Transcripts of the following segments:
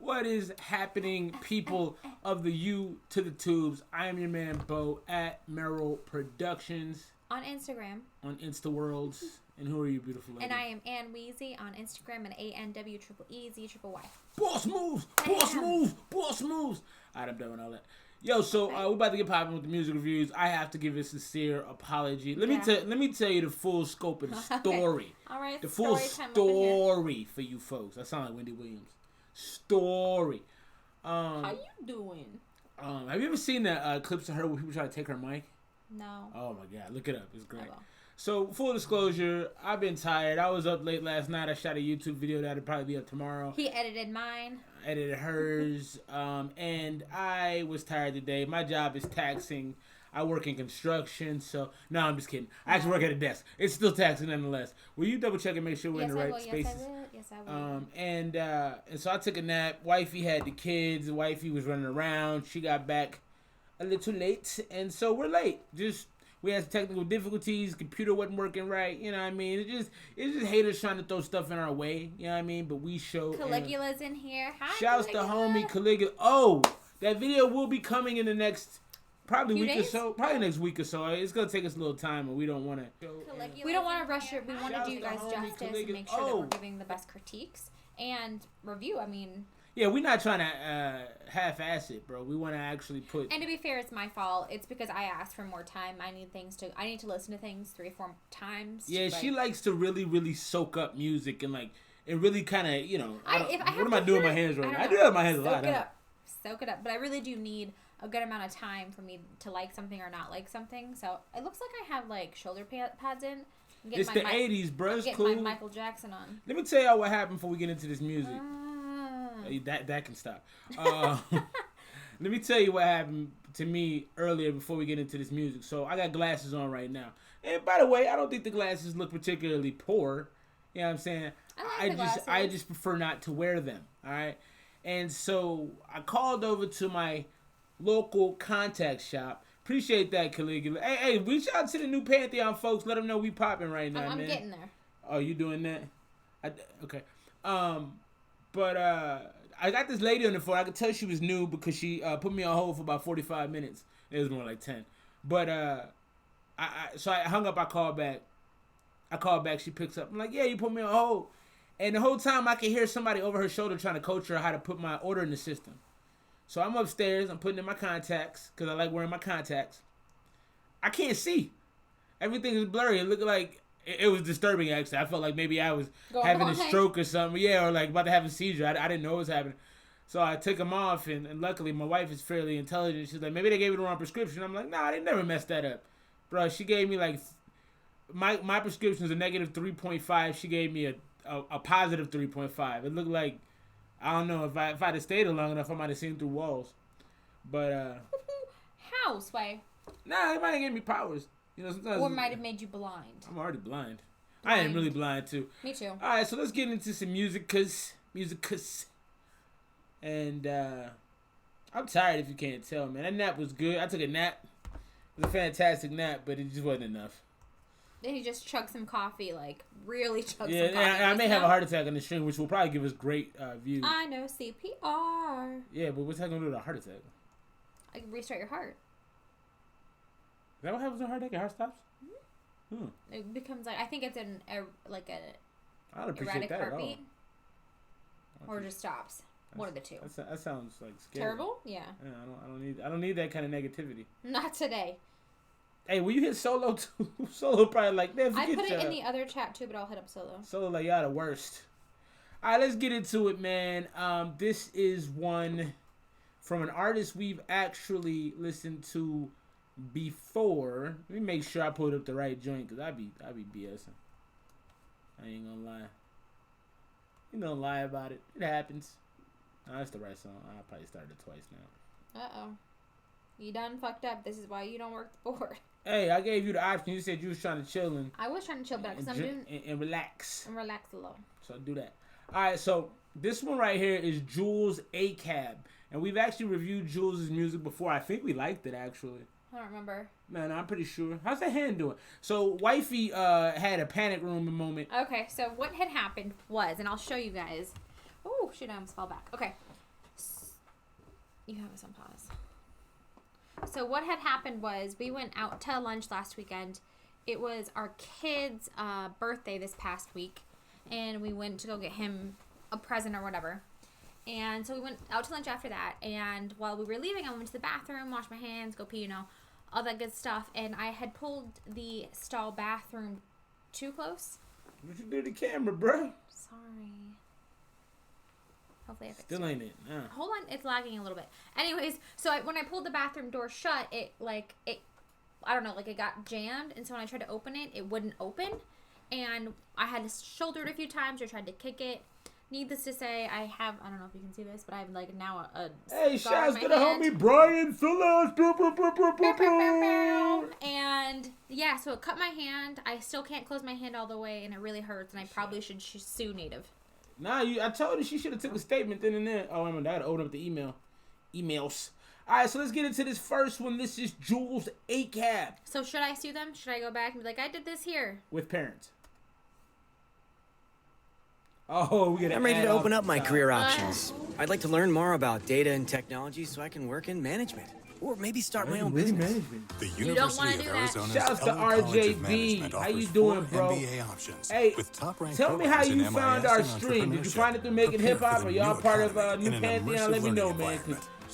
What is happening, people of the U to the Tubes? I am your man, Bo, at Merrill Productions. On Instagram. On InstaWorlds. And who are you, beautiful lady? And I am Anweezy on Instagram and ANWEEZY. Boss moves! Boss moves! Boss moves! Alright, I'm done with all that. Yo, so we're about to get popping with the music reviews. I have to give a sincere apology. Let me tell you the full scope of the story. Okay. All right, the full story for you folks. I sound like Wendy Williams. Story. How you doing? Have you ever seen the clips of her where people try to take her mic? No. Oh my god, look it up. It's great. So, full disclosure, I've been tired. I was up late last night. I shot a YouTube video that'll probably be up tomorrow. He edited mine. I edited hers. And I was tired today. My job is taxing. I work in construction, so... No, I'm just kidding. I actually work at a desk. It's still taxing nonetheless. Will you double check and make sure we're in the right spaces? Yes, I will. And so I took a nap. Wifey had the kids. Wifey was running around. She got back a little late. And so we're late. We had technical difficulties. Computer wasn't working right. You know what I mean? It's just haters trying to throw stuff in our way. You know what I mean? But we show. Caligula's in here. Hi, shouts to homie Caligula. Oh, that video will be coming in the next probably week or so. Probably next week or so. It's gonna take us a little time, and we don't want to. We don't want to rush it. We want to do you guys justice and make sure that we're giving the best critiques and review. I mean. Yeah, we're not trying to half-ass it, bro. We want to actually put... And to be fair, it's my fault. It's because I asked for more time. I need to listen to things 3 or 4 times. Yeah, she likes to really, really soak up music and really kind of, you know... what am I doing with my hands right now? I do have my hands a lot. Soak it up. But I really do need a good amount of time for me to like something or not like something. So it looks like I have, shoulder pads in. It's the 80s, bro. It's cool. Getting my Michael Jackson on. Let me tell y'all what happened before we get into this music. That can stop. Let me tell you what happened to me earlier before we get into this music. So I got glasses on right now. And by the way, I don't think the glasses look particularly poor. You know what I'm saying? I just prefer not to wear them. All right. And so I called over to my local contact shop. Appreciate that, Caligula. Hey, reach out to the new Pantheon folks. Let them know we popping right now, man. I'm getting there. Oh, you doing that? Okay. But I got this lady on the phone. I could tell she was new because she put me on hold for about 45 minutes. It was more like 10. But so I hung up. I called back. She picks up. I'm like, yeah, you put me on hold. And the whole time I could hear somebody over her shoulder trying to coach her how to put my order in the system. So I'm upstairs. I'm putting in my contacts because I like wearing my contacts. I can't see. Everything is blurry. It looked like... It was disturbing, actually. I felt like maybe I was having a stroke or something. Yeah, or about to have a seizure. I didn't know what was happening. So I took them off, and luckily my wife is fairly intelligent. She's like, maybe they gave you the wrong prescription. I'm like, nah, they never messed that up. Bro, she gave me my prescription was a negative 3.5. She gave me a positive 3.5. It looked like, I don't know, if I'd have stayed long enough, I might have seen through walls. But, How, Sway? Nah, it might have given me powers. You know, sometimes or might have made you blind. I'm already blind. I am really blind too. Me too. All right, so let's get into some musicus. And I'm tired if you can't tell, man. That nap was good. I took a nap. It was a fantastic nap, but it just wasn't enough. Then he just chugged some coffee, really chugged some coffee. Yeah, I may have a heart attack on the stream, which will probably give us great views. I know CPR. Yeah, but what's that going to do with a heart attack? I can restart your heart. Is that what happens when a heart attack? Your heart stops? Mm-hmm. It becomes I think it's I don't appreciate erratic that heartbeat. Or just stops. One of the two. That sounds scary. Terrible? Yeah. I don't need that kind of negativity. Not today. Hey, will you hit Solo too? Solo probably man, I put it in the other chat too, but I'll hit up Solo. Solo y'all the worst. All right, let's get into it, man. This is one from an artist we've actually listened to before. Let me make sure I pulled up the right joint because I be BSing. I ain't gonna lie. You don't lie about it. It happens. Oh, that's the right song. I probably started it twice now. Uh-oh. You done fucked up. This is why you don't work the board. Hey, I gave you the option. You said you was trying to chill and... I was trying to chill, but because I'm doing... And relax. And relax a little. So do that. All right, so this one right here is Jules ACAB. And we've actually reviewed Jules' music before. I think we liked it, actually. I don't remember. Man, I'm pretty sure. How's that hand doing? So, wifey had a panic room moment. Okay, so what had happened was, and I'll show you guys. Oh, shit, I almost fell back. Okay. You have us on pause. So what had happened was we went out to lunch last weekend. It was our kid's birthday this past week, and we went to go get him a present or whatever. And so we went out to lunch after that, and while we were leaving, I went to the bathroom, washed my hands, go pee, all that good stuff, and I had pulled the stall bathroom too close. What you do to the camera, bro? Sorry. Hopefully I fixed Still ain't it. Hold on, it's lagging a little bit. Anyways, so when I pulled the bathroom door shut, it got jammed, and so when I tried to open it, it wouldn't open, and I had to shoulder it a few times or tried to kick it. Needless to say, I don't know if you can see this, but I have like now a hey, scar shouts to the homie Brian Phillips. And yeah, so it cut my hand. I still can't close my hand all the way, and it really hurts, and I probably should sue Native. Nah, I told her she should have took a statement then and there. Oh, I gotta open up the emails. All right, so let's get into this first one. This is Jules ACAB. So should I sue them? Should I go back and be like, I did this here? With parents. Oh, I'm ready to open up my career options. I'd like to learn more about data and technology so I can work in management. Or maybe start my own business. The You don't want to do that. Shouts to RJB. How you doing, bro? Hey, tell me how you found our stream. Did you find it through Making Hip Hop, or y'all part of New Pantheon? Let me know, man.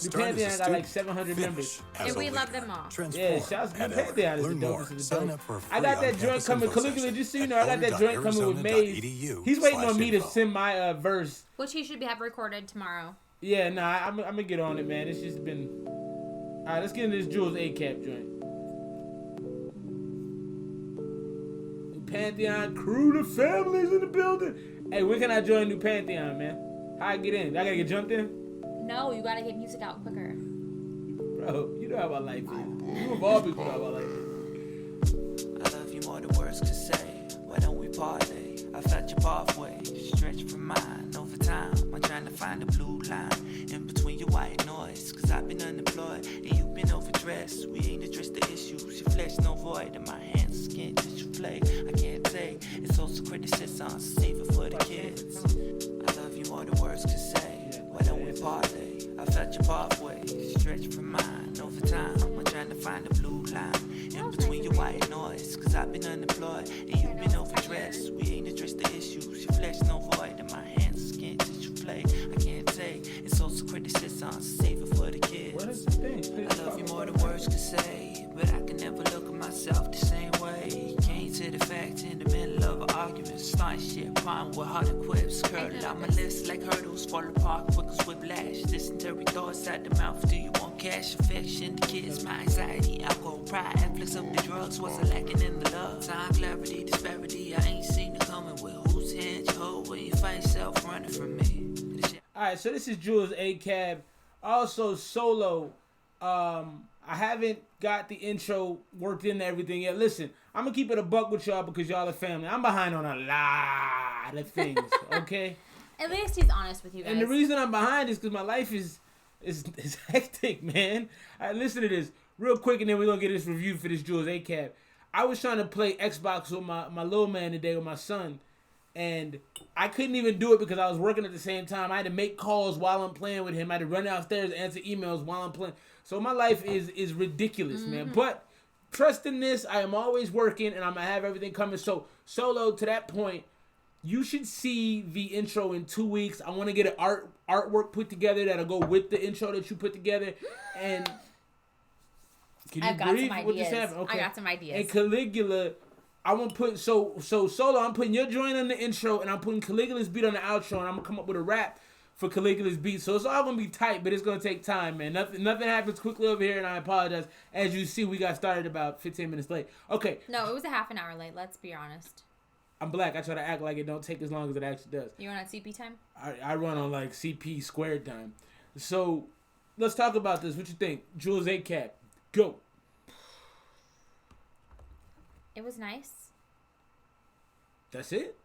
New Pantheon got like 700 members. And we love them all. Yeah, shouts to New Pantheon. Is the dopest of the dope. I got that joint coming. Caligula, just so you know, I got that joint coming with Maze. He's waiting on me to send my verse. Which he should have recorded tomorrow. Yeah, nah, I'm gonna get on it, man. It's just been... Alright, let's get into this Jules ACAB joint. New Pantheon crew, the family's in the building. Hey, when can I join New Pantheon, man? How I get in? I gotta get jumped in? No, you gotta get music out quicker. Bro, you know how my life is. You of all people know how my life is. I love you more than words could say. Why don't we parlay? I felt your pathway stretch from mine over time. I'm trying to find a blue line in between your white noise. Cause I've been unemployed and you've been overdressed. We ain't addressed the issues. Your flesh no void and my hands skin just you play. I can't take it's also criticism. Save it for the kids. I love you more than words could say. Why don't we parlay? I felt your pathway stretch from mine over time. I'm trying to find a blue line in between your white noise. Cause I've been unemployed and you've been overdressed. We ain't addressed the issues. Your flesh no void and my hands skin just you play. I can't take it's also criticism. Save it for the kids. What is the thing? I love you more than words could say, but I can never look at myself the same way. Came to the fact in the middle of an argument, starting shit, crying with hard quips, curled out my lips like hurdles, fall apart quick as whiplash. Dysentery thoughts out the mouth. Do you want cash, affection, the kids, my anxiety, alcohol, pride, influx of the drugs? Was I lacking in the love? Time, clarity, disparity. I ain't seen it coming with whose hand you hold when you find yourself running from me. Alright, so this is Jules ACAB. Also solo. I haven't got the intro worked into everything yet. Listen, I'm gonna keep it a buck with y'all because y'all are family. I'm behind on a lot of things, okay? At least he's honest with you guys. And the reason I'm behind is because my life is hectic, man. Alright, listen to this real quick, and then we're gonna get this review for this Jules ACAB. I was trying to play Xbox with my little man today with my son, and I couldn't even do it because I was working at the same time. I had to make calls while I'm playing with him. I had to run downstairs and answer emails while I'm playing. So my life is ridiculous, man. But trust in this, I am always working, and I'm going to have everything coming. So solo, to that point, you should see the intro in 2 weeks. I want to get an artwork put together that'll go with the intro that you put together. And can you I've got breathe? some What just ideas. happened? Okay. I got some ideas. And Caligula, I want to put so solo. I'm putting your joint on the intro, and I'm putting Caligula's beat on the outro, and I'm gonna come up with a rap for Caligula's beat. So it's all gonna be tight, but it's gonna take time, man. Nothing happens quickly over here, and I apologize. As you see, we got started about 15 minutes late. Okay. No, it was a half an hour late. Let's be honest. I'm black. I try to act like it don't take as long as it actually does. You run on CP time? I run on like CP squared time. So let's talk about this. What you think, Jules ACAB? Go. It was nice. That's it?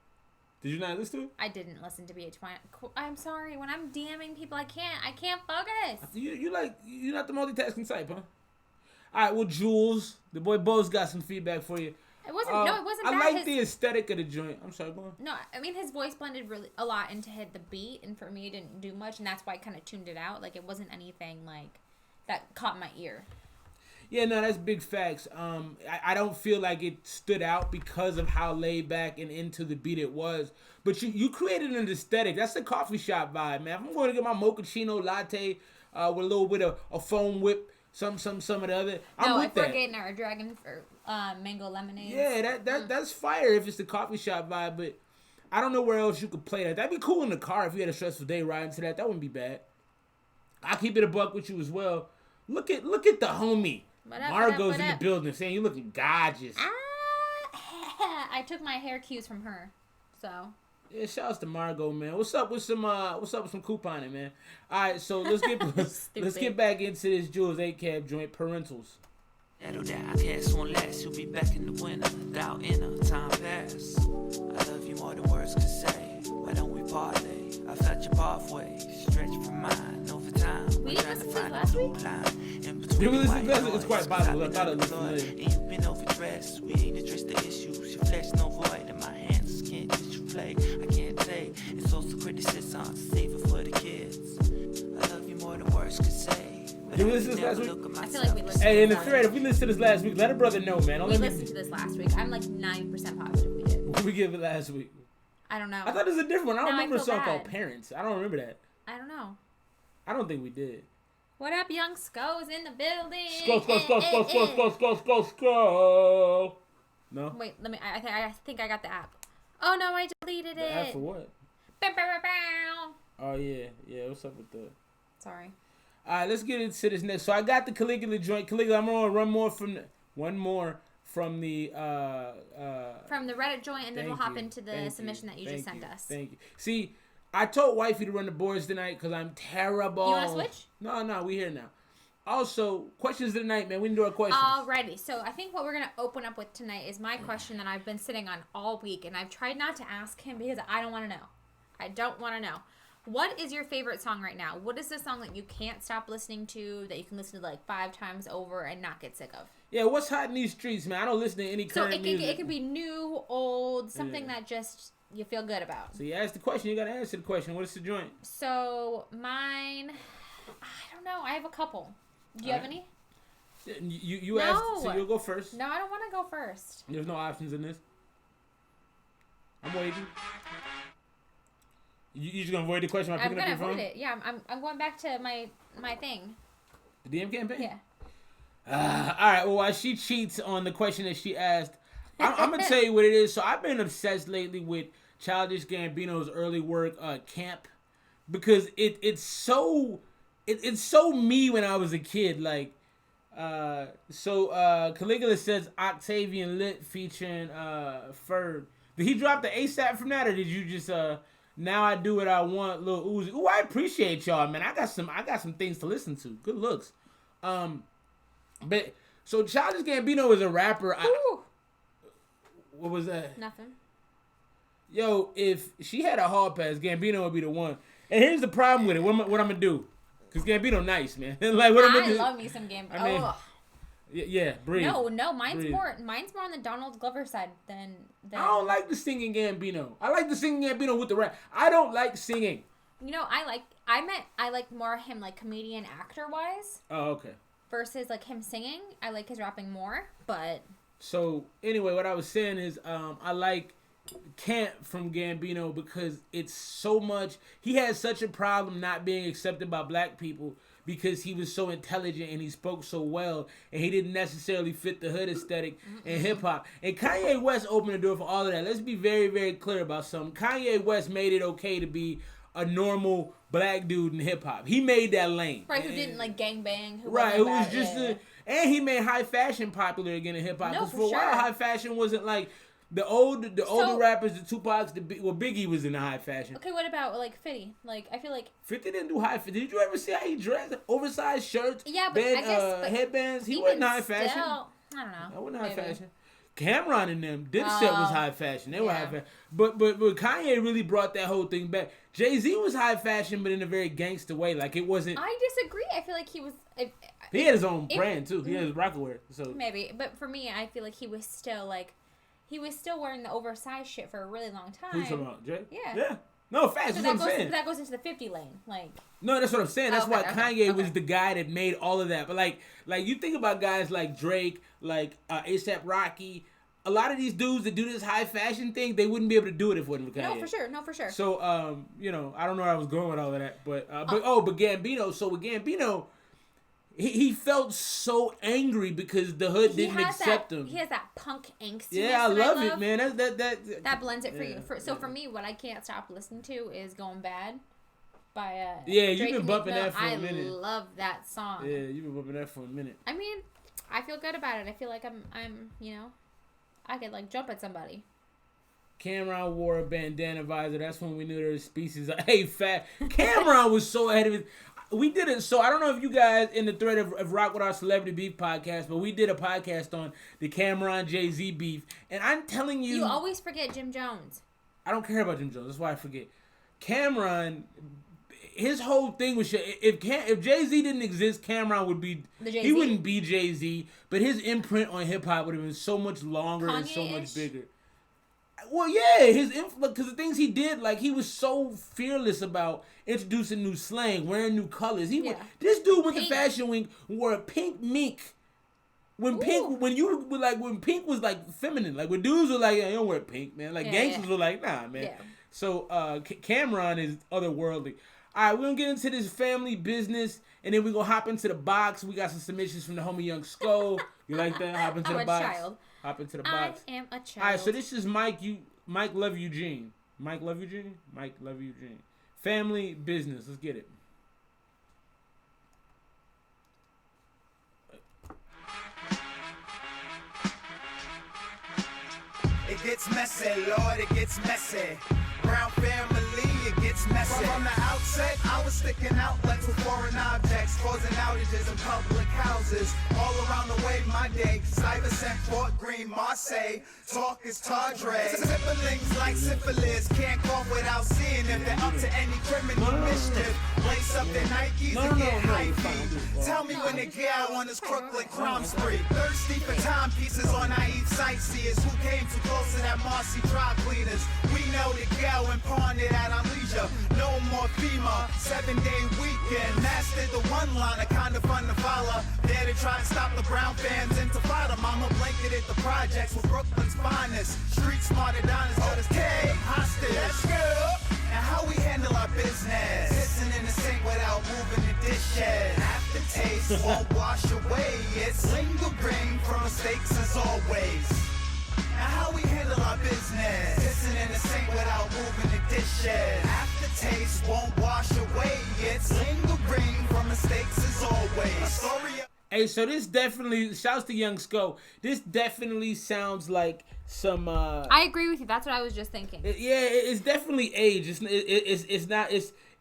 Did you not listen to it? I didn't listen to BH1. I'm sorry. When I'm DMing people, I can't focus. You're not the multitasking type, huh? All right, well, Jules, the boy Bo's got some feedback for you. It wasn't. No, it wasn't I bad. like the aesthetic of the joint. I'm sorry, go on. No, I mean his voice blended really a lot into the beat, and for me, it didn't do much, and that's why I kind of tuned it out. Like it wasn't anything like that caught my ear. Yeah, no, that's big facts. I don't feel like it stood out because of how laid back and into the beat it was. But you created an aesthetic. That's the coffee shop vibe, man. If I'm going to get my mochaccino latte with a little bit of a foam whip, some of the other, I'm with that. We're getting our dragon for mango lemonade. Yeah, that's fire if it's the coffee shop vibe. But I don't know where else you could play that. That'd be cool in the car if you had a stressful day riding to that. That wouldn't be bad. I'll keep it a buck with you as well. Look at the homie. Margot's in the building saying you looking gorgeous. I took my hair cues from her, so. Yeah, shouts to Margot, man. What's up with some couponing, man? All right, so let's get back into this Jules 8 cab joint, parentals. Settle down, cast won't last. You'll be back in the winter, doubt in a time pass. I love you more than words can say. Why don't we parlay? I felt your pathway stretch from mine over time. We didn't listen to this last week. You listen to this? It's quite possible. I thought it was familiar. And you've been overdressed. We ain't addressed the issues. Your flesh no void, and my hands can't just you play. I can't take. It's also criticism. Save it for the kids. I love you more than words could say. Did we listen to this last week? I feel like we listened. Hey, in the thread, if we listened to this last week, let a brother know, man. We listened to this last week. I'm like 90% positive we did. What did we give it last week? I don't know. I thought it was a different one. I don't remember a song bad. called Parents. I don't remember that. I don't know. I don't think we did. What up, young Sco's in the building? Sco. No? Wait, let me. I think I got the app. Oh no, I deleted The it. app for what? Bow, bow, bow, bow. Oh, yeah. What's up with that? Sorry. All right, let's get into this next. So I got the Caligula joint. Caligula, I'm gonna run one more from the Reddit joint, and then we'll hop into the Thank submission that you just sent us. Thank you. See, I told wifey to run the boards tonight because I'm terrible. You want to switch? No, we here now. Also, questions of the night, man. We can do our questions. Alrighty. So I think what we're gonna open up with tonight is my question that I've been sitting on all week, and I've tried not to ask him because I don't want to know. I don't want to know. What is your favorite song right now? What is the song that you can't stop listening to, that you can listen to like 5 times over and not get sick of? Yeah, what's hot in these streets, man? I don't listen to any current music. So it could be new, old, something that just you feel good about. So you ask the question, you got to answer the question. What is the joint? So mine, I don't know. I have a couple. Do you have any? You No. asked, so you'll go first. No, I don't want to go first. There's no options in this. I'm waiting. You just gonna avoid the question by I'm picking up gonna your phone? avoid it. Yeah, I'm going back to my thing. The DM campaign? Yeah. All right. Well, while she cheats on the question that she asked, I'm gonna tell you what it is. So I've been obsessed lately with Childish Gambino's early work, Camp, because it's so me when I was a kid. Like, Caligula says Octavian Lit featuring Ferg. Did he drop the ASAP from that, or did you just Now I Do What I Want, Lil Uzi? Ooh, I appreciate y'all, man. I got some things to listen to. Good looks. But so Childish Gambino is a rapper. What was that? Nothing. Yo, if she had a hall pass, Gambino would be the one. And here's the problem with it. What I'm gonna do? Cause Gambino nice, man. Like what I'm gonna do? I love me some Gambino. I mean, yeah, breathe. No, mine's breathe. more on the Donald Glover side than. I don't like the singing Gambino. I like the singing Gambino with the rap. I don't like singing. You know, I like more him like comedian actor wise. Oh, okay. Versus like him singing. I like his rapping more, but. So anyway, what I was saying is, I like Camp from Gambino because it's so much. He had such a problem not being accepted by black people because he was so intelligent and he spoke so well, and he didn't necessarily fit the hood aesthetic and hip hop. And Kanye West opened the door for all of that. Let's be very, very clear about something. Kanye West made it okay to be a normal black dude in hip hop. He made that lane. Right, who didn't like gangbang. Who was just and he made high fashion popular again in hip hop. No, Because for for a while, sure. high fashion wasn't like the older rappers, the Tupacs, Biggie was in the high fashion. Okay, what about like 50? Like I feel like 50 didn't do high fashion. Did you ever see how he dressed? Oversized shirts, yeah, but I guess headbands. He wasn't high fashion. I don't know. That wasn't high Maybe. fashion. Cameron and them, Dipset was high fashion. They were high fashion. But Kanye really brought that whole thing back. Jay-Z was high fashion, but in a very gangster way. Like it wasn't. I disagree. I feel like he was. He had his own brand too. He had his Rockaware. So maybe, but for me, I feel like he was still like he was still wearing the oversized shit for a really long time. Who you talking about, Jay? Yeah. Yeah. No, facts. So That's what I'm saying. that goes into the 50 lane, like. No, that's what I'm saying. That's why Kanye was okay. the guy that made all of that. But like you think about guys like Drake, like A$AP Rocky. A lot of these dudes that do this high fashion thing, they wouldn't be able to do it if it wasn't for Kanye. No, for sure. So, I don't know where I was going with all of that, but Gambino. So with Gambino, he felt so angry because the hood didn't accept him. He has that punk angst. Yeah, I love it, man. That blends it for you. For me, what I can't stop listening to is "Going Bad" by yeah, Drake you've been bumping that for a minute. I love that song. Yeah, you've been bumping that for a minute. I mean, I feel good about it. I feel like I'm I could like jump at somebody. Cameron wore a bandana visor. That's when we knew there was species. Hey, fat. Cameron was so ahead of it. We did it. So I don't know if you guys in the thread of Rock With Our Celebrity Beef podcast, but we did a podcast on the Cameron Jay-Z beef. And I'm telling you. You always forget Jim Jones. I don't care about Jim Jones. That's why I forget. Cameron, his whole thing was if Jay-Z didn't exist, Cameron would be. He wouldn't be Jay-Z, but his imprint on hip hop would have been so much longer and so much bigger. Well, yeah, because the things he did, like he was so fearless about introducing new slang, wearing new colors. This dude went to Fashion Week, wore a pink mink. When pink was like feminine, like when dudes were like, yeah, you don't wear pink, man. Like gangsters were like, nah, man. Yeah. So Cameron is otherworldly. All right, we're going to get into this family business, and then we're going to hop into the box. We got some submissions from the homie Young Skull. You like that? Hop into the box. Child. Hop into the box. I am a child. All right, so this is Mike Love Eugene. Mike Love Eugene? Mike Love Eugene. Family business. Let's get it. It gets messy, Lord, it gets messy. Brown family, it gets messy. From the outset, I was sticking out like two foreign objects, causing outages in public houses. All around the way, my day. Stuyvesant, Fort Greene, Marseille. Talk is tawdry. Siblings like syphilis can't cough without seeing if they're up to any criminal mischief. Lace up their Nikes and get hypey. Tell me when they get out on this Crooklyn crime spree. Thirsty for timepieces on naive sightseers who came too close to that Marcy dry cleaners. We know the gal and pawned it at our leisure. No more FEMA, 7-day weekend. Mastered the one-liner, kinda fun to follow. There to try and stop the Brown fans intifada. Mama blanketed the projects with Brooklyn's finest. Street smarter diners, okay, hostage. Let's go. Now how we handle our business? Kissing in the sink without moving the dishes. Aftertaste won't wash away. It's lingering from mistakes as always. Now how we handle our business? Kissing in the sink without moving the dishes. Aftertaste won't wash away. It's lingering from mistakes as always. A story. Hey, so this definitely, shouts to Young Skull. This definitely sounds like some. I agree with you. That's what I was just thinking. It's definitely age.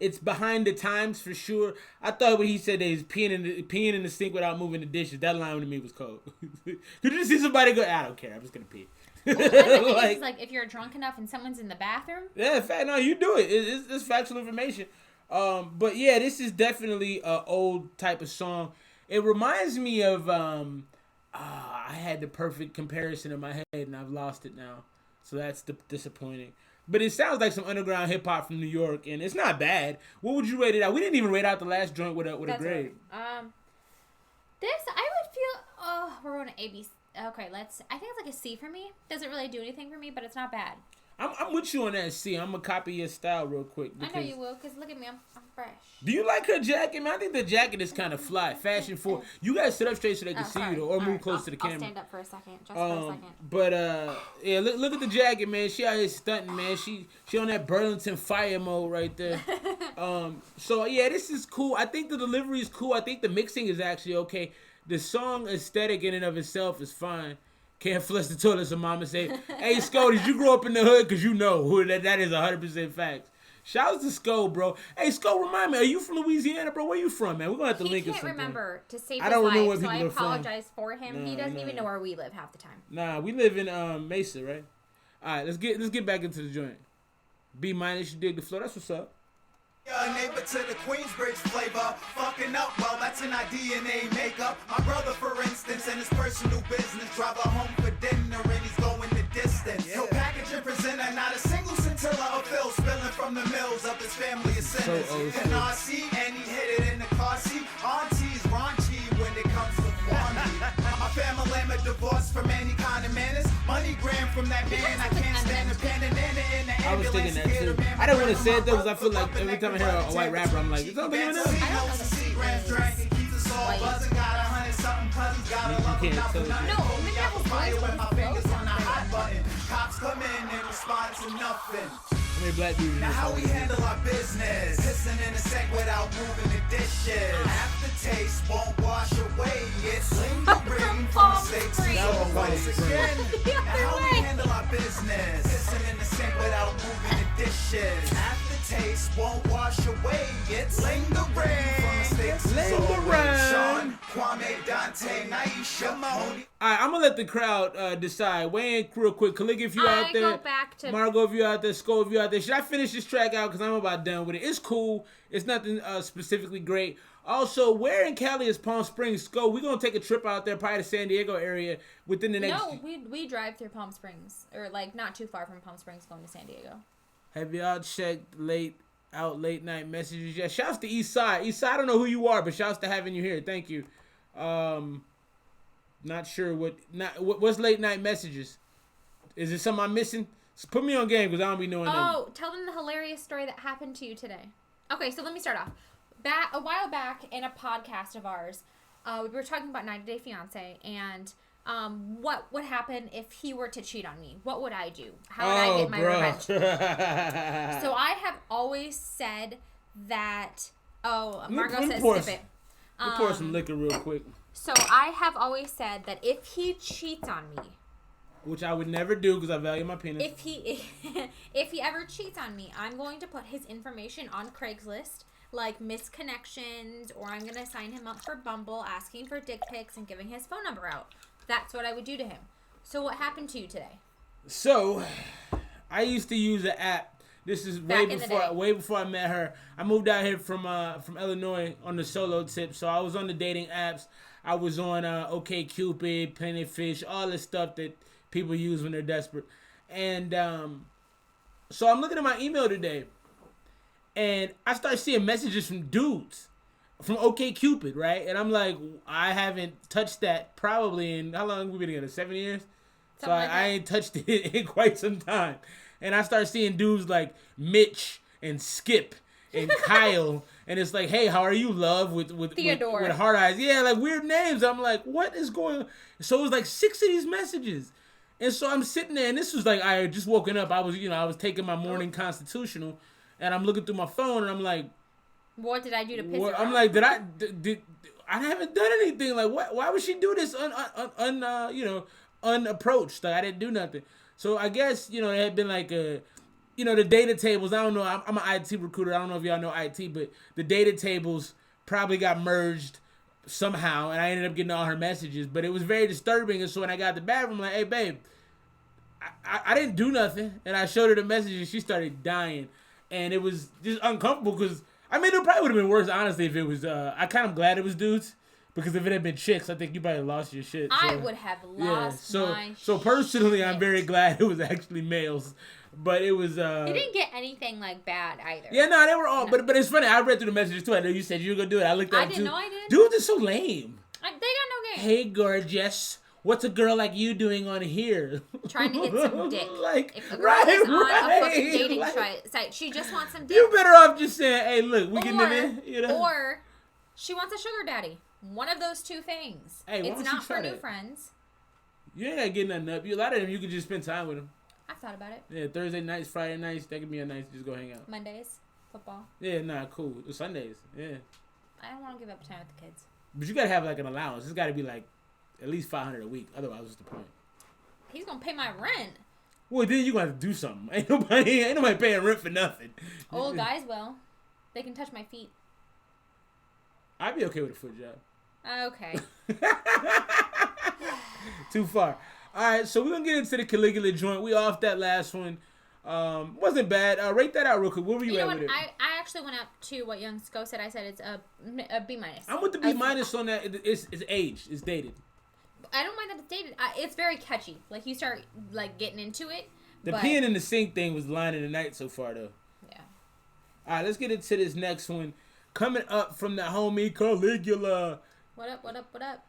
It's behind the times for sure. I thought when he said that he's peeing in the sink without moving the dishes, that line to me was cold. Could you just see somebody go, I don't care, I'm just gonna pee. Well, it's like if you're drunk enough and someone's in the bathroom. Yeah, no, you do it. It's factual information. But yeah, this is definitely an old type of song. It reminds me of I had the perfect comparison in my head and I've lost it now, so that's disappointing. But it sounds like some underground hip hop from New York, and it's not bad. What would you rate it out? We didn't even rate out the last joint with a grade. Right. This I would feel. Oh, we're going to ABC. Okay, I think it's like a C for me. Doesn't really do anything for me, but it's not bad. I'm with you on that C. I'm gonna copy your style real quick. I know you will, because look at me, I'm fresh. Do you like her jacket, man? I think the jacket is kind of fly, fashion forward. You guys sit up straight so they can see you, though, or move close to the camera. I'll stand up for a second, just for a second. But yeah, look at the jacket, man. She out here stunting, man. She on that Burlington fire mode right there. So yeah, this is cool. I think the delivery is cool. I think the mixing is actually okay. The song aesthetic in and of itself is fine. Can't flush the toilet, so mama say, hey, Sko, did you grow up in the hood? Because you know that is 100% facts. Shout out to Sko, bro. Hey, Sko, remind me, are you from Louisiana, bro? Where you from, man? We're going to have to link us. He can't remember to save his life, so I apologize for him. He doesn't even know where we live half the time. Nah, we live in Mesa, right? All right, let's get back into the joint. B-, you dig the flow. That's what's up. A neighbor to the Queensbridge flavor. Fucking up, well, that's in our DNA makeup. My brother, for instance, in his personal business, drive her home for dinner and he's going to distance. No packaging presenter, not a single scintilla of Phil spilling from the mills of his family of sinners. And RC, and he hit it in the car seat. Auntie's raunchy when it comes to quantity. My family am a divorce from any kind of manners. Money gram from that man, I can't stand the pen and in the ambulance. I was thinking that too. I don't want to say it though, because I feel like every time I hear a white rapper, I'm like, is that even else? I don't know You can't tell me. No, maybe that was fire voice, with but my his fingers flow on the sounds hot like button. Cops come in response to nothing. How many black dudes? Now how we handle our business. Pissing in the sink without moving the dishes. Aftertaste won't wash away. It's lingering from mistakes and That was once again. The Now other how we way. handle our business. Pissing in the sink without moving the dishes. Aftertaste won't wash away. It's lingering from mistakes and always. Sean, Kwame, Dante, Naisha, Mahoney. All right, I'm gonna let the crowd decide. Weigh in real quick. Kalik, if you out there, go back to Margo, if you out there, Sko, if you out there. Should I finish this track out? Because I'm about done with it. It's cool. It's nothing specifically great. Also, where in Cali is Palm Springs? Sko, we're gonna take a trip out there, probably the San Diego area within the next. No, we drive through Palm Springs, or like not too far from Palm Springs, going to San Diego. Have y'all checked late night messages? Yeah, shouts to East Side. East Side, I don't know who you are, but shouts to having you here. Thank you. Not sure what's late night messages. Is it something I'm missing? So put me on game because I don't be knowing. Oh, tell them the hilarious story that happened to you today. Okay, so let me start off. A while back in a podcast of ours, we were talking about 90 Day Fiance and what would happen if he were to cheat on me. What would I do? How would I get my revenge? So I have always said that. Oh, Margot says sip it. We'll pour some liquor real quick. So I have always said that if he cheats on me, which I would never do because I value my penis. if he ever cheats on me, I'm going to put his information on Craigslist, like misconnections, or I'm gonna sign him up for Bumble, asking for dick pics and giving his phone number out. That's what I would do to him. So what happened to you today? So I used to use an app. This is way before I met her. I moved out here from Illinois on the solo tip, so I was on the dating apps. I was on OkCupid, Plenty of Fish, all this stuff that people use when they're desperate. And so I'm looking at my email today, and I start seeing messages from dudes from OkCupid, right? And I'm like, I haven't touched that probably in, how long have we been together? 7 years? So I ain't touched it in quite some time. And I start seeing dudes like Mitch and Skip and Kyle. And it's like, hey, how are you, love? With Theodore. With hard eyes. Yeah, like weird names. I'm like, what is going on? So it was like 6 of these messages. And so I'm sitting there, and this was like, I had just woken up. I was taking my morning constitutional, and I'm looking through my phone, and I'm like, what did I do to piss her off? I'm like, I haven't done anything. Like, what? Why would she do this unapproached? Like, I didn't do nothing. So I guess, it had been like the data tables. I don't know. I'm an IT recruiter. I don't know if y'all know IT, but the data tables probably got merged somehow, and I ended up getting all her messages. But it was very disturbing. And so when I got to the bathroom, I'm like, hey, babe, I didn't do nothing. And I showed her the message, and she started dying. And it was just uncomfortable because, it probably would have been worse, honestly, if it was, I kind of glad it was dudes. Because if it had been chicks, I think you probably lost your shit. I would have lost my shit. So personally, I'm very glad it was actually males. But it was... You didn't get anything, like, bad either. Yeah, no, they were all... No. But it's funny. I read through the messages, too. I know you said you were going to do it. I looked at it, too. I didn't know I did. Dudes are so lame. They got no game. Hey, gorgeous. What's a girl like you doing on here? Trying to get some dick. Like, if a girl is on a fucking dating site, she just wants some dick. You're better off just saying, hey, look, we getting them in. Or she wants a sugar daddy. One of those two things. Hey, it's not for new friends. You ain't got to get nothing up. A lot of them, you can just spend time with them. I've thought about it. Yeah, Thursday nights, Friday nights, that could be a night to just go hang out. Mondays, football. Yeah, cool. Sundays, yeah. I don't want to give up time with the kids. But you got to have, like, an allowance. It's got to be, like, at least $500 a week. Otherwise, what's the point? He's going to pay my rent. Well, then you're going to have to do something. Ain't nobody paying rent for nothing. Old guys will. They can touch my feet. I'd be okay with a foot job. Okay. Too far. All right, so we're going to get into the Caligula joint. We off that last one. Wasn't bad. Rate that out real quick. Where were you at with it? I actually went up to what Young Sko said. I said it's a B-. I'm with the B- on that. It's aged. It's dated. I don't mind that it's dated. It's very catchy. Like, you start, like, getting into it. The peeing in the sink thing was the line of the night so far, though. Yeah. All right, let's get into this next one. Coming up from the homie Caligula. What up, what up, what up?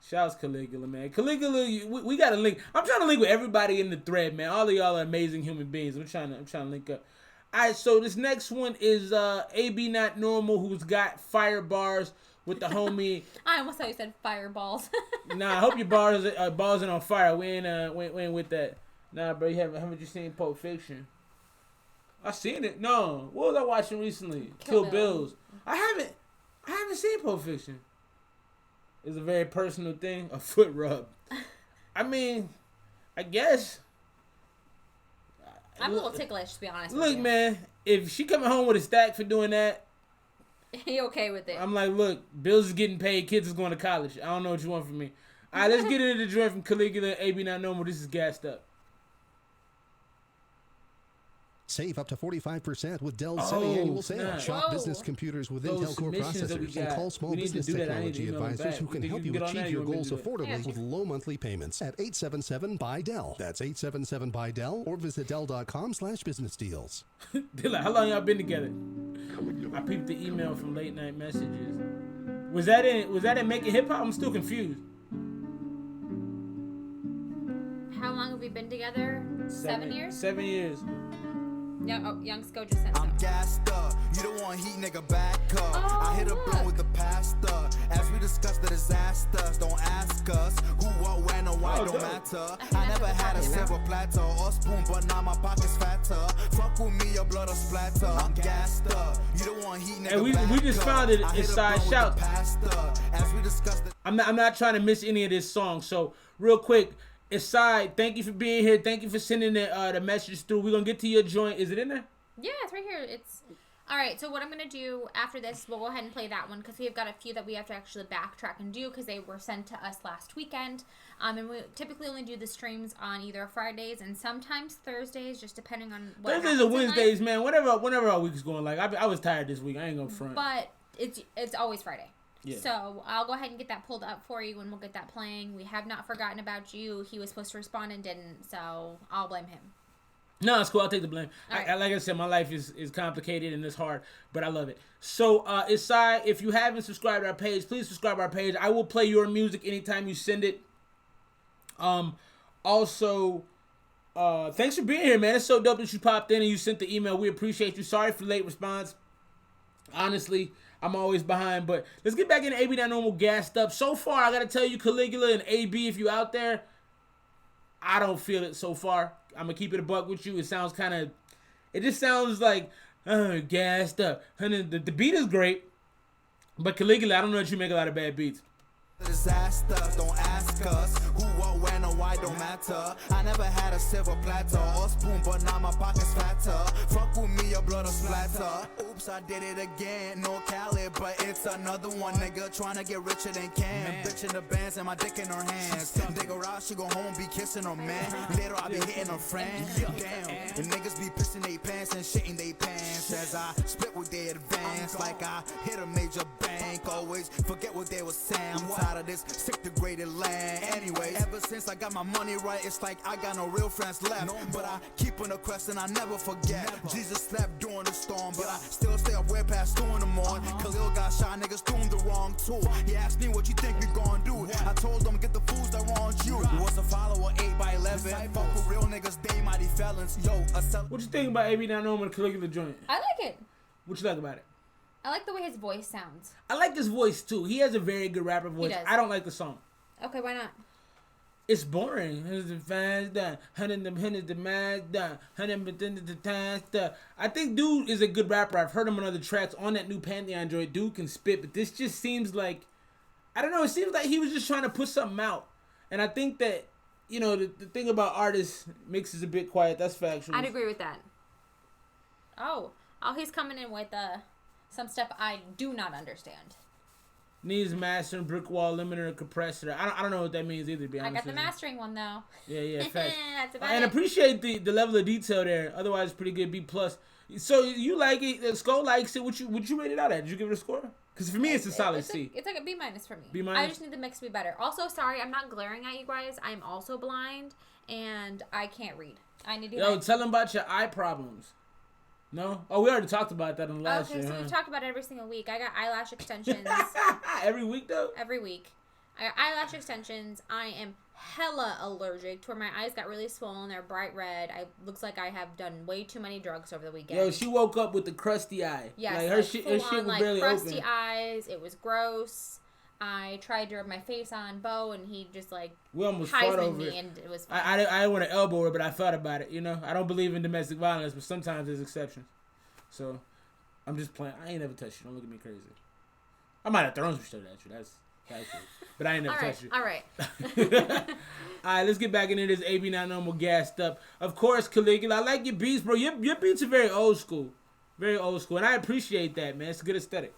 Shouts Caligula, man. Caligula, we got to link. I'm trying to link with everybody in the thread, man. All of y'all are amazing human beings. I'm trying to link up. All right, so this next one is AB Not Normal, who's got fire bars with the homie. I almost thought you said fireballs. Nah, I hope your balls ain't on fire. We ain't with that. Nah, bro, haven't you seen Pulp Fiction? I seen it. No, what was I watching recently? Kill Bills. I haven't seen Pulp Fiction. It's a very personal thing. A foot rub. I mean, I guess. I'm a little ticklish, to be honest. Look, man, if she coming home with a stack for doing that, he okay with it? I'm like, look, bills is getting paid, kids is going to college. I don't know what you want from me. All right, let's get into the joint from Caligula, AB Not Normal. This is Gassed Up. Save up to 45% with Dell's semi-annual sale. Shop business computers with Intel Core processors and call small business technology advisors who can help you achieve your goals affordably with low monthly payments at 877-BUY-DELL. That's 877-BUY-DELL or visit Dell.com/business deals. They're like, how long y'all been together? I peeped the email from late night messages. Was that in Making Hip Hop? I'm still confused. How long have we been together? 7 years? 7 years. Yeah, Young Sko just sent I'm some. gassed up. You don't want heat, nigga, back up. I hit a blunt with the pastor. As we discuss the disasters, don't ask us who, what, when, or why, don't matter. I never had a silver platter or spoon, but now my pocket's fatter. Fuck with me, your blood will splatter. I'm gassed up. You don't want heat, nigga, And we just found it. It's side shout. As we discuss the I'm not trying to miss any of this song. So real quick. Aside, thank you for being here. Thank you for sending the message through. We're going to get to your joint. Is it in there? Yeah, it's right here. It's all right. So what I'm going to do after this, we'll go ahead and play that one because we've got a few that we have to actually backtrack and do because they were sent to us last weekend. And we typically only do the streams on either Fridays and sometimes Thursdays, just depending on what Thursdays or Wednesdays, man. Whenever our week's going. Like, I was tired this week. I ain't going to front. But it's always Friday. Yeah. So I'll go ahead and get that pulled up for you and we'll get that playing. We have not forgotten about you. He was supposed to respond and didn't, so I'll blame him. No, it's cool. I'll take the blame. Right. Like I said, my life is complicated and it's hard, but I love it. So, Isai, if you haven't subscribed to our page, please subscribe to our page. I will play your music anytime you send it. Also, thanks for being here, man. It's so dope that you popped in and you sent the email. We appreciate you. Sorry for late response. Honestly, I'm always behind, but let's get back into AB Not Normal Gassed Up. So far, I got to tell you, Caligula and AB, if you out there, I don't feel it so far. I'm going to keep it a buck with you. It sounds kind of, it just sounds like, gassed up. The beat is great, but Caligula, I don't know that you make a lot of bad beats. disasters, don't ask us who, what, when, or why, don't matter. I never had a silver platter or spoon, but now my pocket's fatter. Fuck with me, your blood will splatter. Oops, I did it again. No Cali, but it's another one, nigga. Trying to get richer than Cam. Bitch in the bands and my dick in her hands. Dig her out, she go home, be kissing her man. Later, I be hitting her friend. Damn, and niggas be pissing they pants and shitting they pants. As I split with their advance, like I hit a major bank. Always forget what they were saying. I'm tired of this sick degraded land. Anyway, ever since I got my money right, it's like I got no real friends left. But I keep on the quest and I never forget. Jesus slept during the storm, but I still stay up way past 2 in the morning. Khalil got shot, niggas doing the wrong tool. He asked me what you think we gon' do. I told him get the fools that wronged you. Was a follower 8x11. Fuck with real niggas, they mighty felons. Yo, what you think about AB Not Normal and Caligula joint? I like it. What you like about it? I like the way his voice sounds. I like his voice too. He has a very good rapper voice. I don't like the song. Okay, why not? It's boring. I think dude is a good rapper. I've heard him on other tracks. On that new Pantheon joint, dude can spit, but this just seems like, I don't know, it seems like he was just trying to put something out. And I think that, you know, the thing about artists, Mix is a bit quiet. That's factual. I'd agree with that. Oh, he's coming in with some stuff I do not understand. Needs mastering, brick wall, limiter, compressor. I don't know what that means either, to be honest. I got the mastering one, though. Yeah, facts. That's about And it. appreciate the level of detail there. Otherwise, pretty good. B+. So you like it? Skull likes it. Would you rate it out at? Did you give it a score? Because for me, it's a solid C. It's like a B- for me. B-? I just need the mix to be better. Also, sorry, I'm not glaring at you guys. I'm also blind and I can't read. I need to. Yo, tell them about your eye problems. No? Oh, we already talked about that in the last year. Okay, so we've talked about it every single week. I got eyelash extensions. Every week, though? Every week. I got eyelash extensions. I am hella allergic to where my eyes got really swollen. They're bright red. Looks like I have done way too many drugs over the weekend. Yo, she woke up with the crusty eye. Yes, like her shit was barely crusty open. eyes. It was gross. I tried to rub my face on Bo, and he just we almost fought over it. And it was fine. I didn't want to elbow her, but I thought about it. You know, I don't believe in domestic violence, but sometimes there's exceptions. So I'm just playing. I ain't never touched you. Don't look at me crazy. I might have thrown some shit at you. That's true. But I ain't never touched you. All right. All right, let's get back into this AB Not Normal gassed up. Of course, Caligula, I like your beats, bro. Your beats are very old school. Very old school. And I appreciate that, man. It's a good aesthetic.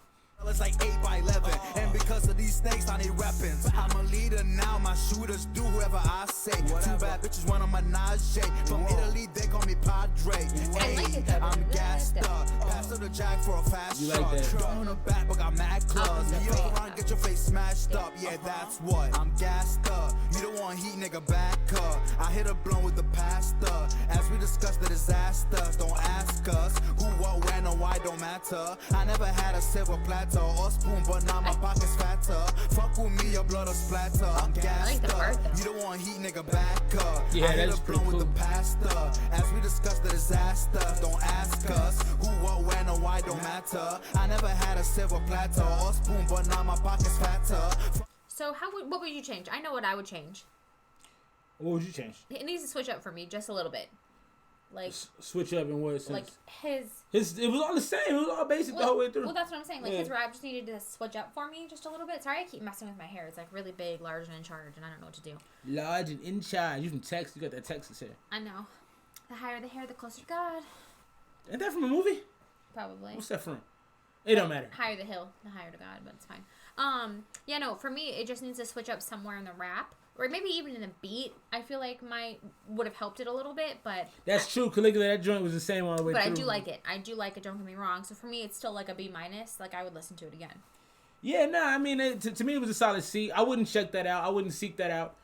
It's like 8x11, and because of these snakes, I need weapons. I'm a leader now, my shooters do whoever I say. Two bad bitches, one on my Najee. From Italy, they call me Padre. Hey, I'm gassed up. Pass up the jack for a fast shot. Don't on the back, but got mad claws. You around, get your face smashed up. Yeah, that's what. I'm gassed up. You don't want heat, nigga, back up. I hit a blunt with the pastor. As we discuss the disasters, don't ask us who, what, when, or why, don't matter. I never had a silver platter or spoon, but now my pocket's fatter. Fuck with me, your blood will splatter. I'm gassed up. You don't want heat, nigga, back up. Yeah, I that's pretty cool. With the pastor. As we discuss the disaster, don't ask us who, what, when, or why, don't matter. I never had a silver platter or spoon, but now my pocket's fatter. So what would you change? I know what I would change. What would you change? It needs to switch up for me just a little bit. Like switch up in what sense? Like his it was all the same. It was all basic the whole way through. Well, that's what I'm saying. Like his rap just needed to switch up for me just a little bit. Sorry, I keep messing with my hair. It's like really big, large, and in charge, and I don't know what to do. Large and in charge. You from Texas? You got that Texas hair. I know. The higher the hair, the closer to God. Ain't that from a movie? Probably. What's that from? It don't matter. Higher the hill, the higher to God, but it's fine. Yeah, no. For me, it just needs to switch up somewhere in the rap. Or maybe even in the beat, I feel like would have helped it a little bit, but... That's true. Caligula, that joint was the same all the way through. But I do like it. I do like it, don't get me wrong. So for me, it's still like a B-. Like, I would listen to it again. Yeah, no, I mean, to me, it was a solid C. I wouldn't check that out. I wouldn't seek that out.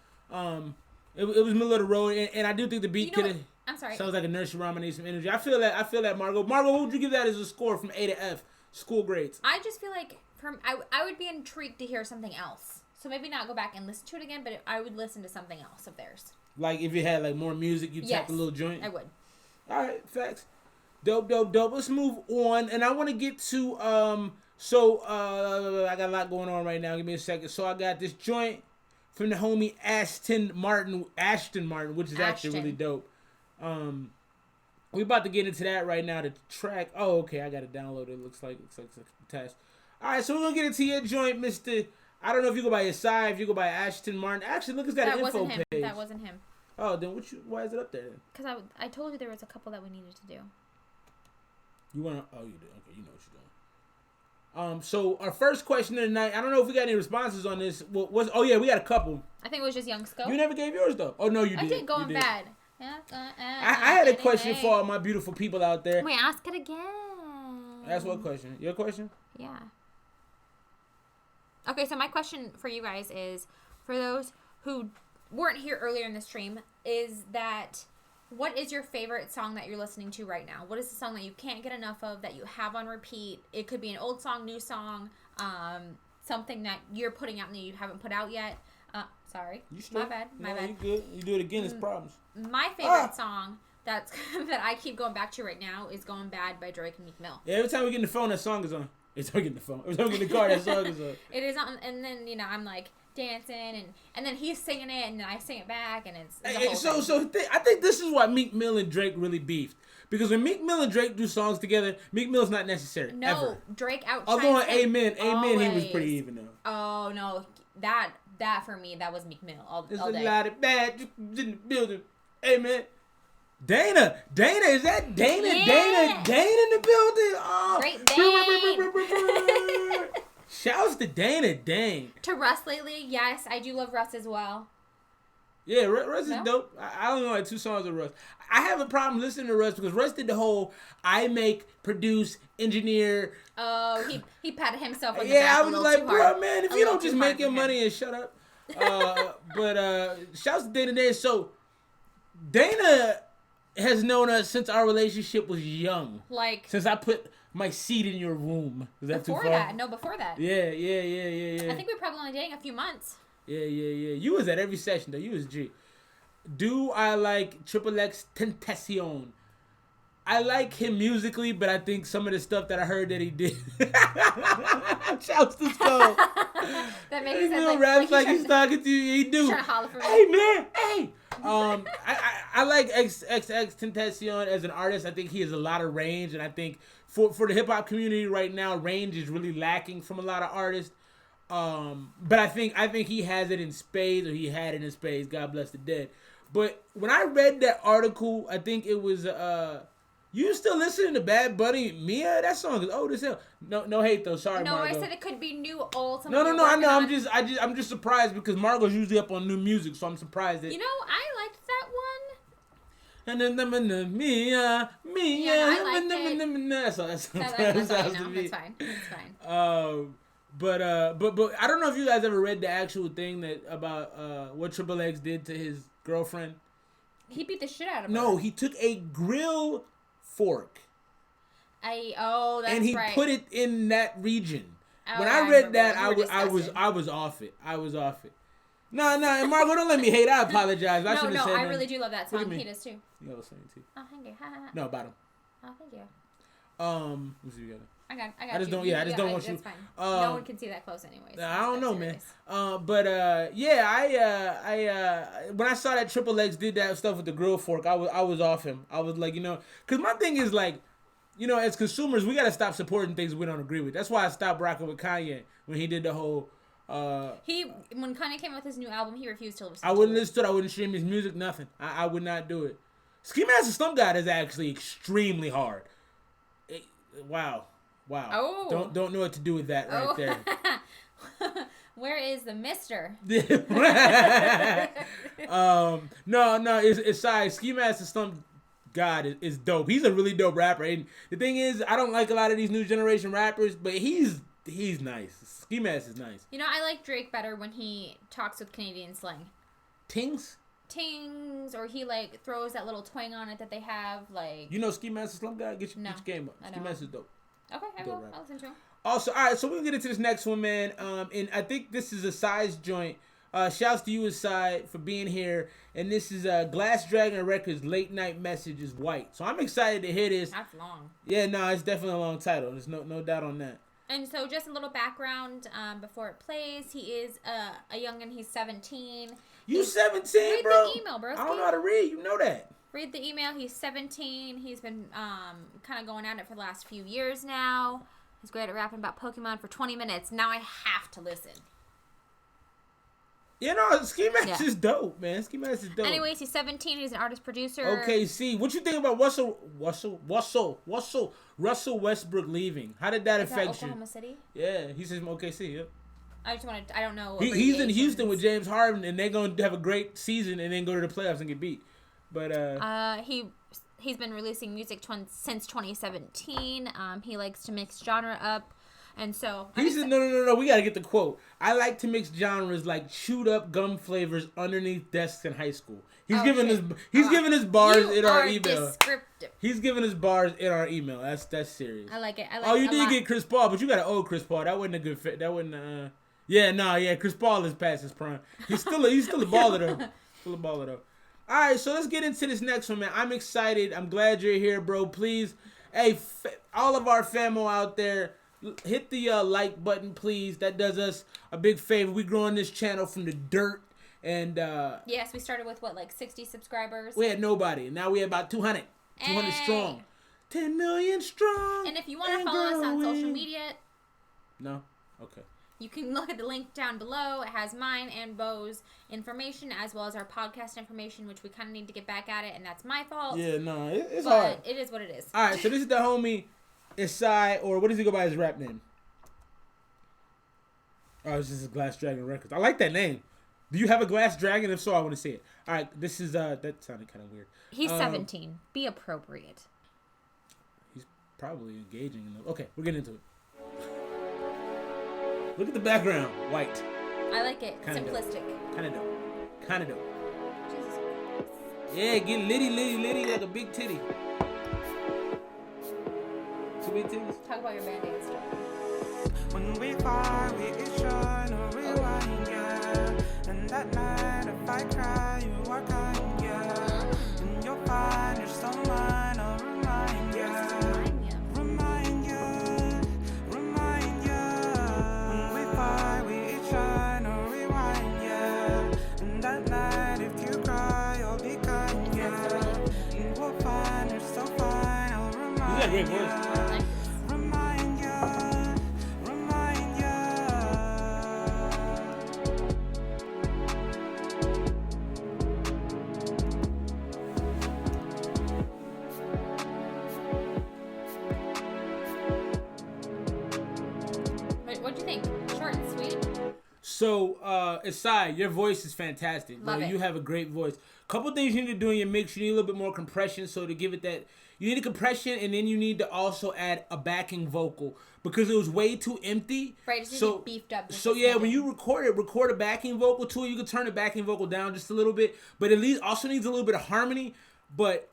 It was middle of the road, and I do think the beat could have... I'm sorry. Sounds like a nursery rhyme. I need some energy. I feel that, Margot. Margot, what would you give that as a score from A to F? School grades. I just feel like I would be intrigued to hear something else. So maybe not go back and listen to it again, but I would listen to something else of theirs. Like if you had like more music, you'd tap a little joint? I would. All right, facts. Dope. Let's move on. And I want to get to, I got a lot going on right now. Give me a second. So I got this joint from the homie Ashton Martin, which is actually really dope. We about to get into that right now. The track. Oh, okay. I got it downloaded. It looks like a test. All right, so we're gonna get into your joint, Mr. I don't know if you go by Yesai, if you go by Ashton Martin. Actually, look, it's got an info page. That wasn't him. Oh, then why is it up there then? Because I told you there was a couple that we needed to do. You want to? Oh, you do. Okay, you know what you're doing. So our first question of the night. I don't know if we got any responses on this. Oh yeah, we got a couple. I think it was just Young Scope. You never gave yours though. Oh no, you did. I did going bad. I had a question for all my beautiful people out there. Wait, ask it again. Ask what question? Your question? Yeah. Okay, so my question for you guys is, for those who weren't here earlier in the stream, is that what is your favorite song that you're listening to right now? What is the song that you can't get enough of, that you have on repeat? It could be an old song, new song, something that you're putting out and you haven't put out yet. Sorry. My bad. You good. You do it again, it's problems. My favorite song that I keep going back to right now is Going Bad by Drake and Meek Mill. Yeah, every time we get in the phone, that song is on. It's on, get the phone. Every time we get in the car, that song is on. It is on, and then, I'm like dancing, and then he's singing it, and then I sing it back, and it's I think this is why Meek Mill and Drake really beefed. Because when Meek Mill and Drake do songs together, Meek Mill's not necessary. No, ever. Drake outshines Although on him. Amen, he was pretty even though. Oh no, that for me, that was Meek Mill all day. There's a lot of bad in the building. Amen. Dana, is that Dana? Yeah. Dana in the building. Oh. Great Dane. Shouts to Dana Dane. To Russ lately, yes, I do love Russ as well. Yeah, Russ is dope. I only know like 2 songs of Russ. I have a problem listening to Russ because Russ did the whole I make, produce, engineer. Oh, he patted himself on the back. Yeah, I was like, bro, man, if you don't just make your money and shut up. But shouts to Dana Day. So Dana has known us since our relationship was young. Like since I put my seed in your womb. Is that before too far? that? No, before that. Yeah. I think we were probably only dating a few months. Yeah. You was at every session though. You was G. Do I like XXX Tentacion? I like him musically, but I think some of the stuff that I heard that he did. Shouts to Skull. That makes sense. Little raps like he's talking to you. He do. Trying to holler for me. Hey man, hey. I like XXX Tentacion as an artist. I think he has a lot of range, and I think for the hip hop community right now, range is really lacking from a lot of artists. But I think he has it in spades, or he had it in spades. God bless the dead. But when I read that article, I think it was you still listening to Bad Bunny Mia? That song is old as hell. No hate though. Sorry, no, Margo. I said it could be new, old. No. I know. I'm just surprised because Margo's usually up on new music, so I'm surprised that. You know, I liked that one. And then Mia. Yeah, I liked it. That's fine. It's fine. But I don't know if you guys ever read the actual thing that about what XXX did to his girlfriend. He beat the shit out of her. No, he took a grill fork. That's and he right. put it in that region. Oh, when I read that, I was off it. No, and Margo, don't let me hate. I apologize. I shouldn't have said I that. really do love that song. He does too. You love singing too. Oh, thank you. No, about him. Oh, thank you. Let's see together. I got I just don't. Yeah, I just don't want you. That's fine. No one can see that close, anyways. I don't know, man. When I saw that XXX did that stuff with the grill fork, I was off him. I was like, because my thing is like, as consumers, we gotta stop supporting things we don't agree with. That's why I stopped rocking with Kanye when he did the whole. When Kanye came out with his new album, he refused to listen. I wouldn't listen to it. I wouldn't stream his music. Nothing. I would not do it. Ski Mask Slump God is actually extremely hard. Wow. Oh. Don't know what to do with that right there. Where is the mister? No. It's sorry. Ski Mask Slump God is dope. He's a really dope rapper. And the thing is, I don't like a lot of these new generation rappers, but he's nice. Ski Mask is nice. I like Drake better when he talks with Canadian slang. Tings, or he like throws that little twang on it that they have, like. Ski Mask Slump God. Get your game up. Ski Mask is dope. Okay, I will. I'll listen to him. Also, all right, so we'll get into this next one, man. And I think this is a size joint. Shouts to you, Aside, for being here. And this is Glass Dragon Records' Late Night Message is White. So I'm excited to hear this. That's long. Yeah, no, it's definitely a long title. There's no doubt on that. And so just a little background before it plays. He is a youngin'. He's 17. He's 17, bro? Read the email, bro. I don't know how to read. You know that. Read the email. He's 17. He's been kind of going at it for the last few years now. He's great at rapping about Pokemon for 20 minutes. Now I have to listen. Ski Mask is dope, man. Ski Mask is dope. Anyways, he's 17. He's an artist-producer. Okay, see. What you think about Russell Westbrook leaving? How did that affect you? Oklahoma City? Yeah, he's from OKC, yep. I don't know. He's in Houston with James Harden, and they're going to have a great season and then go to the playoffs and get beat. But he's been releasing music since 2017. He likes to mix genre up, and so he said, "No. We gotta get the quote. I like to mix genres like chewed up gum flavors underneath desks in high school." He's giving us bars in our email. Descriptive. He's giving us bars in our email. That's serious. I like it. You did get Chris Paul, but you got an old Chris Paul. That wasn't a good fit. That wasn't. Chris Paul is past his prime. He's still a baller though. Still a baller though. All right, so let's get into this next one, man. I'm excited. I'm glad you're here, bro. Please, hey, all of our famo out there, hit the like button, please. That does us a big favor. We growing this channel from the dirt. And yes, we started with 60 subscribers. We had nobody. Now we have about 200 strong. 10 million strong. And if you want to follow us on social media. No? Okay. You can look at the link down below. It has mine and Bo's information as well as our podcast information, which we kind of need to get back at it, and that's my fault. Yeah, no, it's hard. But it is what it is. All right, so this is the homie Isai, or what does he go by his rap name? Oh, it's just Glass Dragon Records. I like that name. Do you have a glass dragon? If so, I want to see it. All right, this is that sounded kind of weird. He's 17. Be appropriate. He's probably engaging in the... Okay, we're getting into it. Look at the background, white. I like it. Kinda simplistic. Kind of dope. Jesus. Yeah, get litty like a big titty. Two big titties. Talk about your Band-Aid stuff. When we fire, we can shine or rewind, yeah. And that night, if I cry, you are kind, yeah. And you'll find you're so mine, I'll remind, yeah. Remind ya. When we fire, we can shine or rewind, yeah. And that night, if you cry, I'll be kind, yeah. And we'll find you're so fine, I'll remind ya. You got a great voice. What'd you think? Short and sweet? So, Asai, your voice is fantastic. Love it. You have a great voice. Couple things you need to do in your mix. You need a little bit more compression, so to give it that... You need a compression, and then you need to also add a backing vocal, because it was way too empty. Right, it just needs to be beefed up. So, yeah, when you record a backing vocal to it. You can turn the backing vocal down just a little bit, but it also needs a little bit of harmony. But,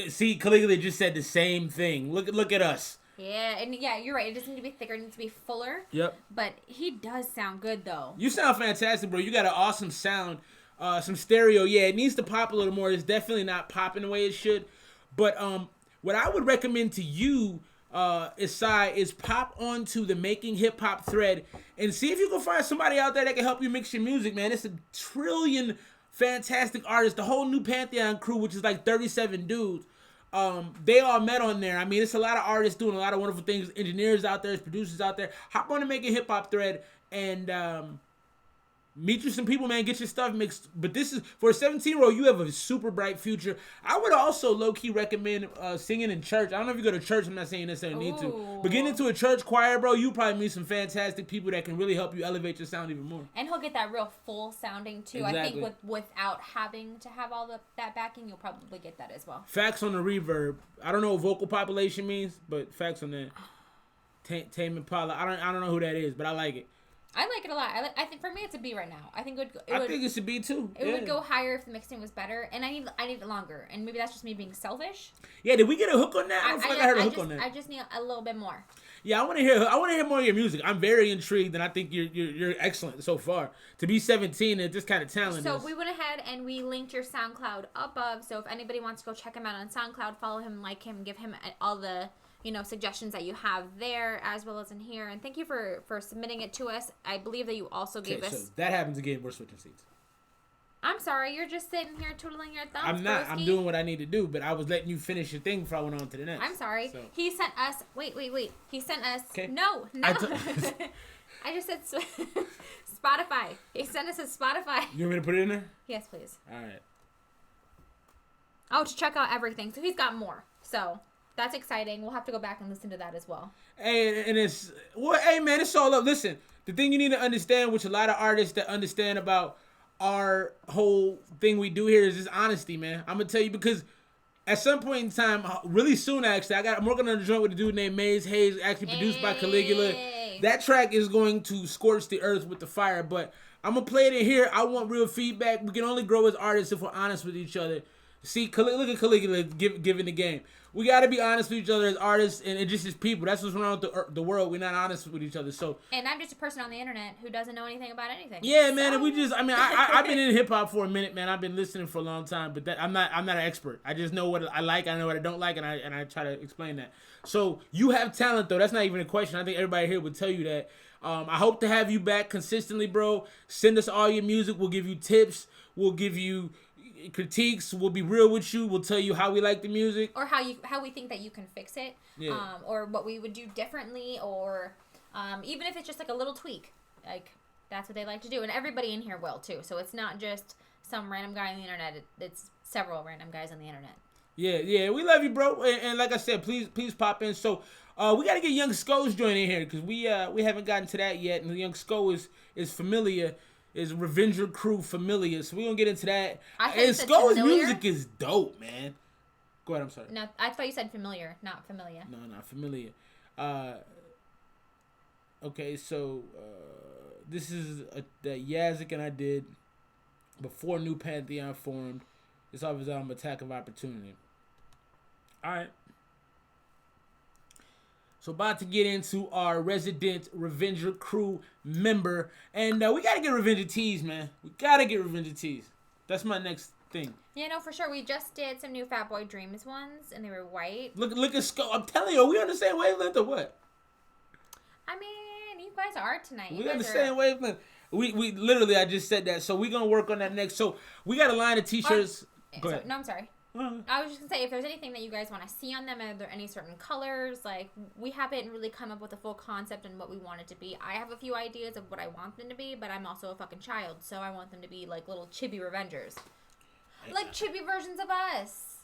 see, Caligula just said the same thing. Look at us. Yeah, and yeah, you're right. It doesn't need to be thicker. It needs to be fuller. Yep. But he does sound good, though. You sound fantastic, bro. You got an awesome sound. Some stereo. Yeah, it needs to pop a little more. It's definitely not popping the way it should. But what I would recommend to you, Asai, is pop onto the Making Hip Hop thread and see if you can find somebody out there that can help you mix your music, man. It's a trillion fantastic artists. The whole new Pantheon crew, which is like 37 dudes. They all met on there. I mean, it's a lot of artists doing a lot of wonderful things. Engineers out there, producers out there. Hop on the Making Hip Hop thread and meet you some people, man. Get your stuff mixed. But this is, for a 17-year-old, you have a super bright future. I would also low-key recommend singing in church. I don't know if you go to church. I'm not saying you necessarily need to. But getting into a church choir, bro, you probably meet some fantastic people that can really help you elevate your sound even more. And he'll get that real full sounding, too. Exactly. I think without having to have all that backing, you'll probably get that as well. Facts on the reverb. I don't know what vocal population means, but facts on that. Tame Impala. I don't know who that is, but I like it. I like it a lot. I think for me it's a B right now. I think it I think it's a B too. It would go higher if the mixing was better, and I need it longer. And maybe that's just me being selfish. Yeah, did we get a hook on that? I don't feel like I heard a hook on that. I just need a little bit more. Yeah, I want to hear more of your music. I'm very intrigued, and I think you're excellent so far. To be 17 and this kind of talent. So we went ahead and we linked your SoundCloud above. So if anybody wants to go check him out on SoundCloud, follow him, like him, give him all the suggestions that you have there as well as in here. And thank you for submitting it to us. I believe that you also gave us... So that happens again, we're switching seats. I'm sorry, you're just sitting here twiddling your thumbs. I'm not. I'm doing what I need to do, but I was letting you finish your thing before I went on to the next. I'm sorry. So. He sent us... Wait. He sent us... Okay. No. I just said Spotify. He sent us a Spotify. You want me to put it in there? Yes, please. All right. Oh, to check out everything. So he's got more. So... That's exciting. We'll have to go back and listen to that as well. Hey, and hey man, it's all up. Listen, the thing you need to understand, which a lot of artists that understand about our whole thing we do here, is just honesty, man. I'm gonna tell you, because at some point in time, really soon actually, I'm working on a joint with a dude named Maze Hayes, actually produced by Caligula. That track is going to scorch the earth with the fire, but I'm gonna play it in here. I want real feedback. We can only grow as artists if we're honest with each other. See, look at Caligula giving the game. We got to be honest with each other as artists and just as people. That's what's wrong with the world. We're not honest with each other. So. And I'm just a person on the internet who doesn't know anything about anything. Yeah, man. And I've been in hip hop for a minute, man. I've been listening for a long time, but I'm not an expert. I just know what I like. I know what I don't like, and I try to explain that. So you have talent, though. That's not even a question. I think everybody here would tell you that. I hope to have you back consistently, bro. Send us all your music. We'll give you tips. We'll give you critiques. We'll be real with you. We'll tell you how we like the music, or how we think that you can fix it, or what we would do differently, or even if it's just like a little tweak. Like that's what they like to do, and everybody in here will too. So it's not just some random guy on the internet. It's several random guys on the internet. Yeah, we love you, bro. And like I said, please pop in. So we got to get Young Sko's joining here because we haven't gotten to that yet, and Young Sko is familiar. is Revenger Crew Familiar. So we're going to get into that. And Skull's music is dope, man. Go ahead, I'm sorry. No, I thought you said familiar, not familiar. No, not familiar. Okay, so this is that Yazik and I did before New Pantheon formed. It's off his album Attack of Opportunity. Alright. So about to get into our resident Revenger Crew member. And we got to get Revenger tees, man. We got to get Revenger tees. That's my next thing. Yeah, no, for sure. We just did some new Fatboy Dreams ones, and they were white. Look at Skull. I'm telling you, are we on the same wavelength or what? I mean, you guys are tonight. We on the same wavelength. We literally, I just said that. So we're going to work on that next. So we got a line of t-shirts. Go ahead. No, I'm sorry. I was just going to say, if there's anything that you guys want to see on them, are there any certain colors? Like, we haven't really come up with a full concept and what we want it to be. I have a few ideas of what I want them to be, but I'm also a fucking child, so I want them to be like little chibi Revengers. Like chibi versions of us.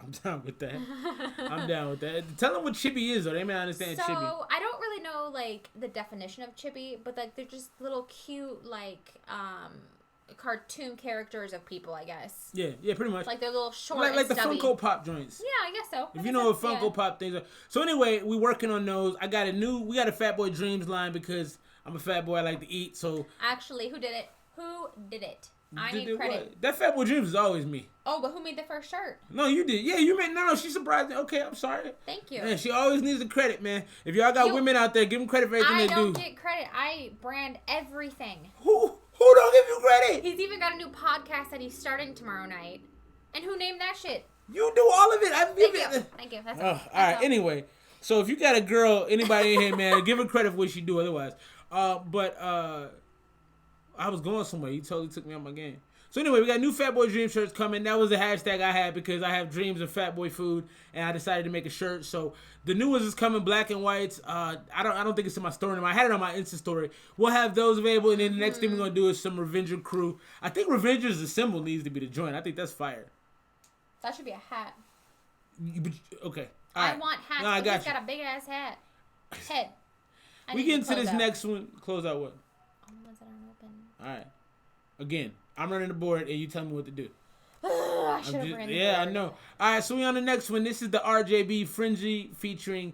I'm down with that. Tell them what chibi is, though. They may understand chibi. So, I don't really know, like, the definition of chibi, but, like, they're just little cute, like, cartoon characters of people, I guess. Yeah, pretty much. Like, they're little short like and the Funko Pop joints. Yeah, I guess so. If you know what Funko Pop things are. So, anyway, we're working on those. We got a Fatboy Dreams line because I'm a fat boy. I like to eat, so. Actually, who did it? I need credit. What? That Fatboy Dreams is always me. Oh, but who made the first shirt? No, you did. Yeah, you made. No, she surprised me. Okay, I'm sorry. Thank you. Man, she always needs the credit, man. If y'all got women out there, give them credit for everything they do. I don't get credit. I brand everything. Who don't give you credit? He's even got a new podcast that he's starting tomorrow night. And who named that shit? You do all of it. Thank you. That's all right. Anyway, so if you got a girl, anybody in here, man, give her credit for what she do. Otherwise, but I was going somewhere. You totally took me out my game. So anyway, we got new Fatboy Dream shirts coming. That was a hashtag I had because I have dreams of Fatboy food, and I decided to make a shirt. So the new ones is coming, black and whites. I don't think it's in my story anymore. I had it on my Insta story. We'll have those available, and then the next thing we're gonna do is some Revenger Crew. I think Revenger as a symbol needs to be the joint. I think that's fire. That should be a hat. Okay. I want hats. No, he's got a big ass hat. Head. We get into this next one. Close out what? All the ones that aren't open. All right. Again, I'm running the board, and you tell me what to do. I should have ran the board. Yeah, I know. All right, so we on the next one. This is the RJB Fringy featuring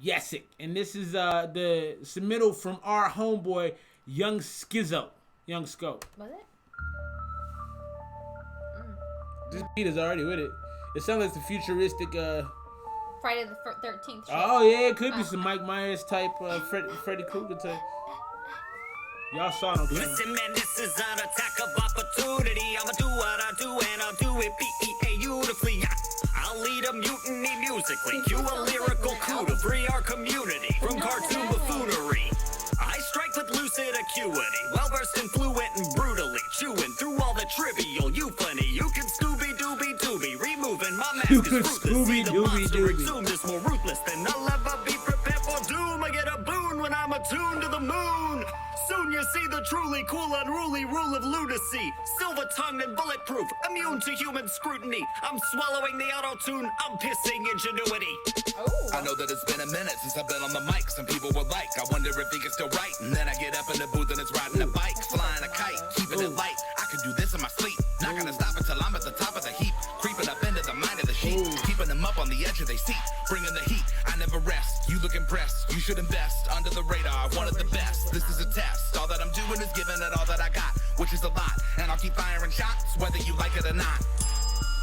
Yazik. And this is the submittal from our homeboy, Young Skizzo. Young Sco. Was it? This beat is already with it. It sounds like the futuristic... Friday the 13th shit. Oh, yeah, it could be some Mike Myers type, Freddy Krueger type. Y'all saw no camera. Listen, man, this is an attack of opportunity. I'ma do what I do, and I'll do it beautifully. I'll lead a mutiny musically. Cue a lyrical coup to free our community from cartoon buffoonery. I strike with lucid acuity, well-versed and fluent and brutally chewing through all the trivial euphony. You can Scooby-Dooby-Dooby, removing my mask is ruthless. See the monster exhumed is more ruthless than I'll ever be prepared for doom. I get a boon when I'm attuned to the moon. Soon you see the truly cool, unruly rule of lunacy. Silver-tongued and bulletproof, immune to human scrutiny. I'm swallowing the auto-tune, I'm pissing ingenuity. I know that it's been a minute since I've been on the mic. Some people were like, I wonder if he can still write. And then I get up in the booth and it's riding a bike, flying a kite, keeping it light. I could do this in my sleep, not gonna stop until I'm at the top of the heap. Creeping up into the mind of the sheep, keeping them up on the edge of their seat. Bringing the heat, I never rest. You look impressed, you should invest. Under the radar, one of the best. This is a test. All that I'm doing is giving it all that I got, which is a lot. And I'll keep firing shots, whether you like it or not.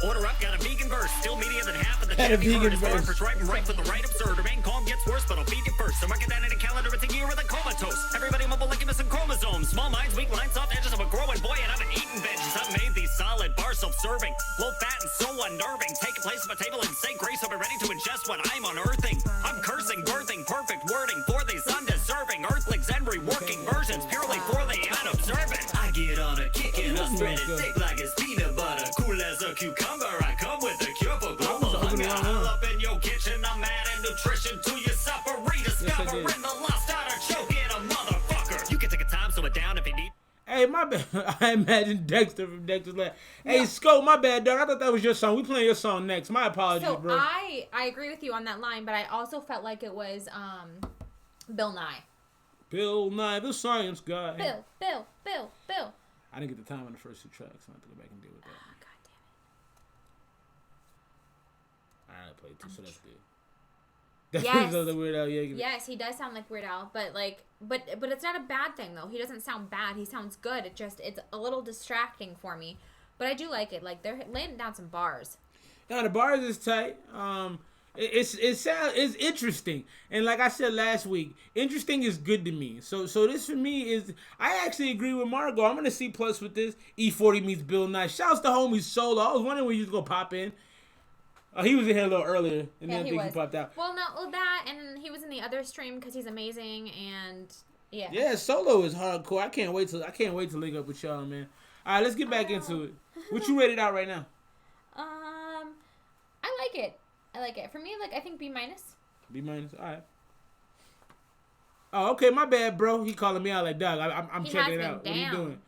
Order up, got a vegan verse, still meatier than half of the Chevy heart is for right and right for the right absurd. Remain calm gets worse, but I'll feed you first. So mark it down in a calendar, it's a year of the comatose. Everybody mumble like you're missing chromosomes. Small minds, weak lines, soft edges of a growing boy, and I've been eating veggies. I've made these solid bars self-serving, low fat and so unnerving. Take a place at my table and say grace, I'll be ready to ingest what I'm unearthing. I'm cursing, birthing, perfect wording for these undeserving earthlings and reworking versions purely for the unobservant. I get on a kick and I spread it thick like it's peanut butter, cool as a cucumber. I come with a cure for global hunger. All up in your kitchen, I'm adding nutrition to your supper. Rediscovering the lost art of choking a motherfucker. You can take a time, slow it down if you need. Hey, my bad. I imagine Dexter from Dexter's Lab. Hey, Scope, my bad, dog. I thought that was your song. We playing your song next. My apologies, so bro. I agree with you on that line, but I also felt like it was Bill Nye. Bill Nye, the science guy. Bill. I didn't get the time on the first 2 tracks, so I have to go back and deal with that. Oh, God damn it. I played 2, so that's good. Yes. The Weird Al, yeah. Yes, he does sound like Weird Al, but it's not a bad thing though. He doesn't sound bad. He sounds good. It's a little distracting for me, but I do like it. Like they're laying down some bars. No, the bars is tight. It's interesting, and like I said last week, interesting is good to me. So this for me is, I actually agree with Margot. I'm gonna C+ with this. E40 meets Bill Nye. Shouts to homie Solo. I was wondering when he was gonna pop in. He was in here a little earlier, and then I think he popped out. Well, that, and he was in the other stream because he's amazing, and yeah. Yeah, Solo is hardcore. I can't wait to link up with y'all, man. All right, let's get back into it. What you rated out right now? I like it. For me, like I think B-. B-. All right. Oh, okay. My bad, bro. He calling me out like, dog. I'm checking it out. What are you doing?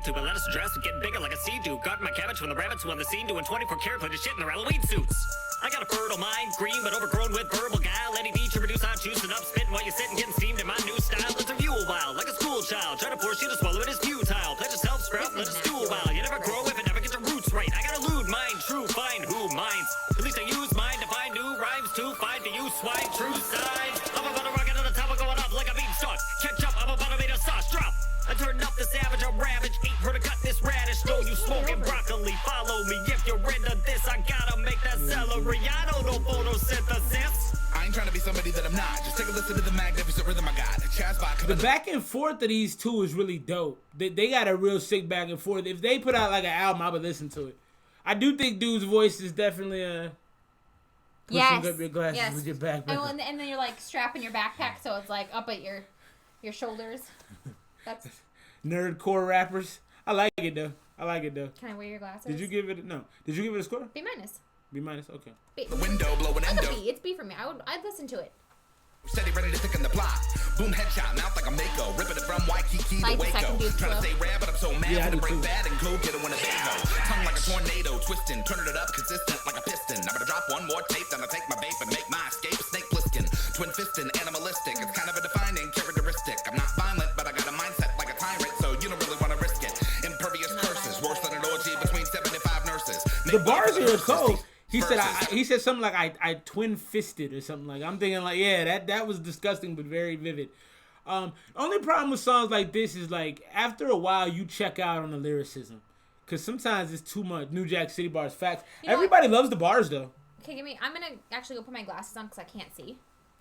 But let us dress and get bigger like a sea do. Got my cabbage from the rabbits who on the scene doing 24 karat of shit in their Halloween suits. I got a fertile mind, green but overgrown with verbal guile. Any beach or produce, I'm choosing up, spitting while you're sitting, getting steamed in my new style. Let's review a while, like a school child. Try to force you to swallow it as futile. Pledge yourself, sprout, let us do a while. You never grow if it never gets your roots right. I got a lewd mind, true, find who minds. At least I use mine to find new rhymes to find the you swine, true side. I'm about to rock it on the top, I'm going up like a beanstalk. Catch up, I'm about to make a sauce drop. I turned up the savage, I'm ravage. Ain't her to cut this radish. No, you smoking broccoli. Follow me if you're into this. I gotta make that celery. I don't know photosynthesis. I ain't trying to be somebody that I'm not. Just take a listen to the magnificent rhythm I got. The back and forth of these two is really dope. They got a real sick back and forth. If they put out like an album, I would listen to it. I do think dude's voice is definitely pushing up your glasses with your back. And then you're like strapping your backpack so it's like up at your shoulders. That's nerdcore rappers. I like it though. Can I wear your glasses? Did you give it a score? B-. B-, okay. The window blowing endo. It's B for me. I'd listen to it. Steady, ready to thicken the plot. Boom, headshot, mouth like a Mako. Ripping it from Waikiki to Waco. Trying to stay rad, but I'm so mad. To break bad and go get it when it's go. Tongue like a tornado, twisting, turning it up, consistent like a piston. I'm gonna drop one more tape, then I take my vape and make my escape. Snake Plissken, twin fisting, animalistic. It's kind of a defining characteristic. I'm not violent, but I got a mindset like a tyrant, so you don't really want to risk it. Impervious curses, worse than an orgy between 75 nurses. The bars are cold. He said something like I twin fisted or something like. I'm thinking like, yeah, that was disgusting but very vivid. Only problem with songs like this is like after a while you check out on the lyricism, because sometimes it's too much. New Jack City bars, facts. Everybody loves the bars though. Okay, I'm gonna actually go put my glasses on because I can't see.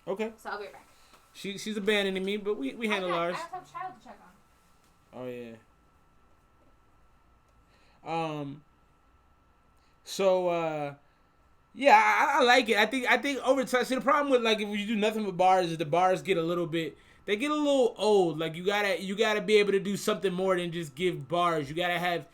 Okay. So I'll be right back. She's abandoning me, but we handle ours. I have a child to check on. Oh yeah. So yeah, I like it. I think over time. See, the problem with like if you do nothing with bars is the bars get a little old. Like you gotta be able to do something more than just give bars. You gotta have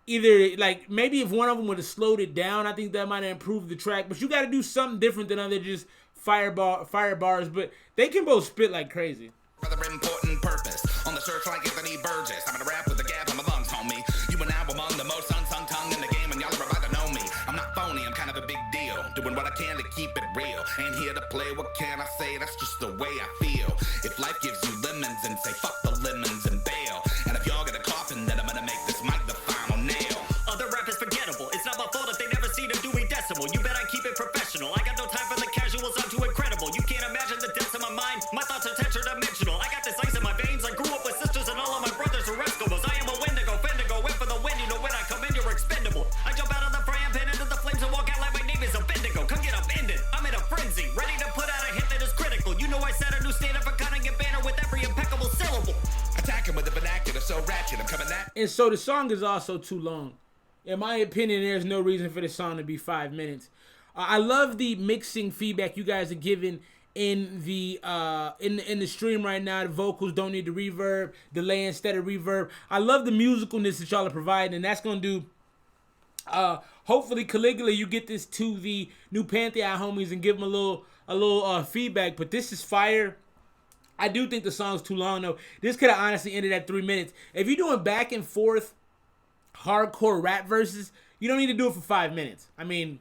either like maybe if one of them would have slowed it down, I think that might have improved the track. But you gotta do something different than other just fire bars. But they can both spit like crazy. Rather important purpose on the search like Anthony Burgess. I'm gonna rap with a gap on my lungs, homie. You and I among the most unsung tongue in the game, and y'all are about to know me. I'm not phony, I'm kind of a big deal. Doing what I can to keep it real. Ain't here to play, what can I say? That's just the way I feel. If life gives you lemons, and say fuck the lemons and bail. And if y'all get a coffin, then I'm gonna make this mic the final nail. Other rap is forgettable. It's not my fault if they never see the Dewey Decimal. You bet I keep it professional. I got no time for the casuals, I'm too incredible. You can't imagine the depths of my mind. My thoughts are tetradimensional. I got this ice in my veins. I grew up with sisters and all of my brothers are Eskimos. I am a Wendigo, Fendigo, went for the wind. You know when I come in, you're expendable. I jump out of the frying pan into the flames and walk out like my name is a Bendigo. Come get upended. I'm in a frenzy, ready to put out a hit that is critical. You know I set a new standard for cutting a banner with every impeccable syllable. Attacking with the vernacular so ratchet, I'm coming at. And so the song is also too long. In my opinion, there's no reason for the song to be 5 minutes. I love the mixing feedback you guys are giving in the in the stream right now. The vocals don't need the reverb, delay instead of reverb. I love the musicalness that y'all are providing, and that's gonna do. Hopefully, Caligula, you get this to the new Pantheon homies and give them a little feedback. But this is fire. I do think the song's too long though. This could have honestly ended at 3 minutes. If you're doing back and forth hardcore rap verses, you don't need to do it for 5 minutes. I mean,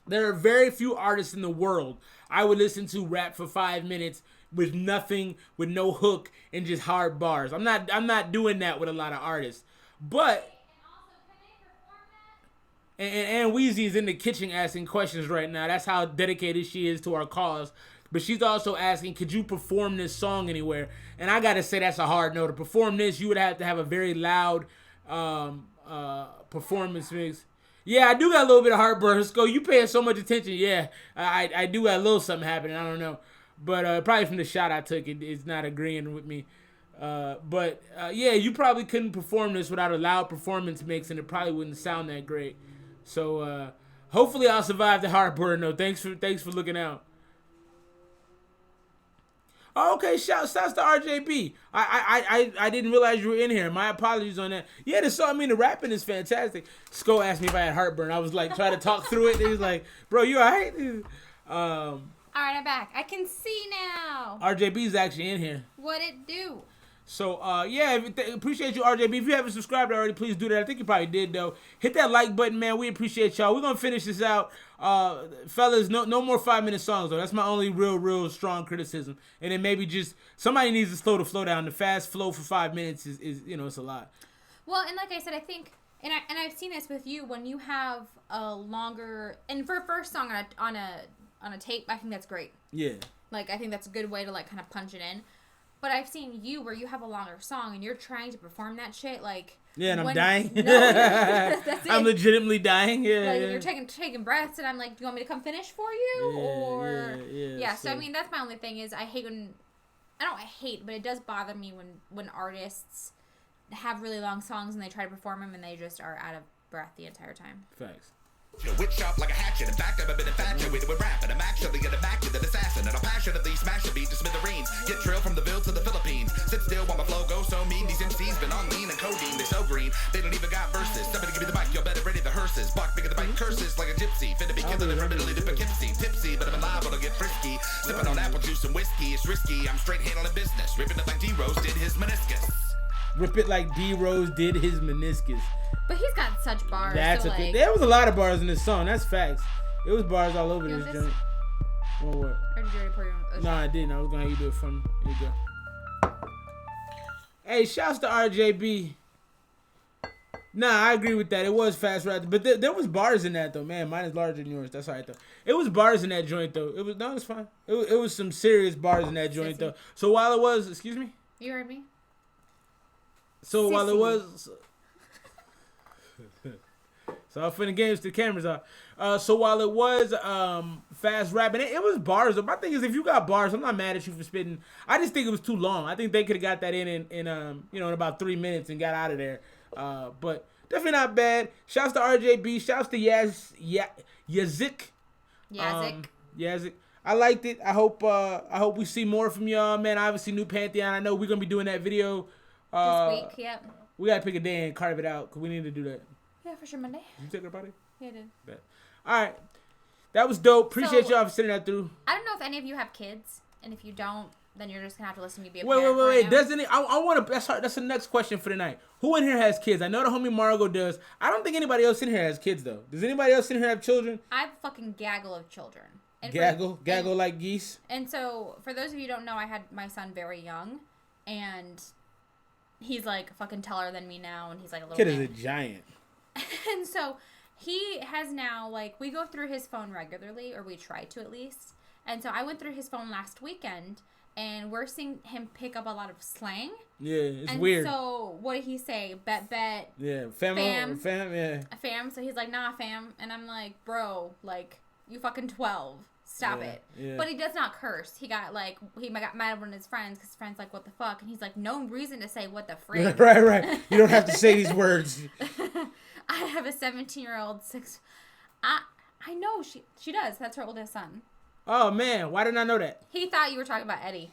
there are very few artists in the world I would listen to rap for 5 minutes with nothing, with no hook, and just hard bars. I'm not doing that with a lot of artists. But and Anweezy is in the kitchen asking questions right now. That's how dedicated she is to our cause. But she's also asking, could you perform this song anywhere? And I gotta say that's a hard no. To perform this, you would have to have a very loud performance mix. Yeah, I do got a little bit of heartburn. Let's go. You paying so much attention. Yeah, I do got a little something happening. I don't know. But probably from the shot I took, it's not agreeing with me. But yeah, you probably couldn't perform this without a loud performance mix, and it probably wouldn't sound that great. So hopefully I'll survive the heartburn though. Thanks for looking out. Oh, okay, shouts to RJB. I didn't realize you were in here. My apologies on that. Yeah, the rapping is fantastic. Sko asked me if I had heartburn. I was like trying to talk through it. And he was like, bro, you all right? All right, I'm back. I can see now. RJB's actually in here. What'd it do? So, yeah, appreciate you, RJB. If you haven't subscribed already, please do that. I think you probably did, though. Hit that like button, man. We appreciate y'all. We're going to finish this out. Fellas, no more 5-minute songs, though. That's my only real strong criticism. And then maybe just somebody needs to slow the flow down. The fast flow for 5 minutes is it's a lot. Well, and like I said, I think, and I've seen this with you, when you have a longer, and for a first song on a tape, I think that's great. Yeah. Like, I think that's a good way to, like, kind of punch it in. But I've seen you where you have a longer song and you're trying to perform that shit, like... Yeah, and I'm dying. No, that's it. I'm legitimately dying, yeah. Like, you're taking breaths, and I'm like, do you want me to come finish for you? Yeah, so I mean, that's my only thing is I hate when... I don't hate, but it does bother me when artists have really long songs and they try to perform them and they just are out of breath the entire time. Facts. Witch sharp like a hatchet. In fact, I've been infatuated with rap, and I'm actually an immaculate assassin. And I'll passionately smash a beat to smithereens. Get trail from the Ville to the Philippines. Sit still while my flow goes so mean. These MCs been on lean and codeine. They're so green, they don't even got verses. Somebody give me the mic, y'all better ready the hearses. Block bigger the bite curses like a gypsy. Finna be killing it from Italy to Poughkeepsie. Tipsy, but I'm alive, I'll get frisky. Sipping on apple juice and whiskey, it's risky. I'm straight handling business. Ripping it like D-Rose did his meniscus. Rip it like D-Rose did his meniscus. But he's got such bars. That's so a there was a lot of bars in this song. That's facts. It was bars all over this joint. What? Or did you already pour your own? No, I didn't. I was gonna have you do it for me. Here you go. Hey, shouts to RJB. Nah, I agree with that. It was fast rap, but there was bars in that though. Man, mine is larger than yours. That's all right though. It was bars in that joint though. It's fine. It was some serious bars in that joint though. So while it was, excuse me. You heard me. So while it was. So I'm finna games to the cameras off. So while it was fast rapping, it was bars. My thing is, if you got bars, I'm not mad at you for spitting. I just think it was too long. I think they could have got that in about 3 minutes and got out of there. But definitely not bad. Shouts to RJB. Shouts to Yazik. Yazik. I liked it. I hope we see more from y'all, man. Obviously, New Pantheon. I know we're gonna be doing that video this week. Yep. We gotta pick a day and carve it out because we need to do that. Yeah, for sure, Monday. Did you take her body? Yeah, I did. Bet. All right. That was dope. Appreciate y'all for sitting that through. I don't know if any of you have kids, and if you don't, then you're just going to have to listen to me be a parent. Wait. Doesn't it? I want to... That's the next question for tonight. Who in here has kids? I know the homie Margo does. I don't think anybody else in here has kids, though. Does anybody else in here have children? I have a fucking gaggle of children. And Gaggle like geese? And so, for those of you who don't know, I had my son very young, and he's like fucking taller than me now, and he's like a little kid is a giant. And so he has now, like, we go through his phone regularly, or we try to at least. And so I went through his phone last weekend, and we're seeing him pick up a lot of slang. Yeah, it's weird. So what did he say? Bet. Yeah, fam, yeah. Fam. So he's like, nah, fam. And I'm like, bro, like, you fucking 12. Stop it. Yeah. But he does not curse. He got mad at one of his friends because his friend's like, what the fuck? And he's like, no reason to say what the frick. Right. You don't have to say these words. I have a 17-year-old I know she does. That's her oldest son. Oh, man. Why didn't I know that? He thought you were talking about Eddie.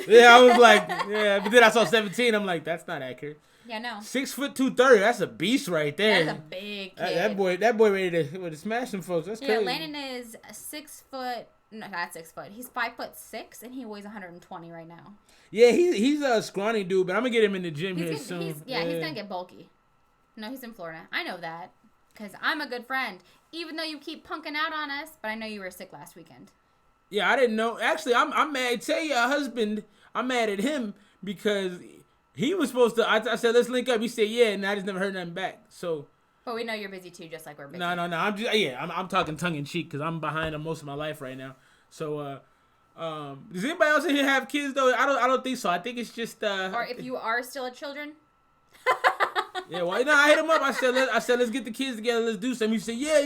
Yeah, I was like, yeah. But then I saw 17. I'm like, that's not accurate. Yeah, no. 6 foot 230. That's a beast right there. That's a big kid. That boy ready to smash some folks. That's crazy. Yeah, Landon is 6 foot. No, not 6 foot. He's 5'6" and he weighs 120 right now. Yeah, he's a scrawny dude, but I'm gonna get him in the gym soon. He's gonna get bulky. No, he's in Florida. I know that because I'm a good friend. Even though you keep punking out on us, but I know you were sick last weekend. Yeah, I didn't know. Actually, I'm mad. Tell your husband, I'm mad at him because he was supposed to. I said let's link up. He said yeah, and I just never heard nothing back. So. But we know you're busy too, just like we're busy. No. I'm talking tongue in cheek because I'm behind on most of my life right now. So, does anybody else in here have kids though? I don't think so. I think it's just. Or if you are still a children. Yeah, well, I hit him up. I said let's get the kids together. Let's do something. He said yeah,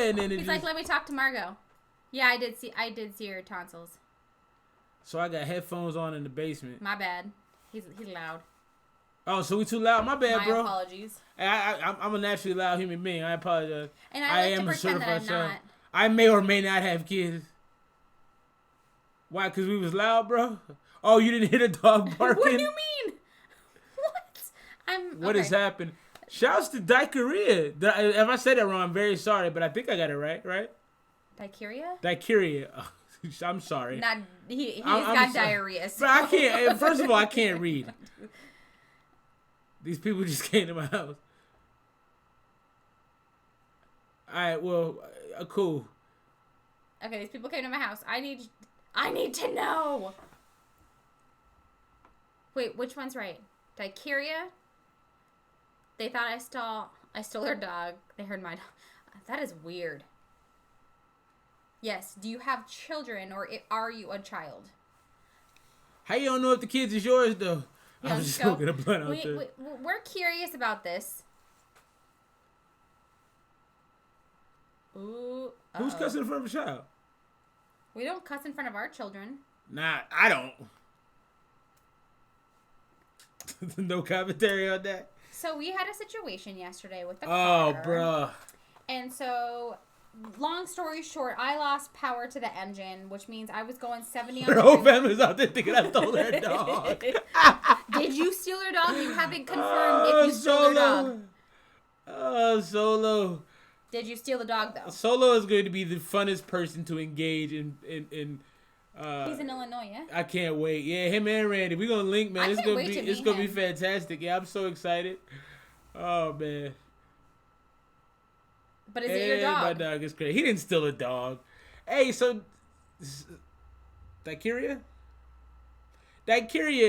and then he's like, let me talk to Margot. Yeah, I did see your tonsils. So I got headphones on in the basement. My bad. He's loud. Oh, so we too loud? My bad, bro. My apologies. I'm a naturally loud human being. I apologize. And I like to pretend that I'm not. I may or may not have kids. Why? Because we was loud, bro? Oh, you didn't hear the dog barking? What do you mean? What? What has happened? Shouts to Daiquiri. If I said that wrong, I'm very sorry, but I think I got it right? Daiquiri. Oh, I'm sorry. He's got diarrhea. So. But I can't. First of all, I can't read. These people just came to my house. All right, well, cool. Okay, these people came to my house. I need to know. Wait, which one's right? Daiquiri? They thought I stole their dog. They heard my dog. That is weird. Yes. Do you have children, or are you a child? How you don't know if the kids is yours though? Yeah, I'm just smoking a blunt out there. We're curious about this. Ooh. Uh-oh. Who's cussing in front of a child? We don't cuss in front of our children. Nah, I don't. No commentary on that. So we had a situation yesterday with the car. Oh, bruh. And so, long story short, I lost power to the engine, which means I was going 70 on the Her whole family's out there thinking I stole their dog. Did you steal their dog? You haven't confirmed if you stole their dog. Oh, Solo. Did you steal the dog, though? Solo is going to be the funnest person to engage in he's in Illinois, yeah? I can't wait. Yeah, him and Randy. We're going to link, man. It's going to be fantastic. Yeah, I'm so excited. Oh, man. But is it your dog? My dog is crazy. He didn't steal a dog. Hey, so Daiquiri,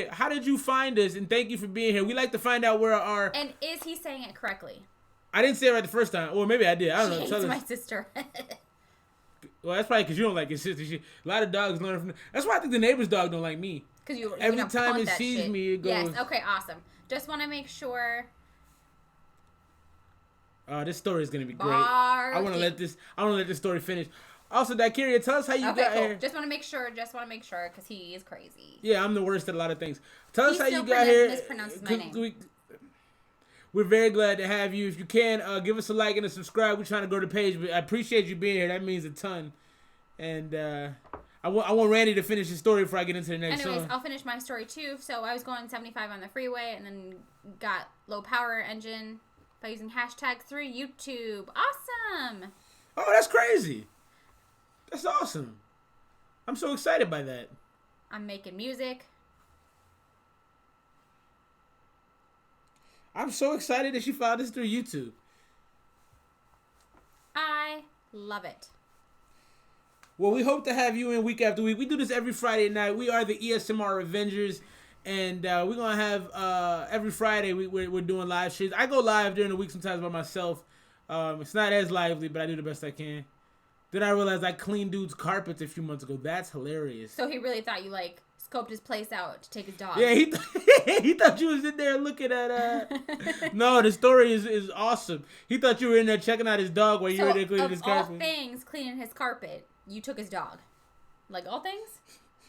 how did you find us? And thank you for being here. We like to find out where our... And is he saying it correctly? I didn't say it right the first time. Or maybe I did. I don't know. She hates my sister. Well, that's probably because you don't like your sister. A lot of dogs learn from... That's why I think the neighbor's dog don't like me. Because you every time it sees me, it goes... Yes, okay, awesome. Just want to make sure... This story is gonna be great. I want to let this story finish. Also, Daiquiri, tell us how you got here. Just want to make sure, because he is crazy. Yeah, I'm the worst at a lot of things. Tell us how you got here. Mispronounces my name. We're very glad to have you. If you can, give us a like and a subscribe. We're trying to grow the page, but I appreciate you being here. That means a ton. And I want Randy to finish his story before I get into the next Anyways, song. I'll finish my story too. So I was going 75 on the freeway and then got low power engine by using hashtag through YouTube. Awesome. Oh, that's crazy. That's awesome. I'm so excited by that. I'm making music. I'm so excited that you found this through YouTube. I love it. Well, we hope to have you in week after week. We do this every Friday night. We are the ESMR Avengers. And we're going to have, every Friday, we're doing live streams. I go live during the week sometimes by myself. It's not as lively, but I do the best I can. Then I realized I cleaned dude's carpets a few months ago. That's hilarious. So he really thought you, scoped his place out to take his dog. Yeah, he thought you was in there looking at, No, the story is awesome. He thought you were in there checking out his dog while you were there cleaning his carpet. All things cleaning his carpet, you took his dog. Like, all things?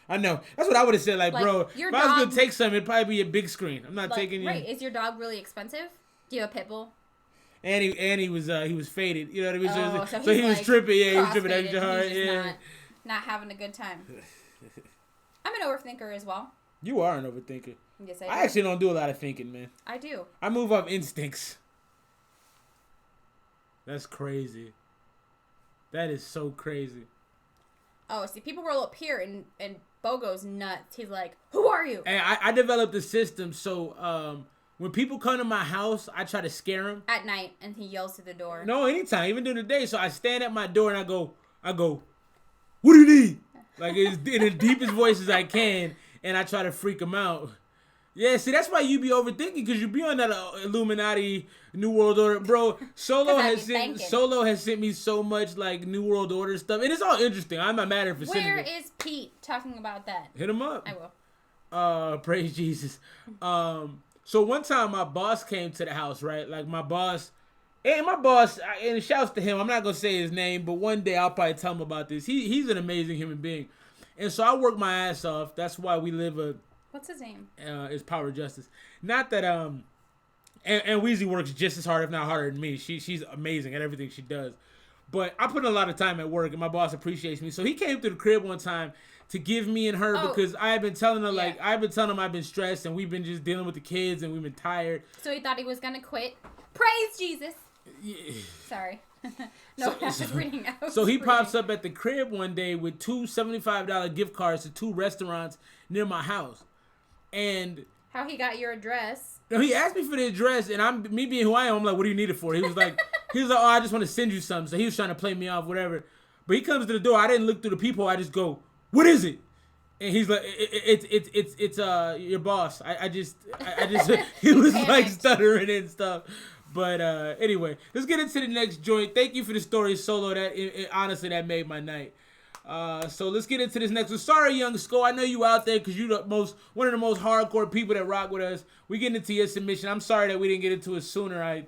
I know. That's what I would have said. Bro, if I was going to take something, it'd probably be a big screen. I'm not taking you. Right. Is your dog really expensive? Do you have a pit bull? And he was faded. You know what I mean? So he was tripping. Yeah, he was tripping extra hard. He's just not having a good time. I'm an overthinker as well. You are an overthinker. Yes, I actually don't do a lot of thinking, man. I do. I move off instincts. That's crazy. That is so crazy. Oh, see, people roll up here and Bogo's nuts. He's like, "Who are you?" And I developed a system so when people come to my house, I try to scare them at night, and he yells through the door. No, anytime, even during the day. So I stand at my door and I go, "What do you need?" like it's in the deepest voice as I can, and I try to freak him out. Yeah, see, that's why you be overthinking, because you be on that Illuminati New World Order, bro. Solo has sent me so much like New World Order stuff, and it's all interesting. I'm not mad at him for sending it. Where is Pete talking about that? Hit him up. I will. Praise Jesus. So one time my boss came to the house, right? Like my boss, and shouts to him. I'm not gonna say his name, but one day I'll probably tell him about this. He's an amazing human being, and so I work my ass off. That's why we live What's his name? Is Power Justice. Not that Anweezy works just as hard, if not harder than me. She's amazing at everything she does. But I put in a lot of time at work, and my boss appreciates me. So he came to the crib one time to give me and her, because I had been telling her I've been stressed, and we've been just dealing with the kids, and we've been tired. So he thought he was gonna quit. Praise Jesus. Yeah. Sorry. So he pops up at the crib one day with two $75 gift cards to two restaurants near my house. And how he got your address? He asked me for the address, and me being who I am, I'm like, "What do you need it for?" He was like, "Oh, I just want to send you something." So he was trying to play me off, whatever. But he comes to the door. I didn't look through the peephole. I just go, "What is it?" And he's like, "It's your boss." I just he was like stuttering and stuff. But anyway, let's get into the next joint. Thank you for the story, Solo. Honestly, that made my night. So let's get into this next one. Sorry, young Sko, I know you out there because you're one of the most hardcore people that rock with us. We getting into your submission. I'm sorry that we didn't get into it sooner. I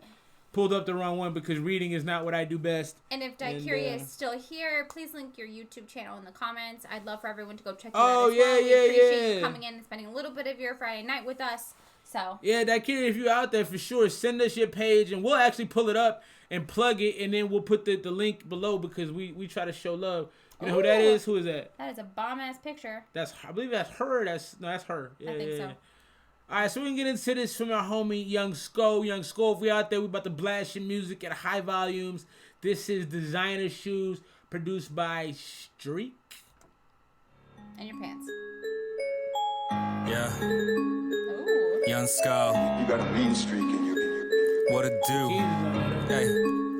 pulled up the wrong one because reading is not what I do best. And if Daicuria is still here, please link your YouTube channel in the comments. I'd love for everyone to go check you out as well. We appreciate you coming in and spending a little bit of your Friday night with us. So yeah, Daicuria, if you're out there, for sure, send us your page and we'll actually pull it up and plug it, and then we'll put the link below because we try to show love. You know who that is? Who is that? That is a bomb-ass picture. I believe that's her. That's her. Yeah, I think so. All right, so we can get into this from our homie, Young Sko. Young Sko, if we out there, we about to blast your music at high volumes. This is Designer Shoes, produced by Streak. And your pants. Yeah. Ooh. Young Sko. You got a mean streak in you. What it do? Hey,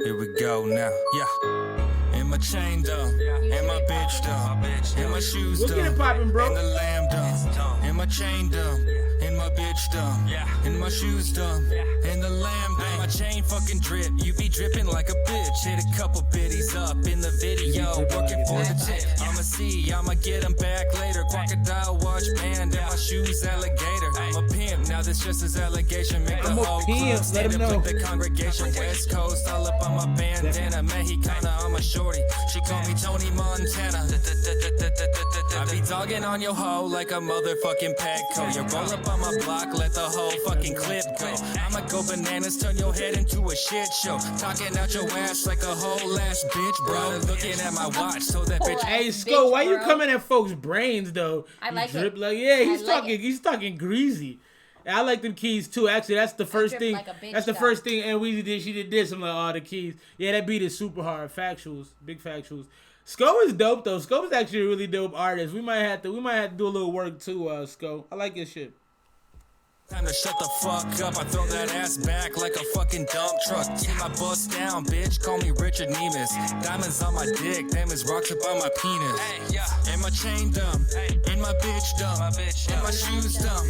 here we go now. Yeah. In my chain dumb, in my bitch dumb, in my shoes dumb, in the lamb dumb, in my chain dumb, in my bitch dumb, in my shoes dumb, in the lamb dumb. My chain fucking drip, you be dripping like a bitch. Hit a couple biddies up in the video, working for the tip. I'ma get them back later. Crocodile watch band, and my shoes alligator. I'm a pimp, now this just is allegation. Make the whole club stand up with the congregation. West Coast, all up on my bandana. Mexicana on my shorty. She call me Tony Montana. I be dogging on your hoe like a motherfucking Petco. You roll up on my block, let the whole fucking clip go. I'ma go bananas, turn your head into a shit show. Talking out your ass like a whole ass bitch, bro. Looking at my watch, so that bitch. Hey, Sko, why you coming at folks' brains though? I like it. Like, he's talking greasy. I like them keys too. Actually, that's the first thing. That's the first thing Anweezy did. She did this. I'm like, oh, the keys. Yeah, that beat is super hard. Factuals, big factuals. Sko is dope though. Sko is actually a really dope artist. We might have to do a little work too, Sko. I like your shit. Time to shut the fuck up. I throw that ass back like a fucking dump truck. Keep my bust down, bitch. Call me Richard Nemus. Diamonds on my dick. Damn, it's rocks up on my penis. And my chain dumb. And my bitch dumb. And my shoes dumb.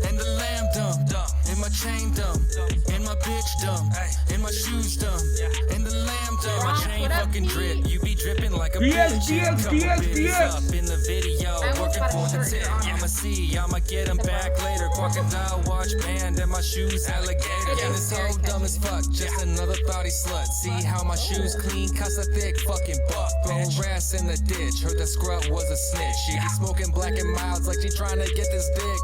And the lamb dumb. And my chain dumb. And my bitch dumb. And my shoes dumb. And the lamb dumb. My chain fucking drip. You be dripping like a bitch. BX. Up in the video. Working for the tip. I'ma get them back later. Crocodile watch band and my shoes alligator. And this whole dumb as fuck, just another thoughty slut. See how my shoes clean, cost a thick fucking buck. Throw rats in the ditch, heard the scrub was a snitch. She be smoking black and milds like she trying to get this dick.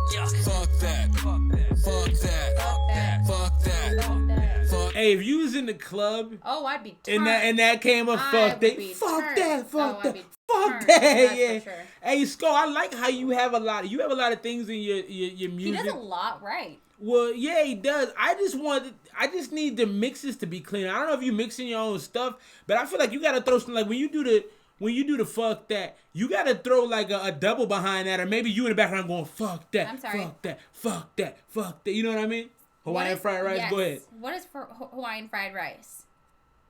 Fuck that. Fuck that. Fuck that. Fuck. Hey, if you was in the club, I'd be turned. And that came up, fuck that. Fuck that. Fuck that. Fuck that, yeah. Sure. Hey, Sko, I like how you have a lot of things in your music. He does a lot right. Well, yeah, he does. I just need the mixes to be clean. I don't know if you mixing your own stuff, but I feel like you gotta throw some, like when you do the fuck that, you gotta throw like a double behind that, or maybe you in the background going fuck that, I'm sorry. Fuck that, fuck that, fuck that. You know what I mean? Hawaiian fried rice. Yes. Go ahead. What is for Hawaiian fried rice?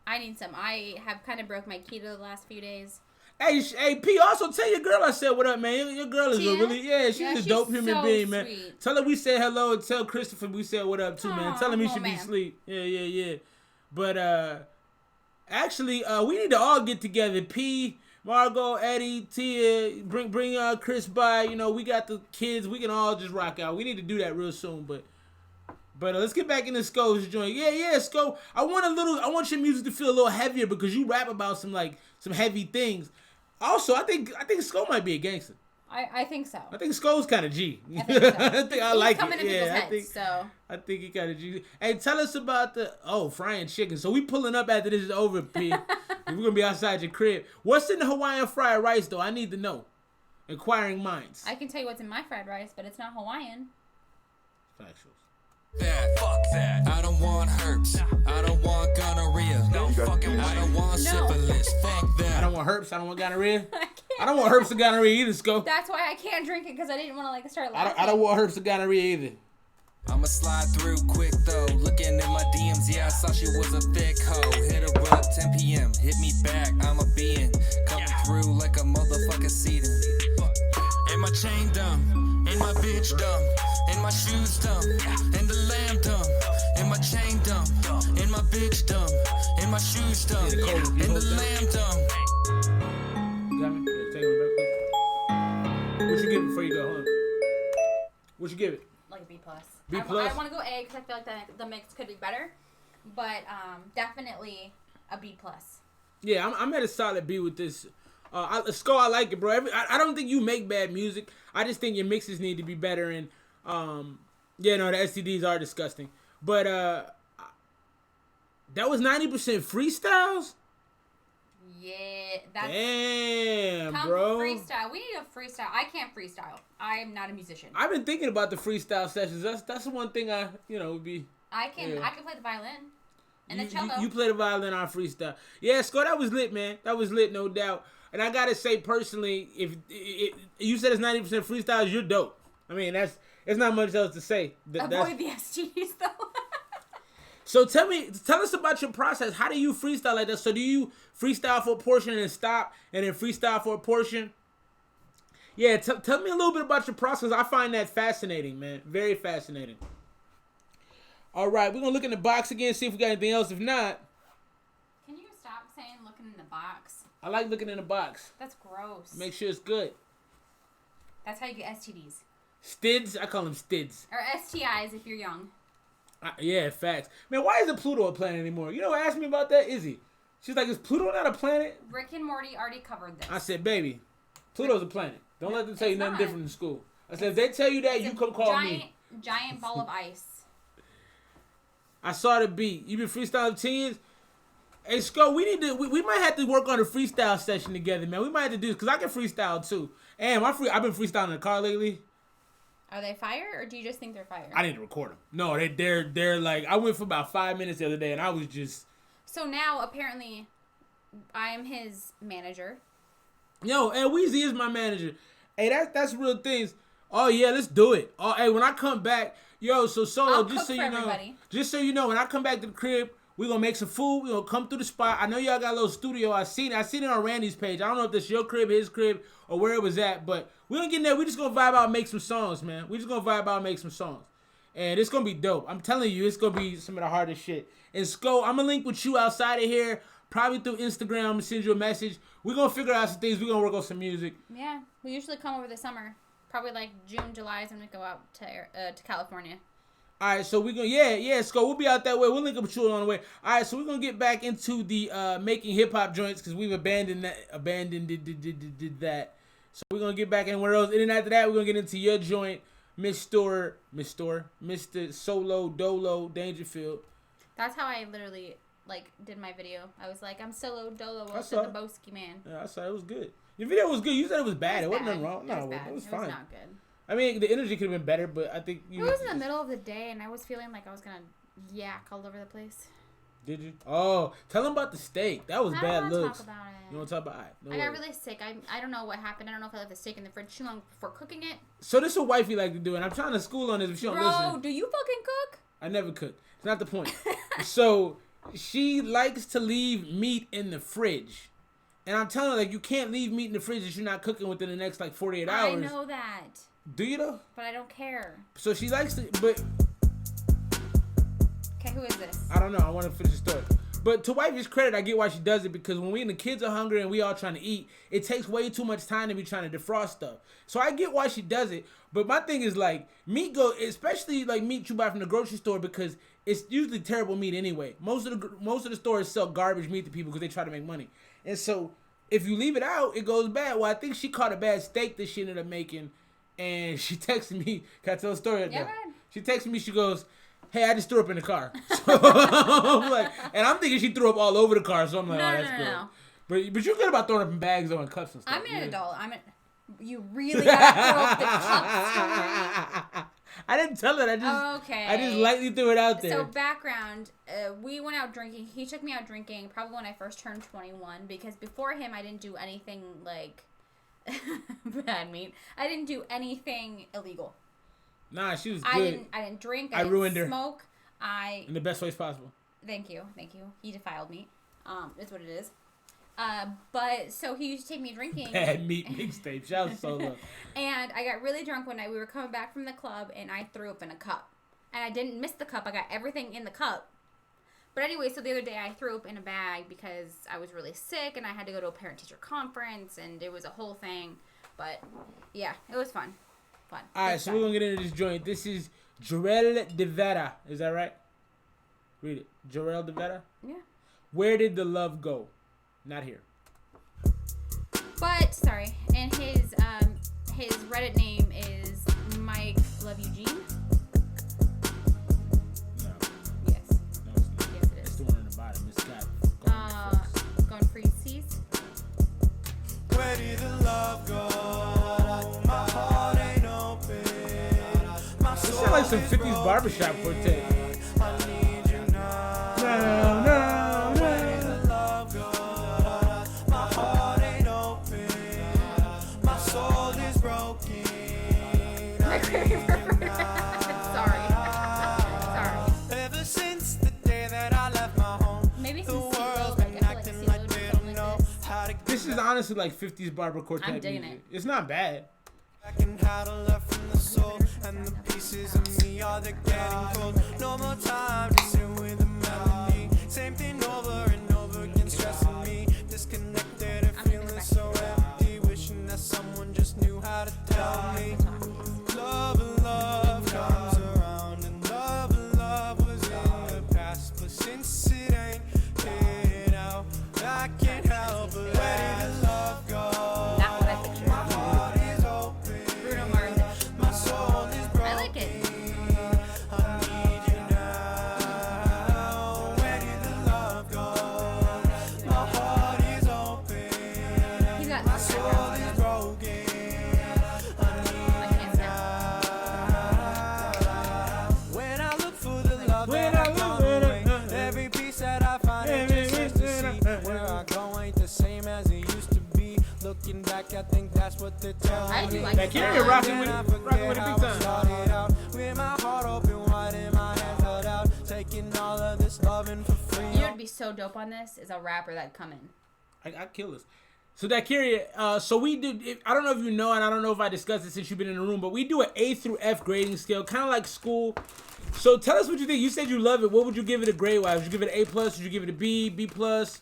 I need some. I have kind of broke my keto the last few days. Hey, P, also tell your girl I said what up, man. Your girl is Tia? a really, she's a dope human so being, man. sweet. Tell her we said hello and tell Christopher we said what up too, man. Tell him he should be man. asleep. Yeah. But actually, we need to all get together. P, Margot, Eddie, Tia, bring Chris by. You know, we got the kids. We can all just rock out. We need to do that real soon, but let's get back into Sko's joint. Yeah, Sko. I want your music to feel a little heavier because you rap about some heavy things. Also, I think Sko might be a gangster. I think so. I think Sko's kind of G. I think so. I think I like coming it. To people's Yeah, heads, I think he kind of G. Hey, tell us about frying chicken. So we pulling up after this is over, P. We're gonna be outside your crib. What's in the Hawaiian fried rice though? I need to know. Inquiring minds. I can tell you what's in my fried rice, but it's not Hawaiian. Factuals. Fuck that. I don't want herpes. I don't want gonorrhea. No fucking way. I don't want syphilis. Fuck that. I don't want herpes. I don't want gonorrhea. I don't want herpes or gonorrhea either, Sko. That's why I can't drink it because I didn't want to start laughing. I don't want herpes or gonorrhea either. I'ma slide through quick though. Looking in my DMs, yeah, I saw she was a thick hoe. Hit her up 10 p.m. Hit me back, I'm a being. Coming through like a motherfucking seeding. And my chain dumb, and my bitch dumb, and my shoes dumb, and the lamb dumb, and my chain dumb, and my bitch dumb, and my shoes dumb, and the lamb dumb. You got me? Yeah, take it back, please. What you give it before you go home? What you give it? Like a B+. B+? I want to go A because I feel like the mix could be better, but definitely a B+. Yeah, I'm at a solid B with this. Sko, I like it, bro. I don't think you make bad music. I just think your mixes need to be better. And the STDs are disgusting. But that was 90% freestyles. Yeah, that's damn, bro. Freestyle. We need a freestyle. I can't freestyle. I'm not a musician. I've been thinking about the freestyle sessions. That's the one thing would be. I can play the violin and the cello. You play the violin on freestyle. Yeah, Sko, that was lit, man. That was lit, no doubt. And I gotta say personally, if you said it's 90% freestyles, you're dope. I mean, there's not much else to say. Avoid the STDs though. So tell us about your process. How do you freestyle like that? So do you freestyle for a portion and stop, and then freestyle for a portion? Yeah, tell me a little bit about your process. I find that fascinating, man. Very fascinating. All right, we're gonna look in the box again, see if we got anything else. If not, can you stop saying looking in the box? I like looking in the box. That's gross. Make sure it's good. That's how you get STDs. Stids? I call them stids. Or STIs if you're young. Yeah, facts. Man, why isn't Pluto a planet anymore? You know, ask me about that, Izzy. She's like, is Pluto not a planet? Rick and Morty already covered this. I said, baby, Pluto's a planet. Don't let them tell you nothing different in school. I said, if they tell you that, you come call me. Giant ball of ice. I saw the beat. You been freestyling 10 years? Hey, Sko, we might have to work on a freestyle session together, man. We might have to do this, because I can freestyle, too. And I've been freestyling in the car lately. Are they fire, or do you just think they're fire? I need to record them. No, they're like, I went for about 5 minutes the other day, and I was just... So now, apparently, I am his manager. Yo, Anweezy is my manager. Hey, that's real things. Oh, yeah, let's do it. Oh, hey, when I come back, yo, Solo, just so you know, when I come back to the crib, we're going to make some food. We're going to come through the spot. I know y'all got a little studio. I seen it on Randy's page. I don't know if that's your crib, his crib, or where it was at, but we're going to get in there. We're just going to vibe out and make some songs, man. We're just going to vibe out and make some songs. And it's going to be dope. I'm telling you, it's going to be some of the hardest shit. And Sko, I'm going to link with you outside of here, probably through Instagram. I'm going to send you a message. We're going to figure out some things. We're going to work on some music. Yeah, we usually come over the summer. Probably like June, July is when we go out to California. All right, so we're going to, Sko, we'll be out that way. We'll link up with you on the way. All right, so we're going to get back into the making hip-hop joints because we've abandoned that. So we're going to get back anywhere else. And then after that, we're going to get into your joint, Mr. Solo Dolo Dangerfield. That's how I literally, did my video. I was like, I'm Solo Dolo Wilson, the Boski man. Yeah, I saw it was good. Your video was good. You said it was bad. It wasn't nothing wrong. No, it was fine. It was not good. I mean, the energy could have been better, but I think it was in the middle of the day, and I was feeling like I was gonna yak all over the place. Did you? Oh, tell them about the steak. That was bad looks. Talk about it. You want to talk about it? No I got really sick. I don't know what happened. I don't know if I left the steak in the fridge too long before cooking it. So this is what wifey like to do, and I'm trying to school on this, but she don't listen. Bro, do you fucking cook? I never cook. It's not the point. So she likes to leave meat in the fridge. And I'm telling you, like, you can't leave meat in the fridge if you're not cooking within the next, like, 48 hours. I know that. Do you, though? But I don't care. So she likes to, but... Okay, who is this? I don't know. I want to finish the story. But to wifey's credit, I get why she does it, because when we and the kids are hungry and we all trying to eat, it takes way too much time to be trying to defrost stuff. So I get why she does it. But my thing is, like, meat especially like meat you buy from the grocery store, because it's usually terrible meat anyway. Most of the stores sell garbage meat to people because they try to make money. And so if you leave it out, it goes bad. Well, I think she caught a bad steak that she ended up making, and she texted me. Can I tell a story? Yeah, man. She texted me. She goes, "Hey, I just threw up in the car." So I'm like, and I'm thinking she threw up all over the car. So I'm like, that's good. No. But you're good about throwing up in bags though, and cups and stuff. I'm an adult. You really gotta throw up the cups for me. I didn't tell it. I just lightly threw it out there. So background, we went out drinking. He took me out drinking probably when I first turned 21, because before him I didn't do anything like bad meat. I didn't do anything illegal. Nah, she was good. I didn't drink. I ruined her. Smoke. In the best ways possible. Thank you. He defiled me. It's what it is. But so he used to take me drinking. Bad meat mixtape. Shout out Solo. And I got really drunk one night. We were coming back from the club, and I threw up in a cup. And I didn't miss the cup. I got everything in the cup. But anyway, so the other day I threw up in a bag because I was really sick, and I had to go to a parent-teacher conference, and it was a whole thing. But yeah, it was fun. All right, so we're gonna get into this joint. This is Jorel de Vera. Is that right? Read it. Jorel de Vera. Yeah. Where did the love go? Not here. But sorry, and his Reddit name is Mike Love Eugene. No. Yes. No, it's not. Yes, it is. It's the one in the bottom. It's got Going free seas. Where did the love go? My heart ain't open. This sounds like some 50s barbershop quartet. I need you now. No. Where did the love go? My heart ain't open. My soul is broken. Sorry. Ever since the day that I left my home, Maybe the some world's been acting like they didn't know how to. This is honestly like 50s barber quartet I'm digging music. it. It's not bad. And how to love from the soul, and the pieces of me are they're getting cold. No more time to sit with a melody. Same thing over and over again, stressing me. Disconnected and feeling so empty. Wishing that someone just knew how to tell me. Love comes around, and love was in the past. But since it ain't here now, I can't help but where did the love go? Not what I pictured. Bruno Mars. My soul is broken. I like it. I need you now. Where did the love go? My heart is open. He's got My soul is broken. I need you now. When I look for the love that I gone away, every piece that I find is just to see where I go ain't the same as it used to be. Looking back, I think that's what they're telling I me. do like Back here, you're rocking with it big time. Started out with my heart open wide and my hands held out, taking all of this loving for free. You know what'd be so dope on this is a rapper that'd come in. I kill this. So that so we do. I don't know if you know, and I don't know if I discussed it since you've been in the room, but we do an A through F grading scale, kind of like school. So tell us what you think. You said you love it. What would you give it a grade wise? Would you give it an A plus? Would you give it a B, B plus?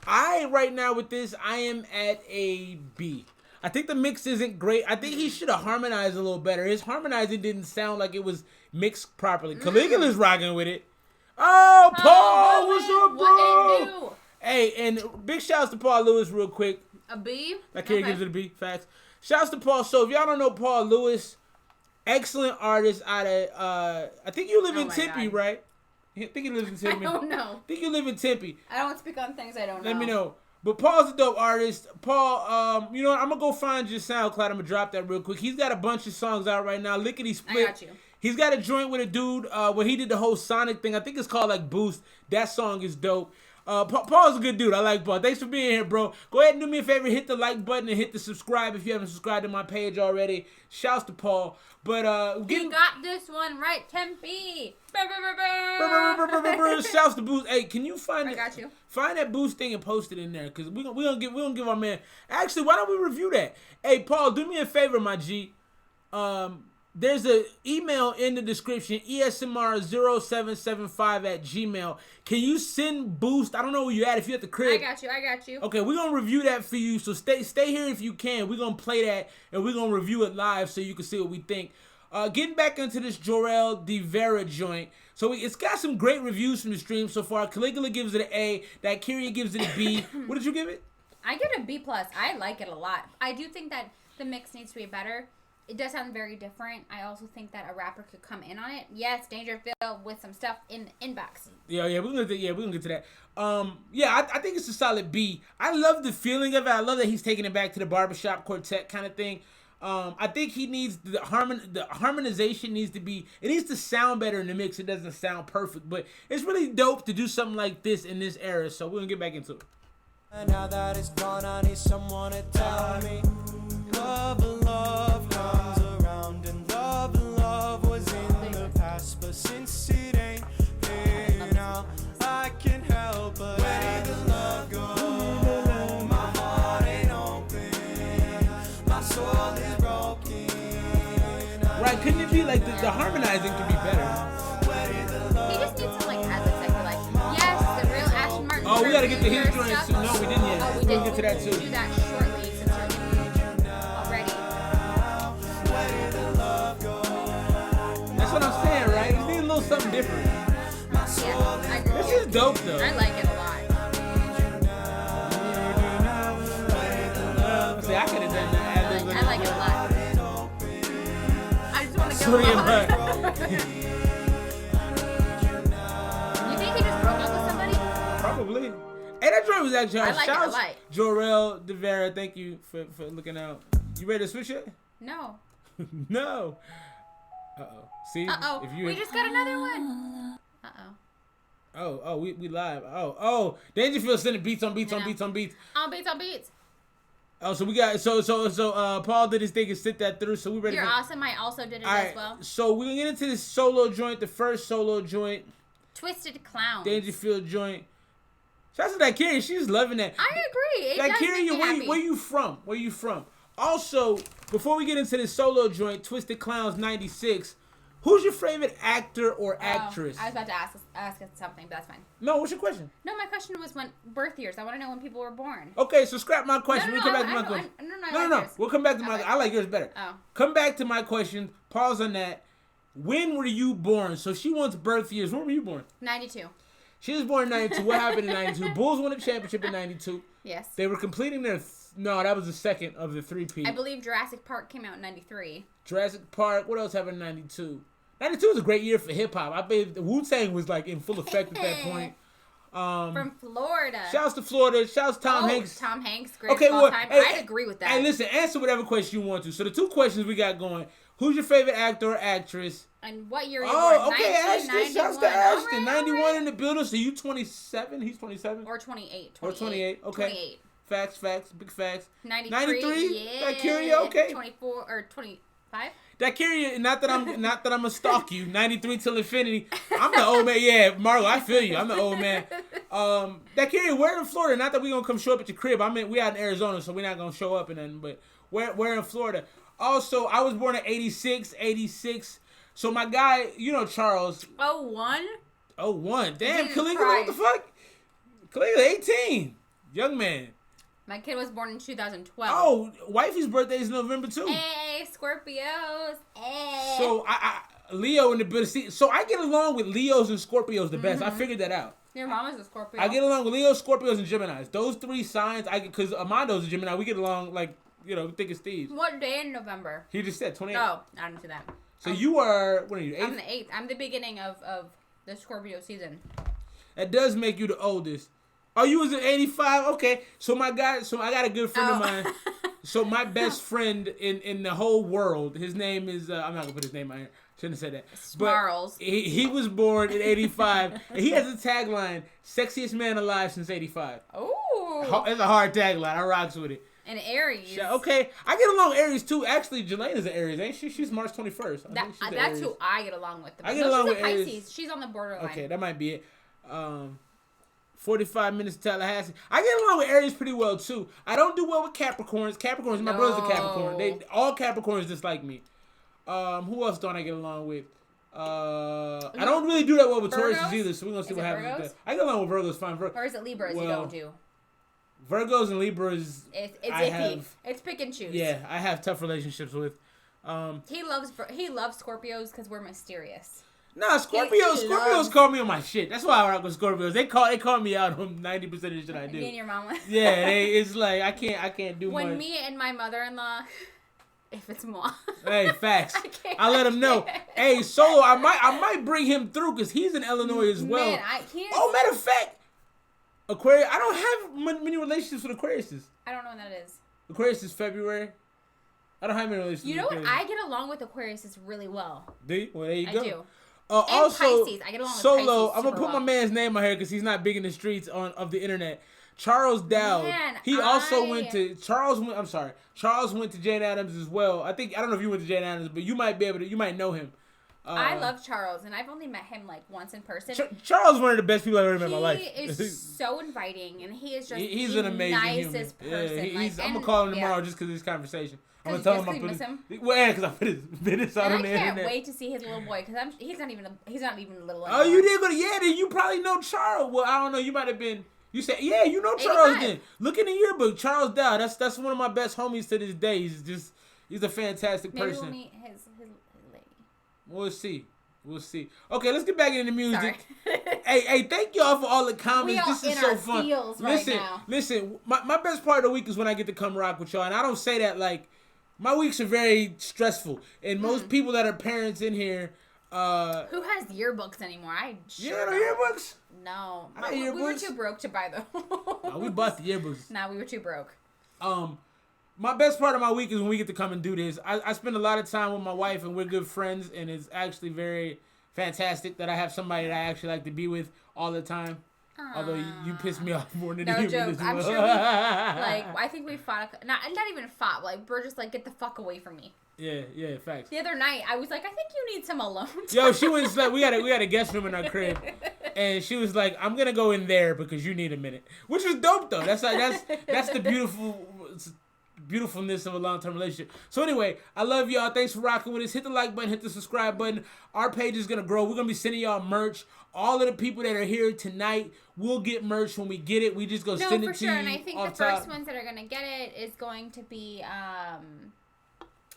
Right now with this, I am at a B. I think the mix isn't great. I think he should have harmonized a little better. His harmonizing didn't sound like it was mixed properly. Caligula's rocking with it. Oh, Paul, what's up, bro? What it do? Hey, and big shouts to Paul Lewis real quick. A B? That kid gives it a B. Facts. Shouts to Paul. So if y'all don't know Paul Lewis, excellent artist out of I think you live in Tempe, right? I think you live in Tempe. I don't know. I think you live in Tempe. I don't speak on things I don't know. Let me know. But Paul's a dope artist. Paul, you know what? I'm going to go find your SoundCloud. I'm going to drop that real quick. He's got a bunch of songs out right now. Lickety Split. I got you. He's got a joint with a dude where he did the whole Sonic thing. I think it's called like Boost. That song is dope. Paul's a good dude. I like Paul. Thanks for being here, bro. Go ahead and do me a favor. Hit the like button and hit the subscribe if you haven't subscribed to my page already. Shouts to Paul. But you got this one right, Tempe. Shouts to Boost. Hey, can you find I got you. Find that Boost thing and post it in there, because we gonna give our man. Actually, why don't we review that? Hey, Paul, do me a favor, my G. There's an email in the description, ESMR0775@gmail. Can you send Boost? I don't know where you at. If you're at the crib. I got you. Okay, we're going to review that for you. So stay here if you can. We're going to play that, and we're going to review it live so you can see what we think. Getting back into this Jorel De Vera joint. So it's got some great reviews from the stream so far. Caligula gives it an A. That Kyria gives it a B. What did you give it? I give it a B+. I like it a lot. I do think that the mix needs to be better. It does sound very different. I also think that a rapper could come in on it. Yes, Dangerfield with some stuff in the inbox. Yeah, we're gonna get to that. I think it's a solid B. I love the feeling of it. I love that he's taking it back to the barbershop quartet kind of thing. I think he needs the harmonization needs to sound better in the mix. It doesn't sound perfect, but it's really dope to do something like this in this era. So we're gonna get back into it. Now that it's gone, I need someone to tell me. Love comes around, and love was in the past, but since it ain't here now, I can't help but let the love go. My heart ain't open, my soul is broken. Right? Couldn't it be like the harmonizing could be better? He just needs some like yes, the real Ashton Martin. Oh, we gotta get to his joint too. No, we didn't yet. Oh, we didn't get to that too. Do that shortly. That's what I'm saying, right? You need a little something different. Yeah, I agree. This is dope, though. I like it a lot. See, I could have done that. I like it a lot. I just want to go on. You think he just broke up with somebody? Probably. Hey, that joint was actually hard. I like it a lot. Jorel De Vera, thank you for looking out. You ready to switch it? No. No. Uh-oh. See? Uh-oh. We just got another one. Uh-oh. Oh, we live. Oh. Dangerfield sending beats on beats. On beats. Oh, so we got so Paul did his thing and sent that through. So we ready. You're awesome. I also did it as well. So we're gonna get into this solo joint, the first solo joint. Twisted Clowns. Dangerfield joint. Shout out to that Kyria. She's loving that. I agree. It that does Kyria, make me happy. where you from? Where you from? Also, before we get into this solo joint, Twisted Clowns 96, who's your favorite actor or actress? I was about to ask something, but that's fine. No, what's your question? No, my question was when birth years. I want to know when people were born. Okay, so scrap my question. We'll come back to my question. No. We'll come back to my. I like yours better. Oh. Come back to my question. Pause on that. When were you born? So she wants birth years. When were you born? 92. She was born in 92. What happened in 92? Bulls won a championship in 92. Yes. They were completing their. No, that was the second of the 3-peat. I believe Jurassic Park came out in 93. Jurassic Park. What else happened in 92? 92 was a great year for hip hop. I believe Wu-Tang was like in full effect at that point. From Florida. Shouts to Florida. Shouts to Tom Hanks. Tom Hanks, great all time. I'd agree with that. Hey, listen, answer whatever question you want to. So the two questions we got going. Who's your favorite actor or actress? And what year are you born? Okay, Ashton. Shouts to Ashton. 91 in the building. So you 27? He's 27? Or 28. Or 28. Okay. 28. Facts. Big facts. 93? Yeah. That Kyria, okay. 24 or 25? That Kyria, not that I'm gonna stalk you. 93 till infinity. I'm the old man. Yeah, Margo, I feel you. I'm the old man. That Kyria, we're in Florida. Not that we gonna come show up at your crib. I mean, we out in Arizona, so we're not gonna show up and nothing. But we're in Florida. Also, I was born in 86. So my guy, you know Charles. 01? 01. Damn, Caligula, what the fuck? Caligula, 18. Young man. My kid was born in 2012. Oh, wifey's birthday is November too. Hey, Scorpios. Hey. So I Leo in the building. So I get along with Leos and Scorpios the best. I figured that out. Your mom is a Scorpio. I get along with Leos, Scorpios, and Geminis. Those three signs, because Armando's a Gemini. We get along like, thick as thieves. What day in November? He just said 28. No, I didn't see that. So you are, what are you, 8th? I'm the 8th. I'm the beginning of the Scorpio season. That does make you the oldest. Oh, you was in 85? Okay. So I got a good friend of mine. So my best friend in the whole world, his name is, I'm not going to put his name out here. Shouldn't have said that. Snarls. But he was born in 85, and he has a tagline, sexiest man alive since 85. Ooh. It's a hard tagline. I rocks with it. And Aries. Okay. I get along with Aries, too. Actually, Jelena's an Aries, ain't she? She's March 21st. That's who I get along with. I get along with Pisces. Aries. She's on the borderline. Okay, that might be it. 45 minutes to Tallahassee. I get along with Aries pretty well, too. I don't do well with Capricorns. My brother's a Capricorn. All Capricorns dislike me. Who else don't I get along with? I don't really do that well with Tauruses either, so we're going to see what happens with that. I get along with Virgos fine. Or is it Libras you don't do? Virgos and Libras, it's iffy. It's pick and choose. Yeah, I have tough relationships with. He loves Scorpios because we're mysterious. Nah, Scorpios call me on my shit. That's why I rock with Scorpios. They call me out on 90% of the shit I do. Me and your mama. Yeah, it's like I can't do much. When me and my mother-in-law, if it's moi. Hey, facts. I let him know. Hey, Solo, I might bring him through because he's in Illinois as well. Man, matter of fact. Aquarius. I don't have many relationships with Aquariuses. I don't know when that is. Aquarius is February. I don't have many relationships. You know what? I get along with Aquariuses really well. Do you? Well, there you go. I do. Also, Pisces. I get along with Solo. Pisces I'm gonna put my man's name on here because he's not big in the streets of the internet. Charles Dowd. Charles went to Jane Addams as well. I don't know if you went to Jane Addams, but you might know him. I love Charles, and I've only met him like once in person. Charles is one of the best people I've ever met in my life. He is so inviting, and he is just he's the an amazing nicest human. person. Yeah, I'm gonna call him tomorrow just because of this conversation. I'm gonna tell him I put him. Well, yeah, because I put his business out on the internet. I can't wait to see his little boy because he's not even little. Anymore. Oh, you did go to then you probably know Charles. Well, I don't know. You might have been. You said you know Charles. Then look in the yearbook. Charles Dowd. That's one of my best homies to this day. He's a fantastic person. Maybe we'll meet his lady. We'll see. Okay, let's get back into the music. Hey, thank y'all for all the comments. This is so fun. Listen. My best part of the week is when I get to come rock with y'all, and I don't say that like my weeks are very stressful, and most people that are parents in here. Who has yearbooks anymore? Yearbooks? No, we were too broke to buy them. No, we bought the yearbooks. No, we were too broke. My best part of my week is when we get to come and do this. I spend a lot of time with my wife, and we're good friends, and it's actually very fantastic that I have somebody that I actually like to be with all the time. Although you piss me off more than you joke. I'm sure I think we fought. Not even fought. Like we're just like, get the fuck away from me. Yeah, facts. The other night, I was like, I think you need some alone time. Yo, she was like, we had a guest room in our crib, and she was like, I'm gonna go in there because you need a minute, which was dope though. That's the beautifulness of a long-term relationship. So anyway, I love y'all. Thanks for rocking with us. Hit the like button, hit the subscribe button. Our page is gonna grow. We're gonna be sending y'all merch. All of the people that are here tonight will get merch when we get it. We just go send it to you. And I think the first ones that are gonna get it is going to be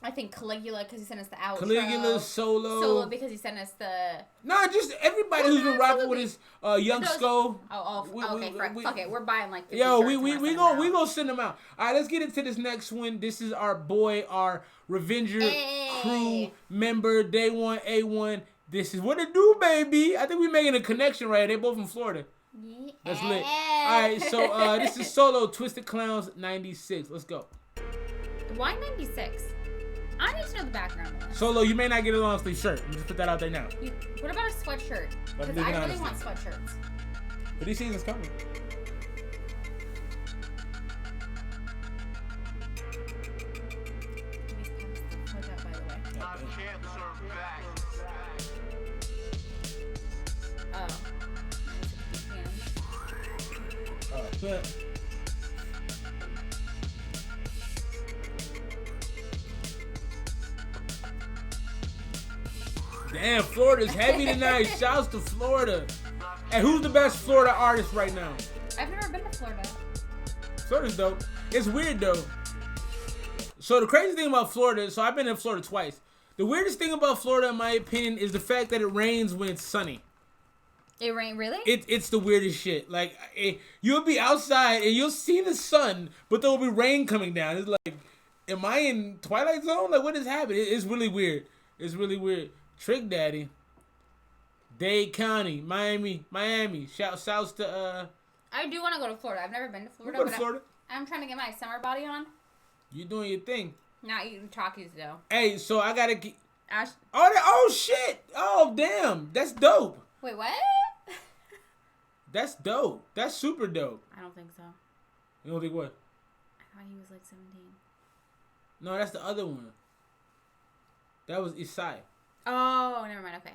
I think Caligula because he sent us the outro. Caligula, Solo because he sent us the. Nah, just everybody who's been rocking with his Young Skull. Okay, fuck it. We're buying like 50 we gonna send them out. All right, let's get into this next one. This is our Revenger crew member, Day 1, A1. This is what it do, baby. I think we're making a connection right here. They both from Florida. Yeah. That's lit. All right, so this is Solo, Twisted Clowns, 96. Let's go. Why 96? I need to know the background of this. Solo, you may not get a long sleeve shirt. Let me just put that out there now. What about a sweatshirt? Because I really want sweatshirts. But these seasons coming. Damn, Florida's heavy tonight. Shouts to Florida. And who's the best Florida artist right now? I've never been to Florida. Florida's dope. It's weird though. So the crazy thing about Florida, so I've been in Florida twice. The weirdest thing about Florida, in my opinion, is the fact that it rains when it's sunny. It rain really? It's the weirdest shit. Like you'll be outside and you'll see the sun, but there will be rain coming down. It's like, am I in Twilight Zone? Like, what is happening? It's really weird. It's really weird. Trick Daddy, Dade County, Miami. Shouts to I do want to go to Florida. I've never been to Florida. Go to Florida. I'm trying to get my summer body on. You doing your thing. Not eating Takis though. Hey, so I gotta. Ash. Oh shit! Oh damn! That's dope. Wait, what? That's dope. That's super dope. I don't think so. You don't think what? I thought he was like 17. No, that's the other one. That was Isai. Oh, never mind. Okay.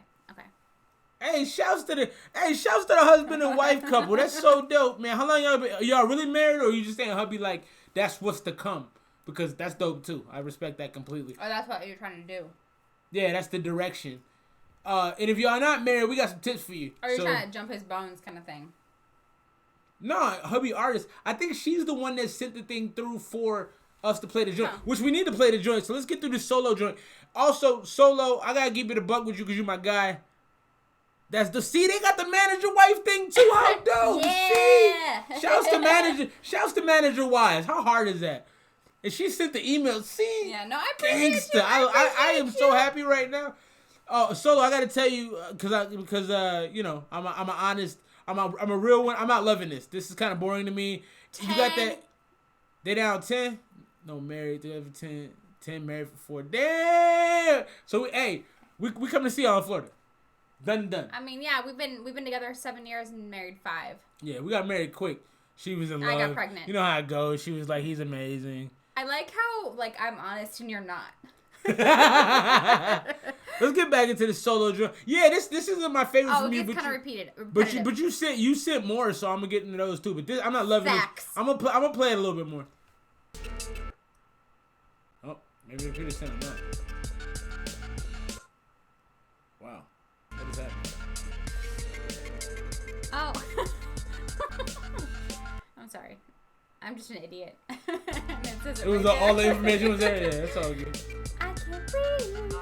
Hey, shouts to the husband and wife couple. That's so dope, man. How long y'all really married, or you just saying hubby like that's what's to come? Because that's dope too. I respect that completely. Oh, that's what you're trying to do. Yeah, that's the direction. And if y'all not married, we got some tips for you. Or you're trying to jump his bones kind of thing. No, hubby artist. I think she's the one that sent the thing through for us to play the joint, which we need to play the joint. So let's get through the solo joint. Also, solo, I gotta keep it a buck with you because you're my guy. That's the they got the manager wife thing too. How dope! Yeah. See? Shouts to manager wives. How hard is that? And she sent the email. See? Yeah, no, I appreciate Gangsta. you. I am so happy right now. Oh, solo, I gotta tell you because you know I'm a real one. I'm not loving this. This is kind of boring to me. 10. You got that? They down 10. No, married 3 for 10. 10 married for 4. Damn. So we come to see y'all in Florida. Done. I mean, yeah, we've been together 7 years and married 5. Yeah, we got married quick. She was in love. I got pregnant. You know how it goes. She was like, he's amazing. I like how I'm honest and you're not. Let's get back into the solo drum. Yeah, this isn't my favorite for me. Oh, it's kind of repeated. But you sent more, so I'm gonna get into those too. But I'm not loving Facts. this. I'm gonna play it a little bit more. Oh, maybe we could have sent them that. Wow, what is that? Oh. I'm sorry. I'm just an idiot. It was all the information was there. Yeah, that's all good. I can't breathe.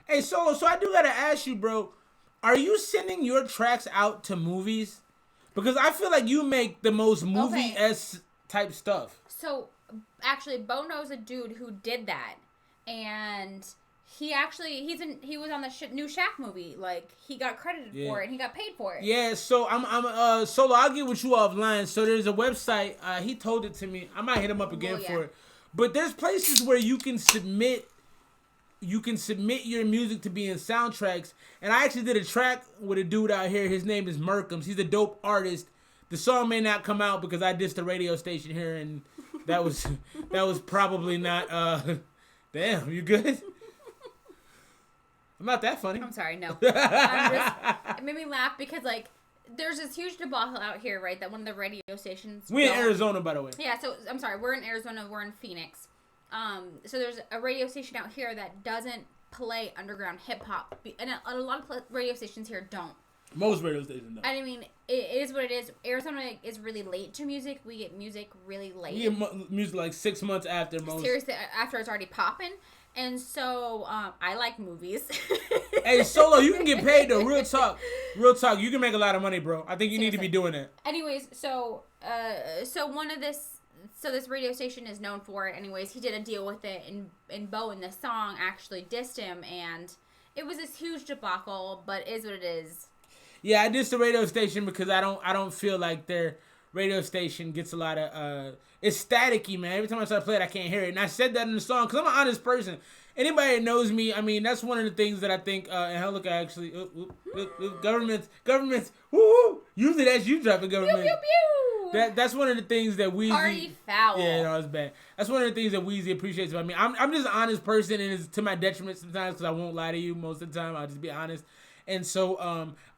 Hey, Solo, so I do gotta ask you, bro, are you sending your tracks out to movies? Because I feel like you make the most movie-esque type stuff. So, actually, Bo knows a dude who did that. And he was on the new Shaq movie. Like, he got credited for it and he got paid for it. Yeah, so I'm Solo, I'll get with you offline. So there's a website, he told it to me. I might hit him up again for it. But there's places where you can submit your music to be in soundtracks. And I actually did a track with a dude out here. His name is Merkums. He's a dope artist. The song may not come out because I dissed the radio station here, and that was probably not damn, you good? I'm not that funny. I'm sorry, no. It made me laugh because there's this huge debacle out here, right? That one of the radio stations. We in Arizona, by the way. Yeah, so I'm sorry, we're in Arizona, we're in Phoenix. So there's a radio station out here that doesn't play underground hip hop, and a lot of radio stations here don't. Most radio stations don't. I mean, it is what it is. Arizona is really late to music. We get music really late. We get music like 6 months after most. Seriously, after it's already popping. And so, I like movies. Hey, Solo, you can get paid though. Real talk. You can make a lot of money, bro. I think you need to be doing that. Anyways, so this radio station is known for it. Anyways, he did a deal with it, and Bo in the song actually dissed him, and it was this huge debacle. But it is what it is. Yeah, I dissed the radio station because I don't feel like their radio station gets a lot of it's staticky, man. Every time I try to play it, I can't hear it. And I said that in the song because I'm an honest person. Anybody that knows me, I mean, that's one of the things that I think, and hell, look, I actually, governments, woo, usually that's you dropping government. Pew, pew, pew. That's one of the things that Weezy. Party foul. Yeah, no, it's bad. That's one of the things that Weezy appreciates about me. I'm just an honest person, and it's to my detriment sometimes because I won't lie to you most of the time. I'll just be honest. And so,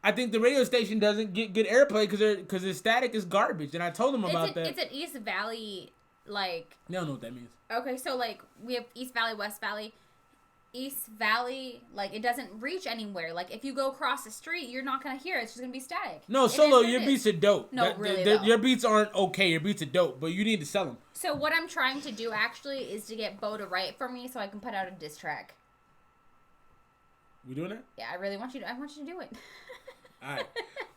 I think the radio station doesn't get good airplay because the static is garbage. And I told them about that. It's an East Valley, like. They don't know what that means. Okay, so we have East Valley, West Valley. East Valley, it doesn't reach anywhere. Like, if you go across the street, you're not going to hear it. It's just going to be static. No, Solo, your beats are dope. No, really, though. Your beats aren't okay. Your beats are dope, but you need to sell them. So what I'm trying to do, actually, is to get Bo to write for me so I can put out a diss track. We doing that? Yeah, I really want you to do it. All right.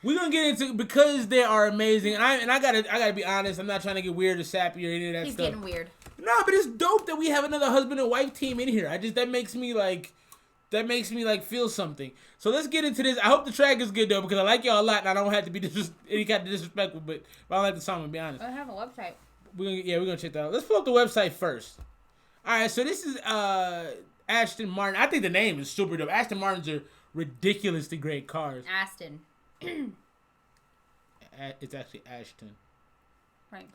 We're going to get into because they are amazing. And I gotta be honest. I'm not trying to get weird or sappy or any of that He's stuff. getting weird. No, but it's dope that we have another husband and wife team in here. That makes me that makes me like feel something. So let's get into this. I hope the track is good though, because I like y'all a lot, and I don't have to be any kind of disrespectful. But I don't like the song, to be honest. I have a website. We're gonna check that out. Let's pull up the website first. All right, so this is Aston Martin. I think the name is super dope. Aston Martins are ridiculously great cars. Aston. It's actually Ashton. Right.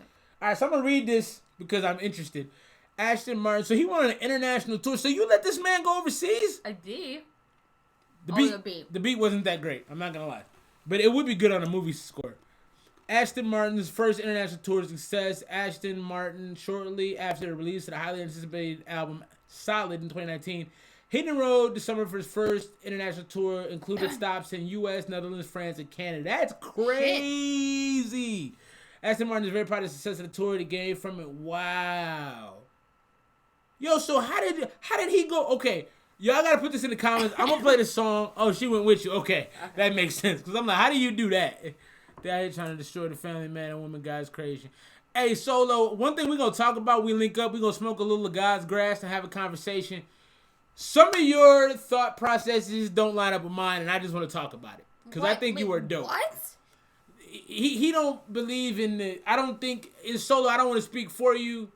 All right, so I'm gonna read this because I'm interested. Aston Martin. So he went on an international tour. So you let this man go overseas? I did. The beat wasn't that great. I'm not gonna lie, but it would be good on a movie score. Aston Martin's first international tour success. Aston Martin, shortly after the release of the highly anticipated album Solid in 2019, hit the road this summer for his first international tour, included stops in U.S., Netherlands, France, and Canada. That's crazy. Aston Martin is very proud of the success of the tour. He gained from it. Wow. Yo, so how did he go? Okay, y'all gotta put this in the comments. I'm gonna play the song. Oh, she went with you. Okay, that makes sense. Cause I'm like, how do you do that? They're here trying to destroy the family, man and woman, God's creation. Hey, Solo, one thing we're going to talk about, we link up, we're going to smoke a little of God's grass and have a conversation. Some of your thought processes don't line up with mine, and I just want to talk about it. Because I think you are dope. What? He don't believe in the... I don't think... Solo, I don't want to speak for you,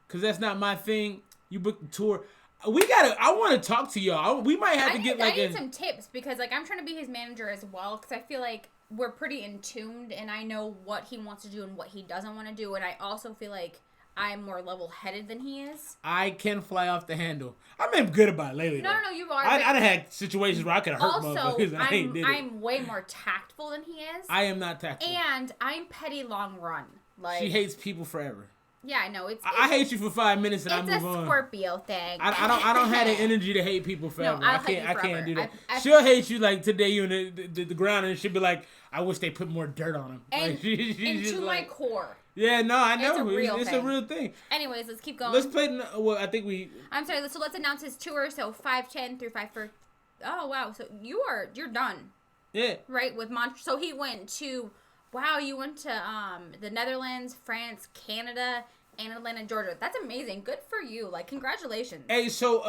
because that's not my thing. You booked the tour. I want to talk to y'all. We might have to get like... I need some tips, because like I'm trying to be his manager as well, because I feel like we're pretty in tuned, and I know what he wants to do and what he doesn't want to do, and I also feel like I'm more level-headed than he is. I can fly off the handle. I've been good about it lately. No, you are. I done had situations where I could have hurt motherfuckers. I'm way more tactful than he is. I am not tactful. And I'm petty long run. Like she hates people forever. Yeah, I know. I hate you for 5 minutes and I move on. It's a Scorpio thing. I don't have the energy to hate people forever. No, I can't do that. She'll hate you like today you in the ground, and she'll be like, I wish they put more dirt on him. And, like, she's to my core. Yeah, no, I know. It's a real thing. Anyways, let's keep going. Let's play. Well, I think we. I'm sorry. So let's announce his tour. So 5/10 through 5/1. Oh wow. So you're done. Yeah. Right with So he went to. Wow, you went to the Netherlands, France, Canada, and Atlanta, Georgia. That's amazing. Good for you. Like, congratulations. Hey, so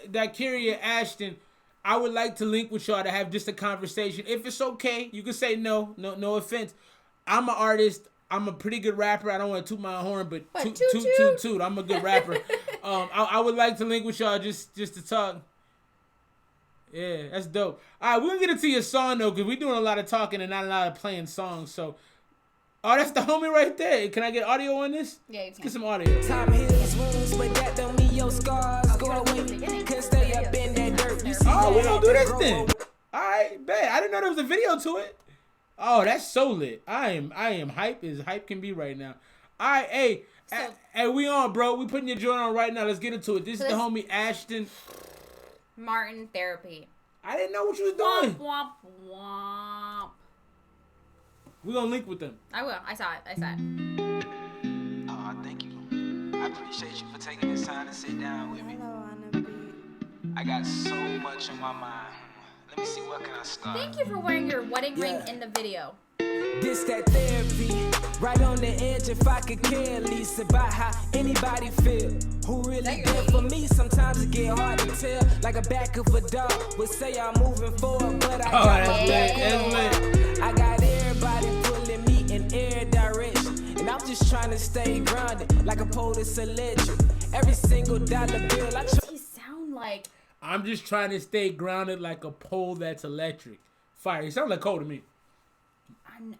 Dakiria Ashton, I would like to link with y'all to have just a conversation. If it's okay, you can say no offense. I'm an artist. I'm a pretty good rapper. I don't want to toot my horn, but toot. I'm a good rapper. I would like to link with y'all just to talk. Yeah, that's dope. All right, we're going to get into your song, though, because we're doing a lot of talking and not a lot of playing songs. So, oh, that's the homie right there. Can I get audio on this? Yeah, Let's get some audio. Time heals wounds, but that don't mean your scars go away. Can't stay up in that dirt. Oh, we gonna do this then. All right, bet. I didn't know there was a video to it. Oh, that's so lit. I am hype as hype can be right now. All right, hey, we on, bro. We putting your joint on right now. Let's get into it. This is the homie Ashton Martin Therapy. I didn't know what you was doing. Womp, womp. We gonna link with them. I will. I saw it. Thank you. I appreciate you for taking this time to sit down with me. I got so much on my mind. Let me see, what can I start? Thank you for wearing your wedding ring in the video. This that therapy, right on the edge. If I could care at least about how anybody feel, who really there for me. Sometimes it get hard to tell, like a back of a dog would say I'm moving forward, but I got my back. I got everybody pulling me in every direction, and I'm just trying to stay grounded, like a pole that's electric. Every single dollar bill I he sound like? I'm just trying to stay grounded like a pole that's electric. Fire. He sounds like Cole to me. You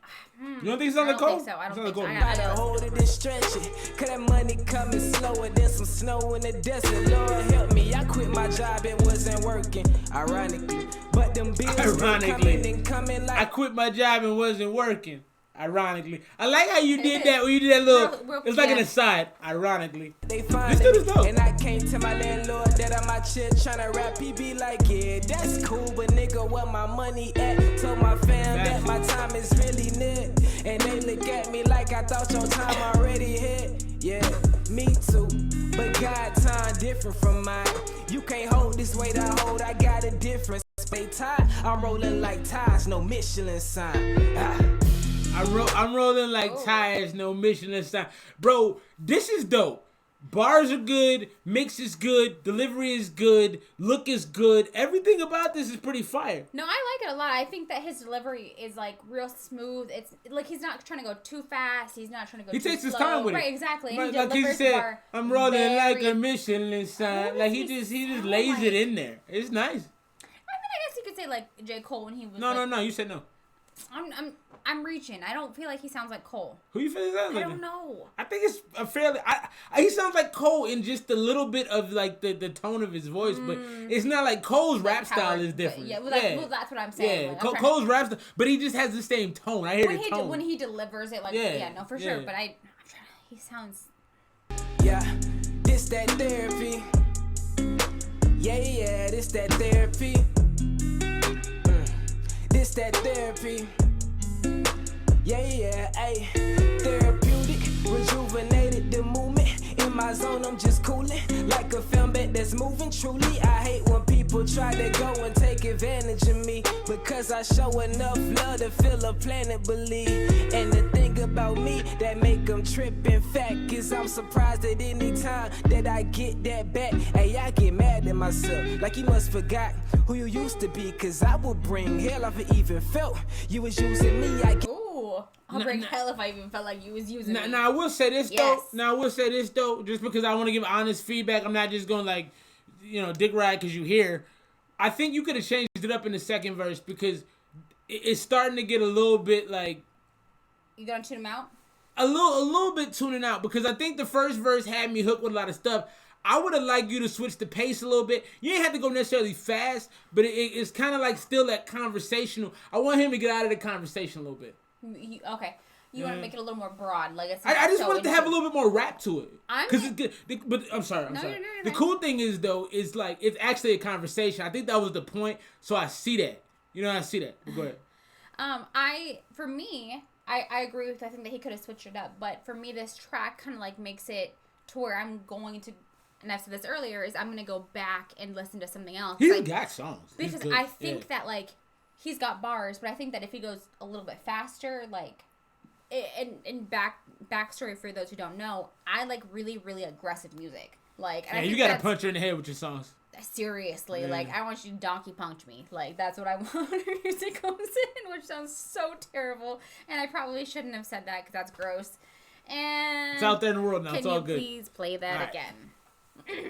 don't think he sounds like Cole? I don't think so. I gotta hold it and stretch it, cause that money coming slower than some snow in the desert. Lord help me, I quit my job, it wasn't working, ironically. But them bills coming and coming like... I quit my job and wasn't working. Ironically. I like how you did that when you did that little... It's like an aside. Ironically. They find it, and I came to my landlord that I'm out here tryna rap. He be like, yeah, that's cool, but nigga, where my money at? Told my fam that my time is really near. And they look at me like I thought your time already hit. Yeah, me too. But God time different from mine. You can't hold this weight I hold, I got a difference. Stay tight, I'm rolling like ties, no Michelin sign. I'm rolling like tires, no Michelin sign. Bro, this is dope. Bars are good, mix is good, delivery is good, look is good. Everything about this is pretty fire. No, I like it a lot. I think that his delivery is like real smooth. It's like he's not trying to go too fast. He's not trying to go too slow. He takes his time with it. Right, exactly. Like he said, I'm rolling like a Michelin sign. Like he just lays it in there. It's nice. I mean, I guess you could say like J. Cole when he was. No. You said no. I'm reaching. I don't feel like he sounds like Cole. Who you feel he sounds like? I don't know. I think it's a fairly. He sounds like Cole in just a little bit of like the tone of his voice, but it's not like Cole's rap style is different. Yeah, well, that's what I'm saying. Yeah, like, Cole's rap style, but he just has the same tone. I hear the tone when he delivers it. Like no, for sure. But I'm trying. He sounds. Yeah, this that therapy. Yeah, this that therapy. This that therapy. Yeah, ayy. Therapeutic, rejuvenated the movement. In my zone, I'm just cooling. Like a film bet that's moving. Truly, I hate when people try to go and take advantage of me. Because I show enough love to feel a planet believe. And the thing about me that make them trip, in fact, is I'm surprised at any time that I get that back. Hey, I get mad at myself. Like you must forgot who you used to be. Cause I would bring hell if it even felt you was using me. I'll bring hell if I even felt like you was using me. Now I will say this though. Just because I want to give honest feedback, I'm not just going like, dick ride because you here. I think you could have changed it up in the second verse because it's starting to get a little bit like. You gonna tune him out? A little bit tuning out because I think the first verse had me hooked with a lot of stuff. I would have liked you to switch the pace a little bit. You ain't have to go necessarily fast, but it's kind of like still that conversational. I want him to get out of the conversation a little bit. Okay. You want to make it a little more broad, like it's. I just wanted to have a little bit more rap to it. Because it's good. But I'm sorry. No, the cool thing is though, is like it's actually a conversation. I think that was the point. So I see that. I see that. But go ahead. I agree with. I think that he could have switched it up, but for me, this track kind of like makes it to where I'm going to. And I've said this earlier, is I'm going to go back and listen to something else. He's got songs. Because I think that, like, he's got bars, but I think that if he goes a little bit faster, like, and backstory for those who don't know, I like really, really aggressive music. Like, and you got to punch her in the head with your songs. Seriously, like, I want you to donkey punch me. Like, that's what I want when music comes in, which sounds so terrible. And I probably shouldn't have said that because that's gross. And it's out there in the world now. It's all good. Can you please play that again?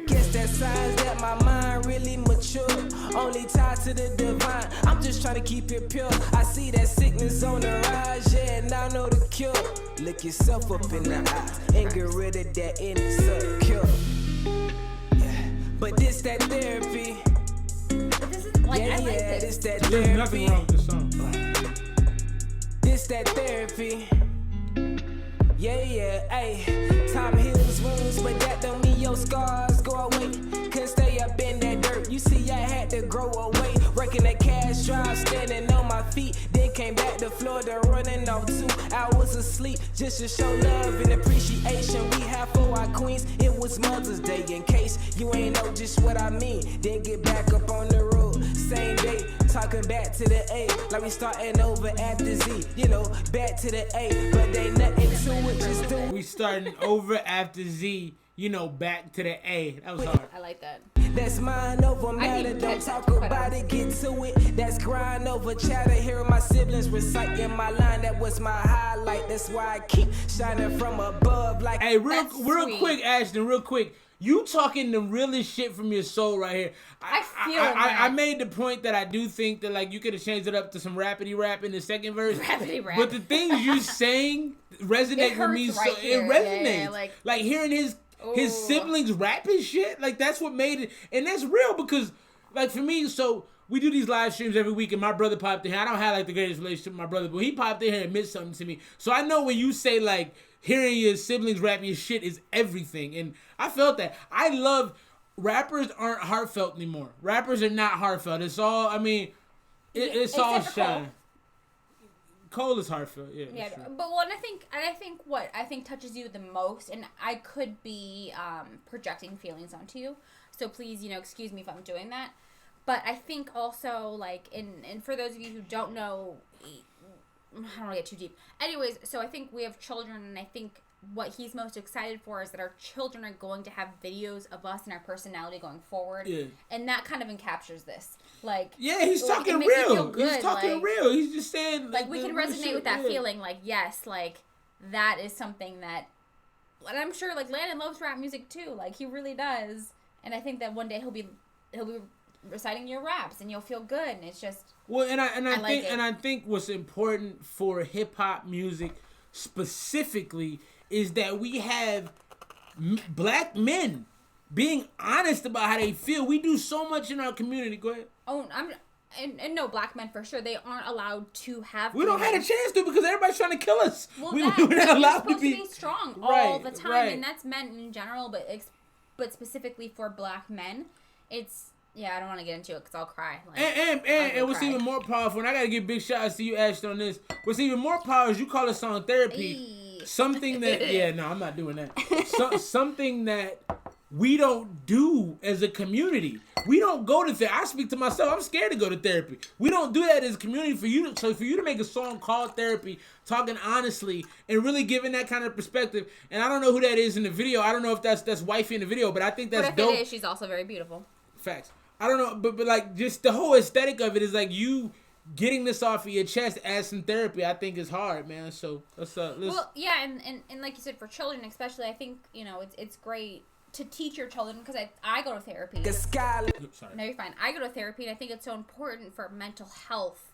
Guess that signs that my mind really mature. Only tied to the divine. I'm just trying to keep it pure. I see that sickness on the rise, yeah, and I know the cure. Look yourself up in the eye and get rid of that insecure. Yeah, but this that therapy. But this is like, I like this that therapy. There's nothing wrong with this song. This that therapy. Yeah, ayy. Time heals wounds, but that don't mean your scars go away. Couldn't stay up in that dirt. You see, I had to grow away. Working that cash drive, standing on my feet. Then came back to Florida, running off 2 hours of sleep. Just to show love and appreciation we have for our queens. It was Mother's Day, in case you ain't know just what I mean. Then get back up on the road, same day. Talking back to the A, like we starting over at the Z. Back to the A, but they nothing to it, just do it. We starting over after Z, back to the A. That was hard. I like that. That's mind over matter, don't talk about it, get to it. That's grind over chatter, hearing my siblings reciting my line. That was my highlight, that's why I keep shining from above like. Hey, real quick, Ashton, real quick. You talking the realest shit from your soul right here. I made the point that I do think that like you could have changed it up to some rapidy rap in the second verse. Rapidy rap. But the things you saying resonate with me. Right it resonates. Yeah, like hearing his siblings rap his shit. Like that's what made it, and that's real because like for me, so we do these live streams every week, and my brother popped in here. I don't have like the greatest relationship with my brother, but he popped in here and admit something to me. So I know when you say like hearing your siblings rap your shit is everything, and I felt that. I love rappers aren't heartfelt anymore. Rappers are not heartfelt. It's all. I mean, it's all shine. Cole is heartfelt. Yeah. Sure. But what I think touches you the most, and I could be projecting feelings onto you, so please, excuse me if I'm doing that. But I think also like and for those of you who don't know, I don't want to get too deep. Anyways, so I think we have children, and I think what he's most excited for is that our children are going to have videos of us and our personality going forward. Yeah. And that kind of encaptures this. Like, yeah, he's like, talking it makes you real. feel good, He's talking like, real. He's just saying like we can resonate shit, with that feeling. Like, yes, like that is something that, and I'm sure like Landon loves rap music too. Like he really does. And I think that one day he'll be reciting your raps and you'll feel good. And it's just I think what's important for hip hop music specifically is that we have black men being honest about how they feel. We do so much in our community. Go ahead. Oh, and no, black men for sure. They aren't allowed to have. We don't have a chance to because everybody's trying to kill us. Well, we're not allowed to be strong right, all the time, right. and that's men in general, but specifically for black men, it's. Yeah, I don't want to get into it because I'll cry. Like, and what's even more powerful, and I got to give big shout outs to you, Ashton, on this. What's even more powerful is you call a song therapy. Something that, I'm not doing that. Something that we don't do as a community. We don't go to therapy. I speak to myself. I'm scared to go to therapy. We don't do that as a community. For you to make a song called Therapy, talking honestly and really giving that kind of perspective. And I don't know who that is in the video. I don't know if that's wifey in the video, but I think that's dope. But if it is, she's also very beautiful. Facts. I don't know, but like just the whole aesthetic of it is like you getting this off of your chest as some therapy. I think is hard, man. So let's well, yeah, and like you said, for children especially, I think it's great to teach your children because I go to therapy. No, you're fine. I go to therapy, and I think it's so important for mental health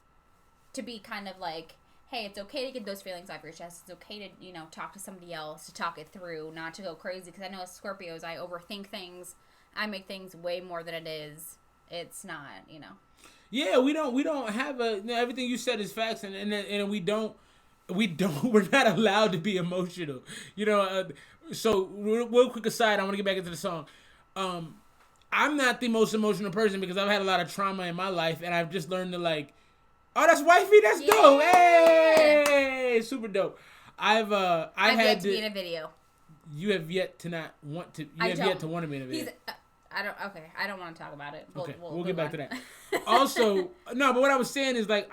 to be kind of like, hey, it's okay to get those feelings off your chest. It's okay to talk to somebody else, to talk it through, not to go crazy. Because I know as Scorpios, I overthink things. I make things way more than it is. It's not, Yeah, we don't have everything you said is facts, and we're not allowed to be emotional. So real quick aside, I want to get back into the song. I'm not the most emotional person because I've had a lot of trauma in my life, and I've just learned to like, oh, that's wifey, that's dope, hey, super dope. I've had to be in a video. You have yet to not want to. You have yet to want to be in a video. I don't want to talk about it. We'll get back to that. Also, no, but what I was saying is like,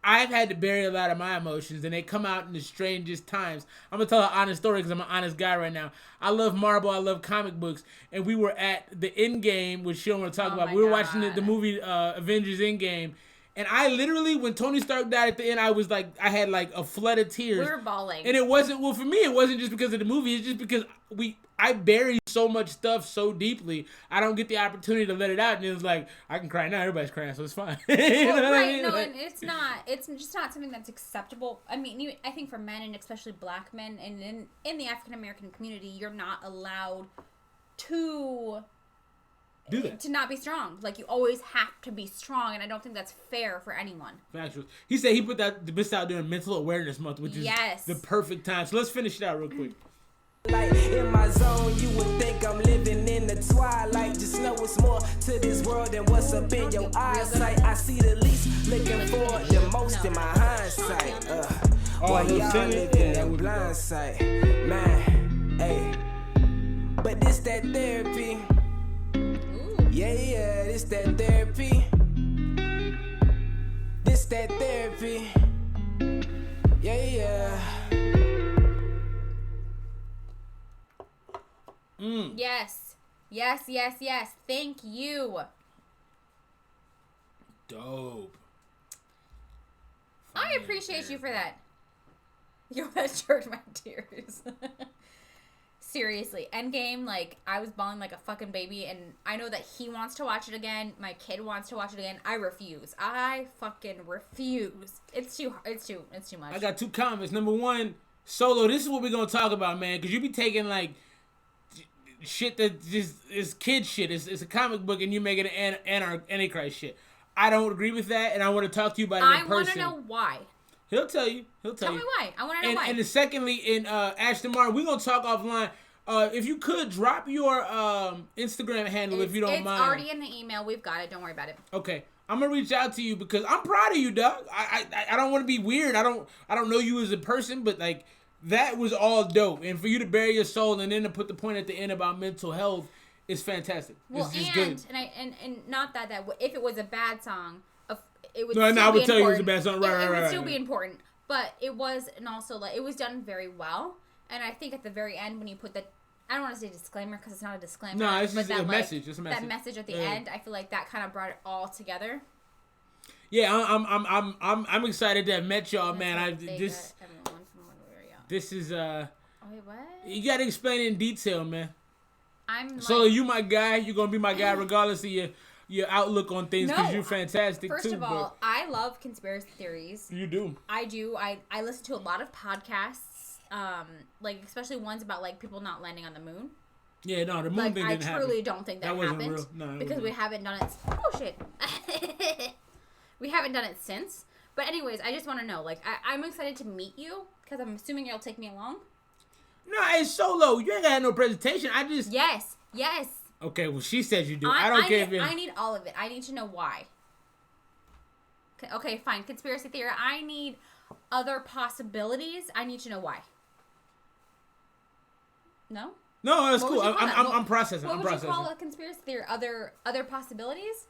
I've had to bury a lot of my emotions, and they come out in the strangest times. I'm gonna tell an honest story because I'm an honest guy right now. I love Marvel. I love comic books, and we were at the Endgame, which you don't want to talk about. We were watching the movie Avengers Endgame. And I literally, when Tony Stark died at the end, I was like, I had like a flood of tears. We were bawling. And it wasn't, for me, it wasn't just because of the movie. It's just because I bury so much stuff so deeply, I don't get the opportunity to let it out. And it was like, I can cry now. Everybody's crying, so it's fine. Right. No, like, and it's just not something that's acceptable. I mean, I think for men, and especially black men, and in the African American community, you're not allowed to do that. To not be strong. Like, you always have to be strong, and I don't think that's fair for anyone. Factual. He said he put this out during Mental Awareness Month, which is the perfect time. So let's finish it out real quick. Like in my zone, you would think I'm living in the twilight. Just know it's more to this world than what's up in your eyesight. I see the least, looking for the most in my hindsight. While y'all living in blind sight, man. Hey, but this that therapy. Yeah, this that therapy. This that therapy. Yeah. Yes. Thank you. Dope. I appreciate you for that. Yo, that jerked my tears. Seriously, Endgame, like, I was bawling like a fucking baby, and I know that he wants to watch it again. My kid wants to watch it again. I refuse. I fucking refuse. It's too much. I got two comments. Number one, Solo, this is what we're gonna talk about, man, because you be taking, like, shit that just is kid shit. It's a comic book, and you make it an Antichrist shit. I don't agree with that, and I want to talk to you about it in person. I want to know why. He'll tell you. Tell me why. I want to know why. And secondly, in Ashton Martin, we're going to talk offline. If you could, drop your Instagram handle if you don't mind. It's already in the email. We've got it. Don't worry about it. Okay. I'm going to reach out to you because I'm proud of you, dog. I don't want to be weird. I don't know you as a person, but, like, that was all dope. And for you to bury your soul and then to put the point at the end about mental health is fantastic. Well, it's good. And not that if it was a bad song, it would no, still be I would important. tell you it was a bad song. Right. It would still be important. But it was, and also, like, it was done very well. And I think at the very end when you put that, I don't want to say disclaimer because it's not a disclaimer. No, it's just a message. Just a message. That message at the end, I feel like that kind of brought it all together. Yeah, I'm excited to have met y'all, man. This is Wait, what? You gotta explain it in detail, man. So you my guy. You're gonna be my guy regardless of your outlook on things because you're fantastic First of all, I love conspiracy theories. You do. I do. I listen to a lot of podcasts, like especially ones about like people not landing on the moon. Yeah, no, the moon thing didn't happen. I truly don't think that wasn't happened. Real. No, because we haven't done it. Oh shit. We haven't done it since. But anyways, I just want to know. Like, I'm excited to meet you because I'm assuming you'll take me along. No, it's Solo. You ain't got no presentation. I just yes. Okay, well, she said you do. I don't care if I need all of it. I need to know why. Okay, fine. Conspiracy theory. I need other possibilities. I need to know why. No? No, that's cool. I'm processing. What would you call a conspiracy theory? Other possibilities?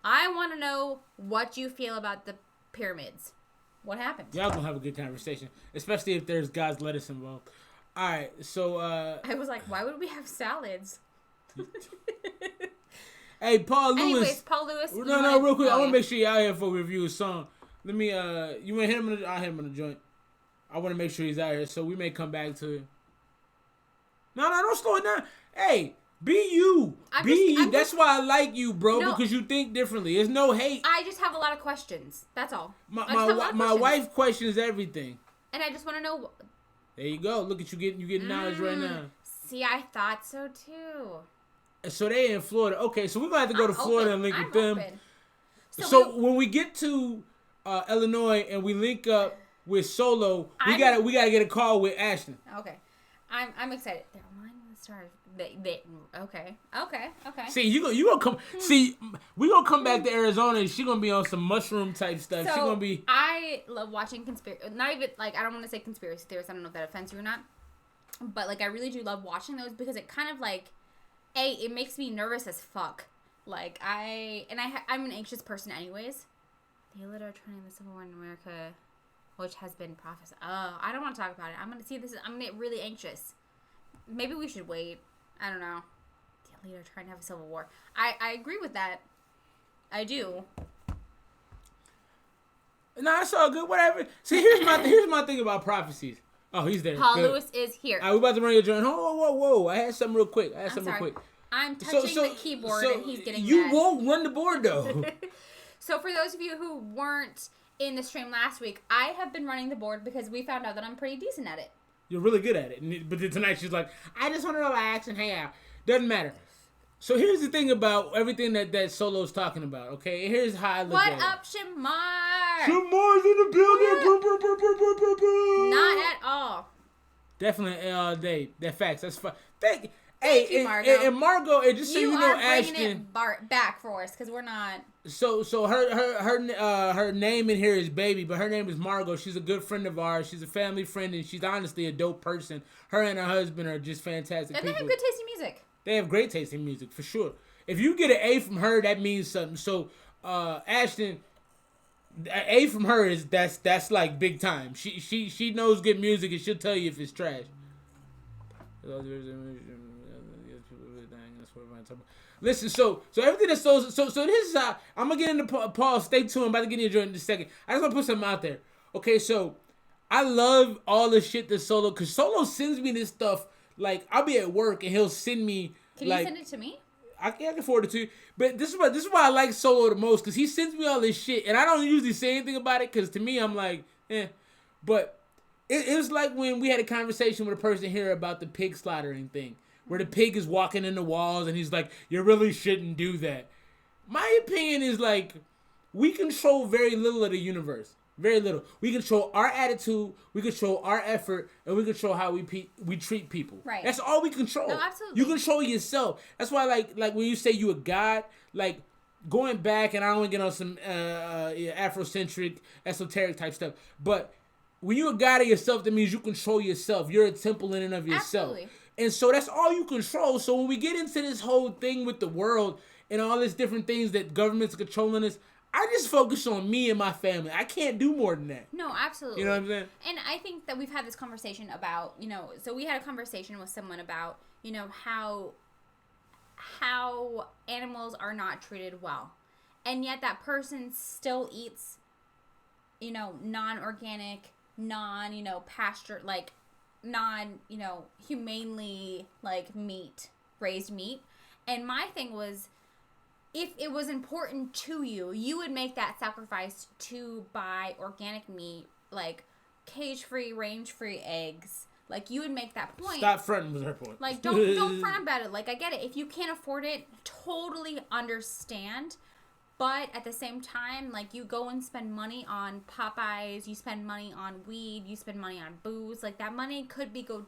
I want to know what you feel about the pyramids. What happened? Y'all gonna have a good conversation, especially if there's God's lettuce involved. All right, so I was like, why would we have salads? Hey, Paul Lewis. Anyways, Paul Lewis. No, real quick. I want to make sure you're out here for review a song. Let me. You want to hit him? I'll hit him on the joint. I want to make sure he's out here, so we may come back to. No, don't slow it down. Hey. Be you. Be you. That's why I like you, bro, because you think differently. There's no hate. I just have a lot of questions. That's all. My wife questions everything. And I just want to know. There you go. Look at you getting knowledge right now. See, I thought so too. So they in Florida. Okay, so we're going to have to go to Florida and link with them. So when we get to Illinois and we link up with Solo, we gotta get a call with Ashton. Okay. I'm excited. They're mine with the stars. Okay. See, you gonna come. See, we gonna come back to Arizona and she gonna be on some mushroom type stuff. So she gonna be. I love watching conspiracy. Not even like I don't want to say conspiracy theorists. I don't know if that offends you or not. But like I really do love watching those because it kind of like, it makes me nervous as fuck. Like I'm an anxious person anyways. The illiterate are turning the Civil War in America, which has been prophesied. Oh, I don't want to talk about it. I'm gonna get really anxious. Maybe we should wait. I don't know. The elite are trying to have a civil war. I agree with that. I do. No, it's all good. Whatever. See, here's my thing about prophecies. Oh, he's there. Paul Lewis is here. All right, we're about to run your joint. Whoa. I had something real quick. I'm touching the keyboard and he's getting mad. You won't run the board, though. So for those of you who weren't in the stream last week, I have been running the board because we found out that I'm pretty decent at it. You're really good at it. But then tonight she's like, I just want to relax and hang out. Doesn't matter. So here's the thing about everything that Solo's talking about, okay? Here's how I look at it. What up, Shamar? Shamar's in the building. Not at all. Definitely all day. That facts. That's fine. Thank you, Margo. And Margo, and just so you know, Ashton. You are bringing it back for us because we're not. So her name in here is Baby, but her name is Margo. She's a good friend of ours. She's a family friend, and she's honestly a dope person. Her and her husband are just fantastic people. And they have good tasting music. They have great tasting music, for sure. If you get an A from her, that means something. So, Ashton, an A from her is that's like big time. She knows good music, and she'll tell you if it's trash. Listen, so everything that's so this is how I'm gonna get into Paul. Stay tuned. I'm about to get in your joint in a second. I just want to put something out there. Okay, so I love all the shit that Solo, cause Solo sends me this stuff. Like I'll be at work and he'll send me. Can you send it to me? I can forward it to you. But this is why I like Solo the most, cause he sends me all this shit, and I don't usually say anything about it, cause to me I'm like, But it was like when we had a conversation with a person here about the pig slaughtering thing, where the pig is walking in the walls and he's like, you really shouldn't do that. My opinion is like, we control very little of the universe. Very little. We control our attitude, we control our effort, and we control how we treat people. Right. That's all we control. No, absolutely. You control yourself. That's why like when you say you a god, like going back, and I don't want to get on some Afrocentric, esoteric type stuff, but when you're a god of yourself, that means you control yourself. You're a temple in and of yourself. Absolutely. And so that's all you control. So when we get into this whole thing with the world and all these different things that government's controlling us, I just focus on me and my family. I can't do more than that. No, absolutely. You know what I'm saying? And I think that we've had this conversation about, so we had a conversation with someone about, how animals are not treated well. And yet that person still eats, non-organic, pasture, like, humanely, like, raised meat. And my thing was, if it was important to you, you would make that sacrifice to buy organic meat, like cage-free, range-free eggs. Like, you would make that point. Stop fronting was her point. Like, don't front about it. Like, I get it. If you can't afford it, totally understand. But at the same time, like, you go and spend money on Popeyes, you spend money on weed, you spend money on booze. Like, that money could go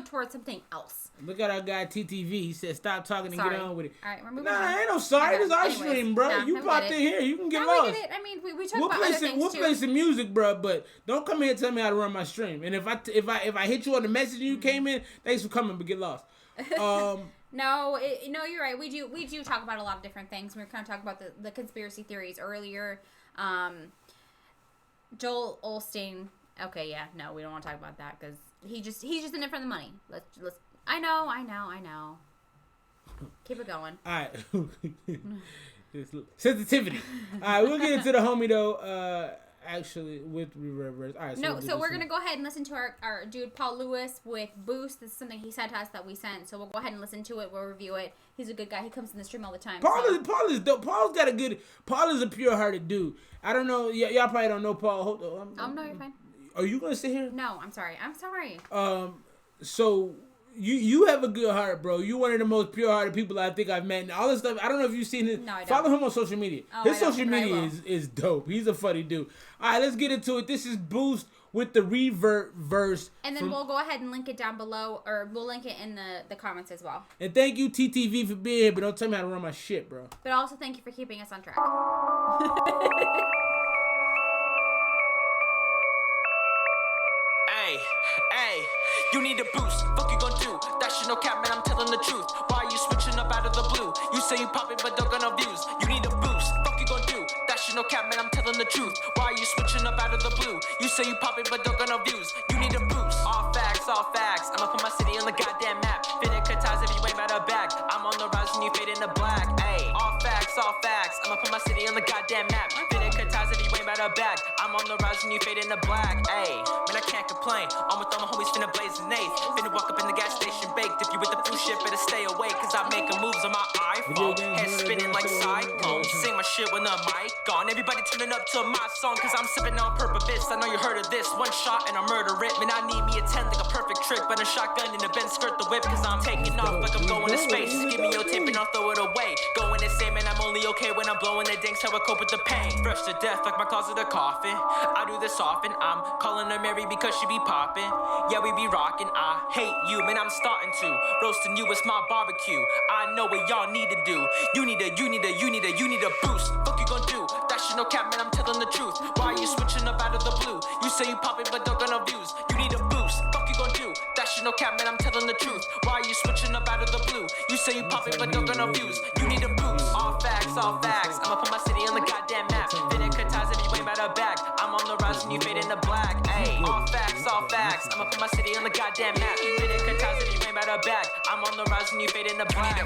towards something else. Look at our guy TTV. He said, "Stop talking and get on with it." All right, we're moving on. Nah, ain't no sorry. This is our stream, bro. You popped in here. You can get lost. We get it. I mean, we talk about other things We'll too. play some music, bro. But don't come here and tell me how to run my stream. And if I hit you on the message and you came in, thanks for coming, but get lost. No, you're right. We do talk about a lot of different things. We were kind of talking about the conspiracy theories earlier. Joel Osteen. Okay, yeah, no, we don't want to talk about that because he's just in it for the money. Let's. I know. Keep it going. All right. Sensitivity. All right, we'll get into the homie though. Actually, with reverse. All right. So we're gonna go ahead and listen to our dude Paul Lewis with Boost. This is something he sent to us that we sent. So we'll go ahead and listen to it. We'll review it. He's a good guy. He comes in the stream all the time. Paul is dope. Paul is a pure-hearted dude. I don't know. Y'all probably don't know Paul. Hold on. No, you're fine. Are you gonna sit here? No, I'm sorry. So you have a good heart, bro. You're one of the most pure-hearted people I think I've met. And all this stuff, I don't know if you've seen it. No, I don't. Follow him on social media. His social media is is dope. He's a funny dude. All right, let's get into it. This is Boost with the revert verse. And then we'll go ahead and link it down below, or we'll link it in the comments as well. And thank you, TTV, for being here, but don't tell me how to run my shit, bro. But also thank you for keeping us on track. Hey, you need a boost. Fuck you gon' do? That shit no cap, man, I'm telling the truth. Why are you switching up out of the blue? You say you poppin', but don't got no views. You need a boost. Fuck you gon' do? That shit no cap, man, I'm telling the truth. Why are you switching up out of the blue? You say you poppin', but don't got no views. You need a boost. All facts, all facts. I'ma put my city on the goddamn map. Finna cut ties if you ain't about a bag. I'm on the rise and you fade in the black. Ayy, all facts, all facts. I'ma put my city on the goddamn map. Finna cut ties if you ain't about a bag. I'm on the rise and you fade in the black. Ayy, man, I can't complain. I'm with all my homies finna blaze an eighth. Finna walk up in the gas station baked. If you with the flu shit, better stay away. Cause I'm making moves on my iPhone. Head spinning like cyclones. Sing my shit with the mic on. Everybody turning up to my song. Cause I'm sipping on purpose. I know you heard of this. One shot and I murder it. Man, I need me a 10 like a perfect trick. But a shotgun in a Benz skirt the whip. Cause I'm taking off like I'm going to space. Give me your tape and I'll throw it away. Going insane, man, I'm only okay when I'm blowing the dinks. How I cope with the pain. Fresh to death like my closet a coffin. I do this often. I'm calling her Mary because she be popping. Yeah, we be rocking. I hate you, man, I'm starting to. Roasting you, it's my barbecue. I know what y'all need to do. You need a boost. Fuck you gon' do? That shit no cap, man, I'm telling the truth. Why are you switching up out of the blue? You say you popping, but don't got no views. You need a boost. Fuck you gon' do? That shit no cap, man, I'm telling the truth. Why are you switching up out of the blue? You say you popping, but don't got no views. You need a boost. All facts, all facts. I'ma put my city on the goddamn map. Finna cut ties if you ain't about a bag. I'm on the rise and you fade in the black. Ayy, all facts, all facts. I'ma put my city on the goddamn map. Finna cut ties if you ain't about a bag. I'm on the rise and you fade in the black.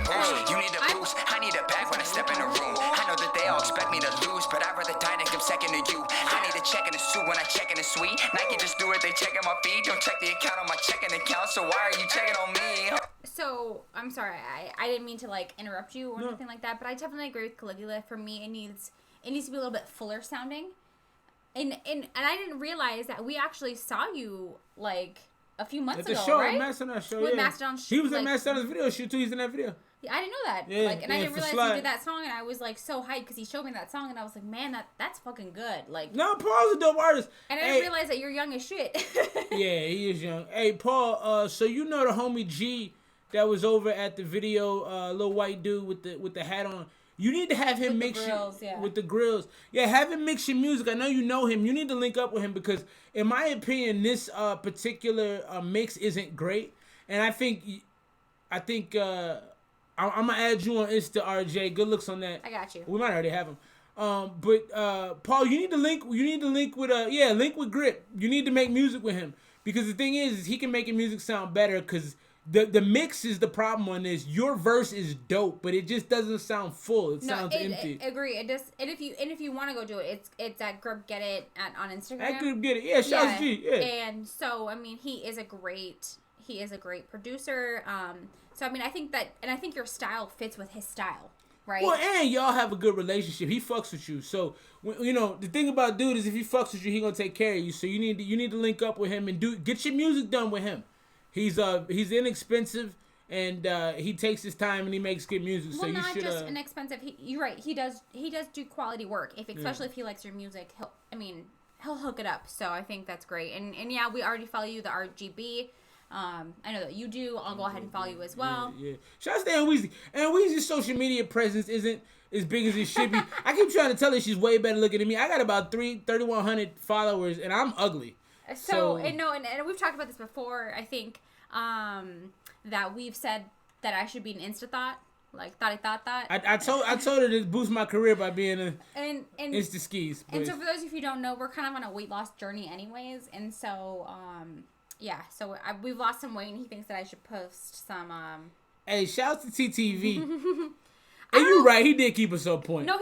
You need a boost. I need a bag when I step in the room. I know that they all expect me to lose, but I'd rather die than give second to you. I need a check in the suit when I check in the suite. Nike just do it, they checking my feed. Don't check the account on my checking account, so why are you checking on me? So, I'm sorry, I didn't mean to, like, interrupt you or anything like that, but I definitely agree with Caligula. For me, it needs to be a little bit fuller sounding. And I didn't realize that we actually saw you, like, a few months ago, show, right? Mastodon show, with yeah. Mastodon He was in Mastodon's video shoot too. He's in that video. I didn't know that. Yeah, like, and I didn't realize Slide. he did that song, and I was like so hyped because he showed me that song, and I was like, man, that's fucking good. Like, no, Paul's a dope artist. And I didn't realize that you're young as shit. Yeah, he is young. Hey, Paul. So you know the homie G that was over at the video, little white dude with the hat on. You need to have him mix with the grills. Yeah, have him mix your music. I know you know him. You need to link up with him because, in my opinion, this particular mix isn't great. And I think I'm gonna add you on Insta, RJ. Good looks on that. I got you. We might already have him. But Paul, you need to link with link with Grip. You need to make music with him because the thing is he can make your music sound better because the mix is the problem on this. Your verse is dope, but it just doesn't sound full. It sounds empty. Agree. It just and if you want to go do it, it's at Grip Get It on Instagram. At Grip Get It, yeah. Shouts G, yeah. And so I mean, he is a great producer. So I mean, I think your style fits with his style. Right. Well, and y'all have a good relationship. He fucks with you, so you know the thing about dude is if he fucks with you, he gonna take care of you. So you need to link up with him and get your music done with him. He's inexpensive and he takes his time and he makes good music. Well, so you not should. Just inexpensive. You're right. He does do quality work. Especially if he likes your music, he'll hook it up. So I think that's great. And yeah, we already follow you, the RGB. I know that you do. I'll go ahead and follow you as well. Yeah. Shout out to Anweezy. Anweezy's social media presence isn't as big as it should be. I keep trying to tell her she's way better looking than me. I got about 3,100 followers, and I'm ugly. So and we've talked about this before. I think that we've said that I should be an Insta thought. Like thought. I told her to boost my career by being a and Insta skis. And so for those of you who don't know, we're kind of on a weight loss journey anyways, and so yeah, so we've lost some weight, and he thinks that I should post some. Hey, shout out to TTV. And you're right, he did keep us on point. You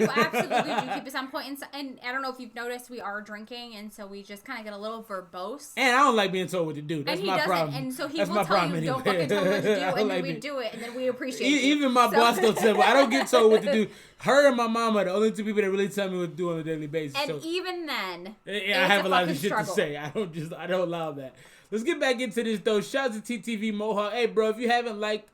absolutely do keep us on point. And I don't know if you've noticed, we are drinking, and so we just kind of get a little verbose. And I don't like being told what to do. That's my problem. And so he will tell you, don't fucking tell him what to do, and then we do it, and then we appreciate it. Even my boss don't tell me. I don't get told what to do. Her and my mama are the only two people that really tell me what to do on a daily basis. And even then, I have a lot of shit to say. I don't allow that. Let's get back into this though. Shout out to TTV Mohawk. Hey, bro, if you haven't liked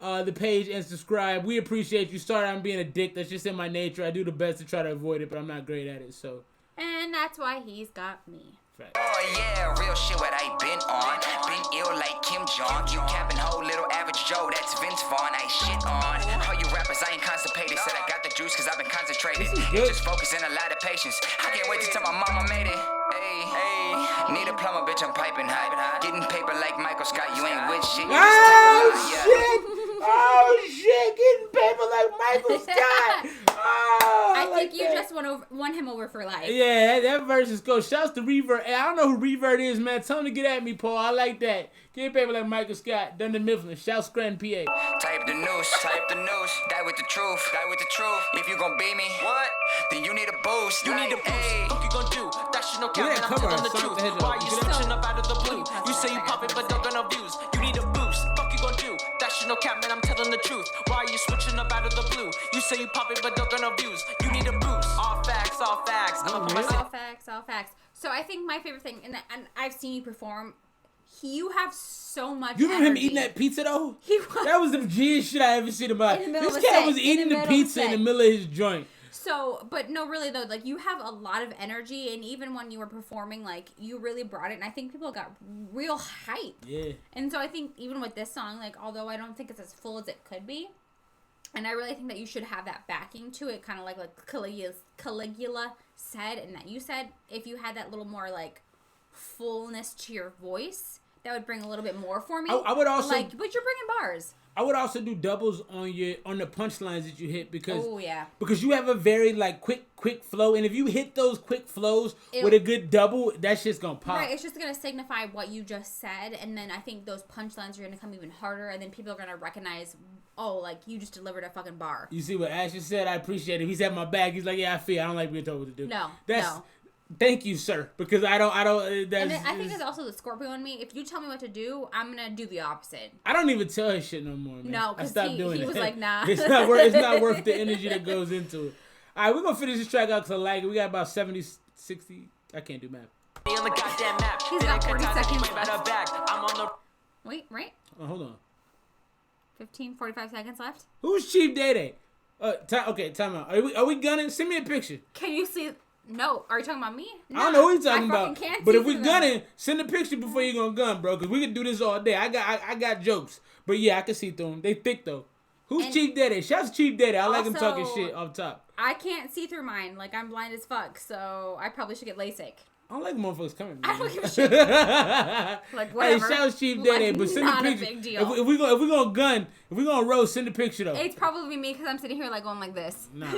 the page and subscribe, we appreciate you. Sorry I'm being a dick. That's just in my nature. I do the best to try to avoid it, but I'm not great at it. So. And that's why he's got me. Oh yeah, real shit what I been on. Been ill like Kim Jong. You capping whole little average Joe, that's Vince Vaughn. I shit on. All you rappers, I ain't constipated. Said I got the juice cause I've been concentrated. Just focusing a lot of patience. I can't wait to tell my mama made it. Hey, need a plumber, bitch, I'm piping hot. Getting paper like Michael Scott, you ain't with shit. You just take a lot, Oh shit, getting paper like Michael Scott. I think you just won him over for life. Yeah, that verse is cool. Shouts to Revert. Hey, I don't know who Revert is, man. Tell him to get at me, Paul. I like that. Getting paper like Michael Scott. Dunder Mifflin. Shouts Scranton, PA. Type the news. Die with the truth. If you gon' beat me, what? Then you need a boost. You need a boost. What you gon' do? That shit no cap, and I'm telling the truth. Why you switching up out of the blue? You say you poppin', but don't got no views. You need a boost. Fuck you gon' do? That shit no cap, man, I'm telling the truth. Why you switching up out of the blue? You say you poppin', but don't got no views. You need a boost. All facts. All facts. So I think my favorite thing, and I've seen you perform. You have so much. You remember him eating that pizza though? That was the G's shit I ever seen in my life. This cat was eating the pizza in the middle of his joint. So, but no, really though, like you have a lot of energy, and even when you were performing, like you really brought it, and I think people got real hype. Yeah. And so I think even with this song, like although I don't think it's as full as it could be, and I really think that you should have that backing to it, kind of like Caligula said, and that you said, if you had that little more like fullness to your voice, that would bring a little bit more for me. I would also but you're bringing bars. I would also do doubles on the punchlines that you hit because yeah, because you have a very like quick flow, and if you hit those quick flows with a good double, that shit's gonna pop. Right, it's just gonna signify what you just said, and then I think those punchlines are gonna come even harder, and then people are gonna recognize, oh, like you just delivered a fucking bar. You see what Asher said? I appreciate it. He's at my back. He's like, yeah, I don't like being told what to do. No. Thank you, sir, because I don't. And I think it's also the Scorpio in me. If you tell me what to do, I'm gonna do the opposite. I don't even tell her shit no more, man. No, because he was like, nah. It's not worth the energy that goes into it. All right, we're gonna finish this track out because I like it. We got about 70, 60. I can't do math. On the goddamn map. He's got 40 seconds. I'm on the. Wait, right? Oh, hold on. 45 seconds left. Who's Chief Day? Time out. Are we gunning? Send me a picture. Can you see? No, are you talking about me? No, I don't know what you're talking about. But if we gunning, send a picture before you gonna gun, bro. Cause we can do this all day. I got jokes, but yeah, I can see through them. They thick though. Who's Chief Daddy? Shouts Chief Daddy. I like him talking shit off top. I can't see through mine. Like I'm blind as fuck, so I probably should get LASIK. I don't like motherfuckers coming. I don't give a shit. Like whatever. Hey, shout Chief Daddy, but send a picture. Big deal. If we gonna roast, send a picture though. It's probably me because I'm sitting here like going like this. Nah.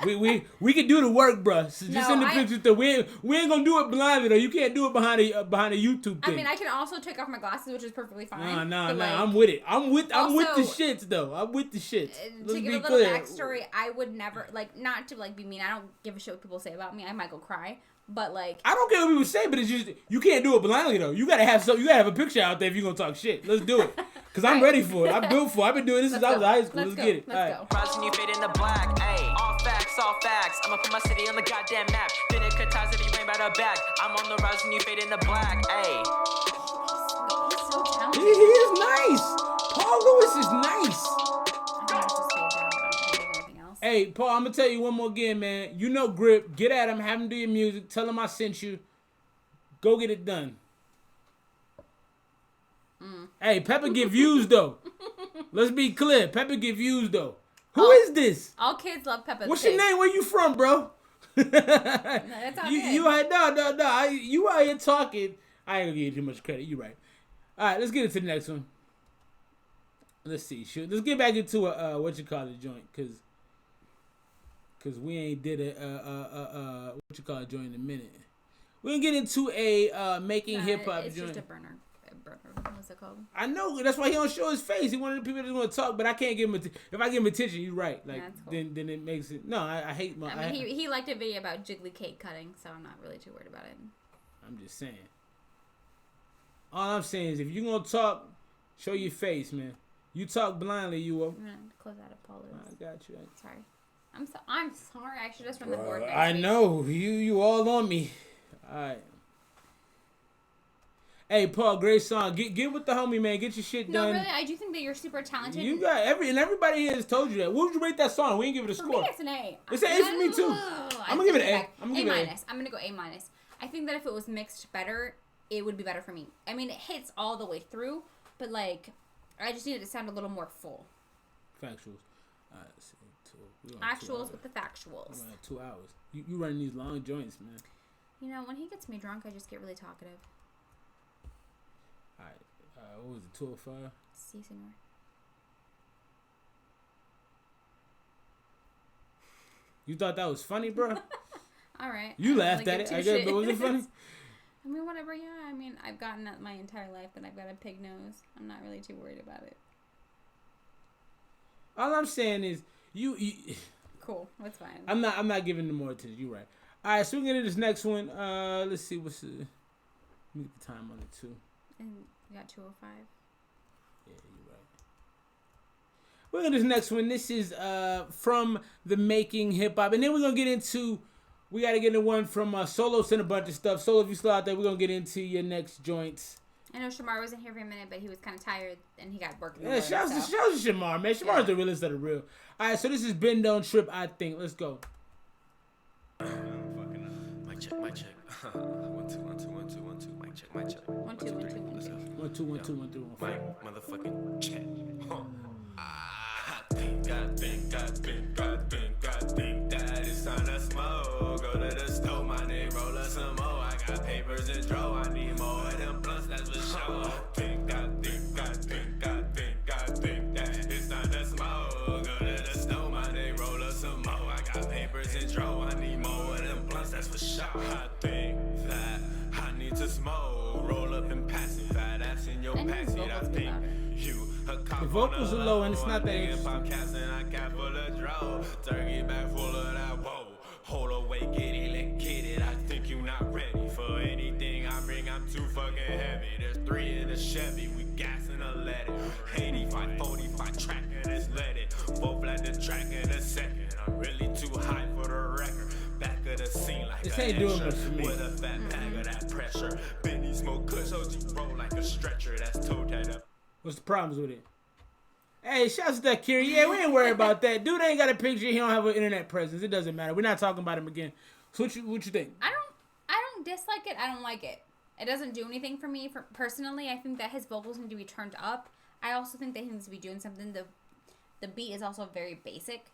we can do the work, bro. So just send the pictures. Though we ain't gonna do it blindly though. You can't do it behind a YouTube thing. I mean, I can also take off my glasses, which is perfectly fine. Nah. I'm with it. I'm with the shits though. I'm with the shits. To give a little backstory, I would never not to be mean. I don't give a shit what people say about me. I might go cry. But I don't care what people say, but it's just you can't do it blindly though. You gotta have a picture out there if you're gonna talk shit. Let's do it, cause I'm ready for it. I'm built for it. I've been doing this since I was in high school. Let's get it. Let's go. Rising, you fade in the black, ayy. All facts. I'ma put my city on the goddamn map. Then it could ties if you rain by the back. I'm on the rise and you fade in the black, ayy. He's so talented. He is nice. Paul Lewis is nice. Hey, Paul, I'm going to tell you one more again, man. You know Grip. Get at him. Have him do your music. Tell him I sent you. Go get it done. Hey, Pepper get views, though. Let's be clear. Pepper get views, though. Who is this? All kids love Pepper. What's your name? Where you from, bro? No, that's all good. You out here talking. I ain't going to give you too much credit. You right. All right, let's get into the next one. Let's see. Let's get back into a joint, because we ain't did a joint in a minute. We're gonna get into a making hip hop joint. It's just a burner. What's it called? I know, that's why he don't show his face. He wanted the people that want to talk, but I can't give him. If I give him attention, you're right. Cool. then it makes it. No, I hate my. I mean, he liked a video about jiggly cake cutting, so I'm not really too worried about it. I'm just saying. All I'm saying is, if you're gonna talk, show your face, man. You talk blindly, you will. I'm gonna close out of Paul Lewis. I got you. Sorry. I'm sorry. I should just run the board. I know you all on me. All right. Hey, Paul, great song. Get with the homie, man. Get your shit done. No, really, I do think that you're super talented. You got everybody here has told you that. What would you rate that song? We ain't give it a score. For me, it's an A. It's an A for me too. I'm gonna give it an A. I'm gonna give it A-. I'm gonna go A-. I think that if it was mixed better, it would be better for me. I mean, it hits all the way through, but I just needed it to sound a little more full. Factuals. Actuals with the factuals. 2 hours. You running these long joints, man. You know, when he gets me drunk, I just get really talkative. All right. What was it, 205? Si, senor. You thought that was funny, bro? All right. You laughed at it, I guess, but was it funny? I mean, whatever, yeah. I mean, I've gotten that my entire life that I've got a pig nose. I'm not really too worried about it. All I'm saying is, you cool, that's fine. I'm not giving them more attention. You right. All right, so we can get into this next one. Let's see what's let me get the time on it too. And we got 2:05. Yeah, you're right. We're gonna do this next one. This is from the Making Hip Hop, and then we're gonna get into. We gotta get into one from Solo. Sent a bunch of stuff. Solo, if you still out there, we're gonna get into your next joints. I know Shamar wasn't here for a minute, but he was kind of tired and he got work. Yeah, shout out to Shamar, man. Shamar's the realest of the real. All right, so this is Bend Don't Trip, I think. Let's go. Mic check. 1 2 1 2 1 2 1 2. Mic check. 1 2 1 2 1 2. 1 2 1 2 1 3 1 4. Mic motherfucking check. I think that it's time to smoke. Go to the store, my nigga, roll up some more. I got papers and draw. I need more of them blunts, that's for sure. I think that it's time to smoke. Go to the store, my nigga, roll up some more. I got papers and draw. I need more of them blunts, that's for sure. I think that I need to smoke. Roll up and pass it, fat ass in your backseat. I think you. The vocals are low and it's not that interesting. I cap full of draw. Turkey back full of that whoa. Hold away, get it. I think you not ready for anything I bring. I'm too fucking heavy. There's 3 in the Chevy. We gas and a let it. 85, 45 track and it's let it. Both at the track in a second. I'm really too high for the record. Back of the scene like this ain't doing much for me. With a fat bag of that pressure. Benny smoke kush, OG roll like a stretcher. That's toe tied up. What's the problems with it? Hey, shouts to that Kiri. Yeah, we ain't worried about that. Dude ain't got a picture. He don't have an internet presence. It doesn't matter. We're not talking about him again. So what you think? I don't dislike it. I don't like it. It doesn't do anything for me. Personally, I think that his vocals need to be turned up. I also think that he needs to be doing something. The beat is also very basic,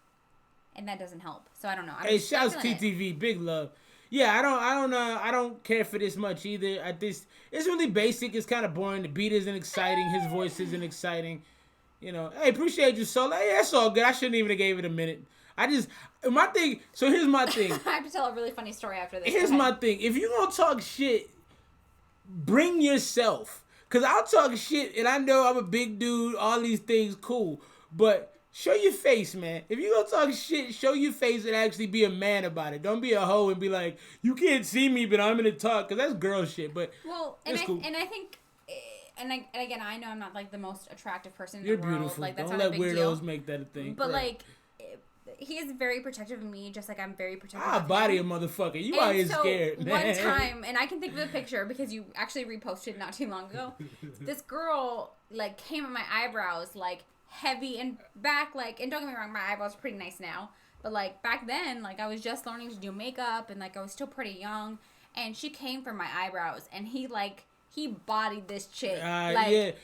and that doesn't help. So I don't know. Hey, shouts TTV. Big love. Yeah, I don't care for this much either. It's really basic. It's kind of boring. The beat isn't exciting. His voice isn't exciting. You know, hey, appreciate you, Solo. Hey, that's all good. I shouldn't even have gave it a minute. My thing. So here's my thing. I have to tell a really funny story after this. Here's my thing. If you gonna talk shit, bring yourself. Cause I'll talk shit, and I know I'm a big dude. All these things, cool, but show your face, man. If you gonna talk shit, show your face and actually be a man about it. Don't be a hoe and be like, you can't see me, but I'm gonna talk. Cause that's girl shit. But cool. I think. And again, I know I'm not like the most attractive person in You're the world. beautiful. Like that's Don't not a let big weirdos deal. make that a thing. But like, he is very protective of me, just like I'm very protective. I'll of body him. a motherfucker. You out here scared, man. One time, and I can think of the picture because you actually reposted not too long ago. This girl like came at my eyebrows like heavy and back like, and don't get me wrong, my eyebrows are pretty nice now. But like back then, like I was just learning to do makeup and like I was still pretty young, and she came for my eyebrows, and he bodied this chick.